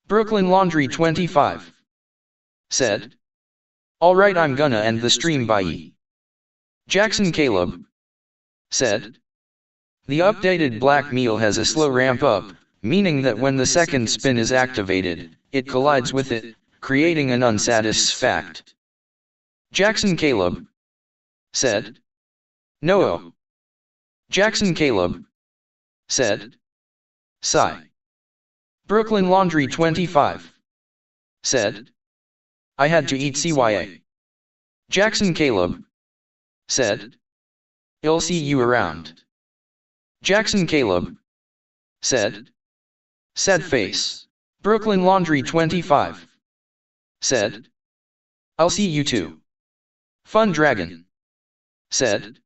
Brooklyn Laundry 25, said. Alright, I'm gonna end the stream by Jackson Caleb, said. The updated black meal has a slow ramp up, meaning that when the second spin is activated, it collides with it, creating an unsatisfact. Jackson Caleb, said. No. Jackson Caleb, said. Sigh. Brooklyn Laundry 25, said. I had to eat CYA. Jackson Caleb, said. I'll see you around. Jackson Caleb, said. Sad face. Brooklyn Laundry 25, said. I'll see you too. Fun Dragon, said.